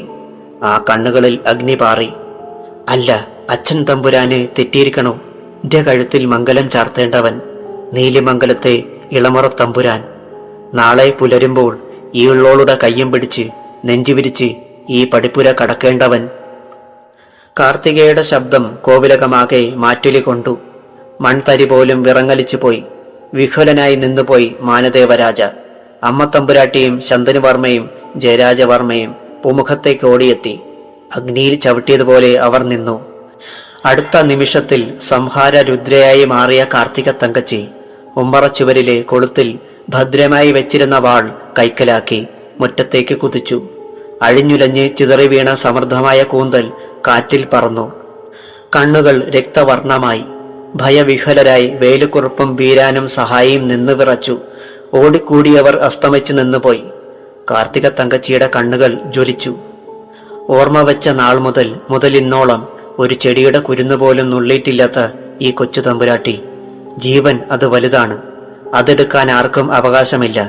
ആ കണ്ണുകളിൽ അഗ്നി പാറി. അല്ല, അച്ഛൻ തമ്പുരാന് തെറ്റിയിരിക്കണോ? എന്റെ കഴുത്തിൽ മംഗലം ചാർത്തേണ്ടവൻ നീലിമംഗലത്തെ ഇളമുറ തമ്പുരാൻ. നാളെ പുലരുമ്പോൾ ഈ ഉള്ളോളുടെ കയ്യും പിടിച്ച് നെഞ്ചുവിരിച്ച് ഈ പടിപ്പുര കടക്കേണ്ടവൻ. കാർത്തികയുടെ ശബ്ദം കോവിലകമാകെ മാറ്റൊലി കൊണ്ടു. മൺതരി പോലും വിറങ്ങലിച്ചു പോയി. വിഹ്വലനായി നിന്നുപോയി മാനദേവരാജ. അമ്മ തമ്പുരാട്ടിയും ശന്തനുവർമ്മയും ജയരാജവർമ്മയും പൂമുഖത്തേക്ക് ഓടിയെത്തി. അഗ്നിയിൽ ചവിട്ടിയതുപോലെ അവർ നിന്നു. അടുത്ത നിമിഷത്തിൽ സംഹാര രുദ്രയായി മാറിയ കാർത്തിക തങ്കച്ചി ഉമ്മറച്ചുവരിലെ കൊളുത്തിൽ ഭദ്രമായി വെച്ചിരുന്ന വാൾ കൈക്കലാക്കി മുറ്റത്തേക്ക് കുതിച്ചു. അഴിഞ്ഞുലഞ്ഞ് ചിതറി വീണ സമൃദ്ധമായ കൂന്തൽ കാറ്റിൽ പറന്നു. കണ്ണുകൾ രക്തവർണമായി. ഭയവിഹ്വലരായി വേലുക്കുറുപ്പും വീരാനും സഹായിയും നിന്നു വിറച്ചു. ഓടിക്കൂടിയവർ അസ്തമിച്ചു നിന്നുപോയി. കാർത്തിക തങ്കച്ചിയുടെ കണ്ണുകൾ ജ്വലിച്ചു. ഓർമ്മ വെച്ച നാൾ മുതൽ ഇന്നോളം ഒരു ചെടിയുടെ കുരുന്നുപോലും നുള്ളിയിട്ടില്ലാത്ത ഈ കൊച്ചു തമ്പുരാട്ടി. ജീവൻ അത് വലുതാണ്. അതെടുക്കാൻ ആർക്കും അവകാശമില്ല.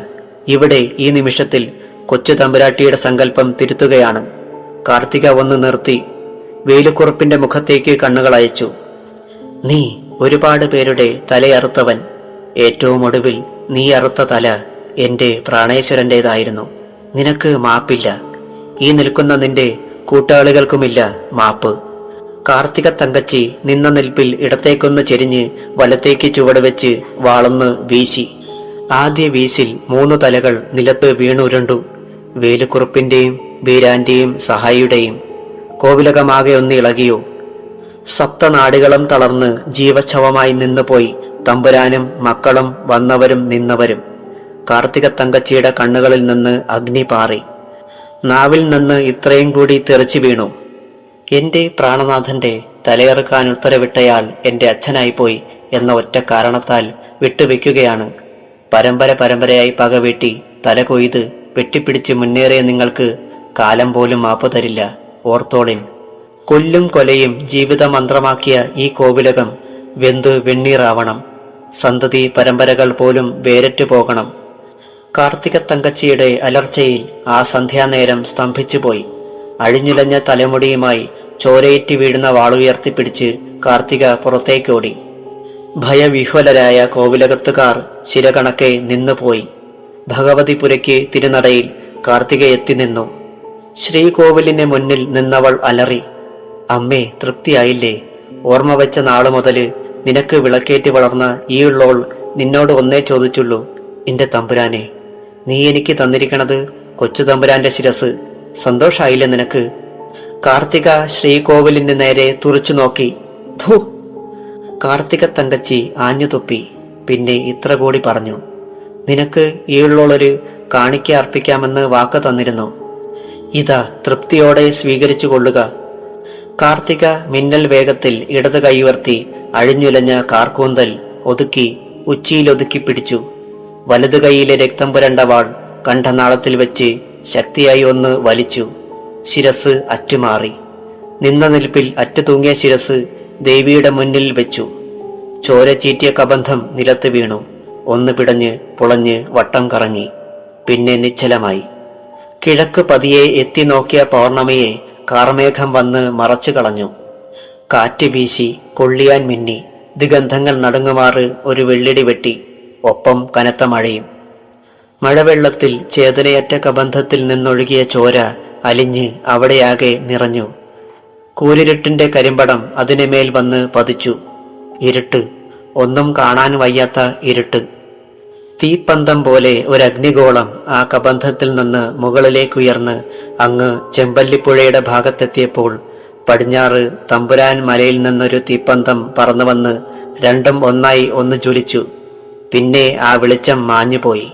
ഇവിടെ ഈ നിമിഷത്തിൽ കൊച്ചു തമ്പുരാട്ടിയുടെ സങ്കല്പം തിരുത്തുകയാണ്. കാർത്തിക ഒന്ന് നിർത്തി. വേലുക്കുറുപ്പിന്റെ മുഖത്തേക്ക് കണ്ണുകൾ അയച്ചു. നീ ഒരുപാട് പേരുടെ തലയറുത്തവൻ. ഏറ്റവും ഒടുവിൽ നീ അറുത്ത തല എന്റെ പ്രാണേശ്വരന്റേതായിരുന്നു. നിനക്ക് മാപ്പില്ല. ഈ നിൽക്കുന്ന നിന്റെ കൂട്ടാളികൾക്കുമില്ല മാപ്പ്. കാർത്തിക തങ്കച്ചി നിന്ന നിൽപ്പിൽ ഇടത്തേക്കൊന്ന് ചെരിഞ്ഞ് വലത്തേക്ക് ചുവടുവെച്ച് വാളൊന്ന് വീശി. ആദ്യ വീശിൽ 3 തലകൾ നിലത്ത് വീണുരുണ്ടു. വേലുക്കുറുപ്പിന്റെയും വീരാന്റെയും സഹായിയുടെയും. കോവിലകമാകെ ഒന്ന് ഇളകിയോ. സപ്തനാടികളും തളർന്ന് ജീവച്ഛവമായി നിന്നുപോയി തമ്പുരാനും മക്കളും വന്നവരും നിന്നവരും. കാർത്തിക തങ്കച്ചിയുടെ കണ്ണുകളിൽ നിന്ന് അഗ്നി പാറി. നാവിൽ നിന്ന് ഇത്രയും കൂടി തെറിച്ചു വീണു. എന്റെ പ്രാണനാഥന്റെ തലയെറുക്കാൻ ഉത്തരവിട്ടയാൾ എന്റെ അച്ഛനായിപ്പോയി എന്ന ഒറ്റ കാരണത്താൽ വിട്ടുവെക്കുകയാണ്. പരമ്പരയായി പകവീട്ടി തല കൊയ്ത് വെട്ടിപ്പിടിച്ച് മുന്നേറിയ നിങ്ങൾക്ക് കാലം പോലും മാപ്പ് തരില്ല. ഓർത്തോളിൻ. കൊല്ലും കൊലയും ജീവിതമന്ത്രമാക്കിയ ഈ കോവിലകം വെന്ത് വെണ്ണീറാവണം. സന്തതി പരമ്പരകൾ പോലും വേരറ്റു പോകണം. കാർത്തിക തങ്കച്ചിയുടെ അലർച്ചയിൽ ആ സന്ധ്യാനേരം സ്തംഭിച്ചുപോയി. അഴിഞ്ഞുലഞ്ഞ തലമുടിയുമായി ചോരയേറ്റി വീഴുന്ന വാളുയർത്തിപ്പിടിച്ച് കാർത്തിക പുറത്തേക്കോടി. ഭയവിഹ്വലരായ കോവിലകത്തുകാർ ശിരകണക്കെ നിന്നുപോയി. ഭഗവതിപുരയ്ക്ക് തിരുനടയിൽ കാർത്തിക എത്തി നിന്നു. ശ്രീകോവിലിന് മുന്നിൽ നിന്നവൾ അലറി. അമ്മേ, തൃപ്തിയായില്ലേ? ഓർമ്മ വെച്ച നാളു മുതല് നിനക്ക് വിളക്കേറ്റ് വളർന്ന ഈ ഉള്ളോൾ നിന്നോട് ഒന്നേ ചോദിച്ചുള്ളൂ, എന്റെ തമ്പുരാനെ, നീ എനിക്ക് തന്നിരിക്കണത് കൊച്ചു തമ്പുരാന്റെ ശിരസ്. സന്തോഷായില്ലേ നിനക്ക്? കാർത്തിക ശ്രീകോവിലിന് നേരെ തുറച്ചു നോക്കി. ഭൂ! കാർത്തിക തങ്കച്ചി ആഞ്ഞു തുപ്പി. പിന്നെ ഇത്ര കൂടി പറഞ്ഞു. നിനക്ക് ഈ ഉള്ളോളൊരു കാണിക്ക അർപ്പിക്കാമെന്ന് വാക്ക് തന്നിരുന്നു. ഇതാ, തൃപ്തിയോടെ സ്വീകരിച്ചു കൊള്ളുക. കാർത്തിക മിന്നൽ വേഗത്തിൽ ഇടത് കൈയുയർത്തി അഴിഞ്ഞുലഞ്ഞ കാർക്കൂന്തൽ ഒതുക്കി ഉച്ചിയിലൊതുക്കി പിടിച്ചു. വലതു കൈയിലെ രക്തം പുരണ്ട വാൾ കണ്ഠനാളത്തിൽ വെച്ച് ശക്തിയായി ഒന്ന് വലിച്ചു. ശിരസ് അറ്റുമാറി. നിന്ന നിൽപ്പിൽ അറ്റുതൂങ്ങിയ ശിരസ് ദേവിയുടെ മുന്നിൽ വെച്ചു. ചോര ചീറ്റിയ കബന്ധം നിലത്ത് വീണു. ഒന്ന് പിടഞ്ഞ് പുളഞ്ഞ് വട്ടം കറങ്ങി. പിന്നെ നിശ്ചലമായി. കിഴക്ക് പതിയെ എത്തി നോക്കിയ പൗർണമിയെ കാർമേഘം വന്ന് മറച്ചു കളഞ്ഞു. കാറ്റ് വീശി കൊള്ളിയാൻ മിന്നി. ദിഗന്ധങ്ങൾ നടുങ്ങുമാറ് ഒരു വെള്ളിടി വെട്ടി. ഒപ്പം കനത്ത മഴയും. മഴവെള്ളത്തിൽ ചേതനയറ്റ കബന്ധത്തിൽ നിന്നൊഴുകിയ ചോര അലിഞ്ഞ് അവിടെയാകെ നിറഞ്ഞു. കൂരിരുട്ടിന്റെ കരിമ്പടം അതിനുമേൽ വന്ന് പതിച്ചു. ഇരുട്ട്, ഒന്നും കാണാൻ വയ്യാത്ത ഇരുട്ട്. തീപ്പന്തം പോലെ ഒരഗ്നിഗോളം ആ കബന്ധത്തിൽ നിന്ന് മുകളിലേക്കുയർന്ന് അങ്ങ് ചെമ്പല്ലിപ്പുഴയുടെ ഭാഗത്തെത്തിയപ്പോൾ പടിഞ്ഞാറ് തമ്പുരാൻ മലയിൽ നിന്നൊരു തീപ്പന്തം പറന്നു വന്ന് രണ്ടും ഒന്നായി ഒന്ന് ജ്വലിച്ചു. പിന്നെ ആ വെളിച്ചം മാഞ്ഞുപോയി.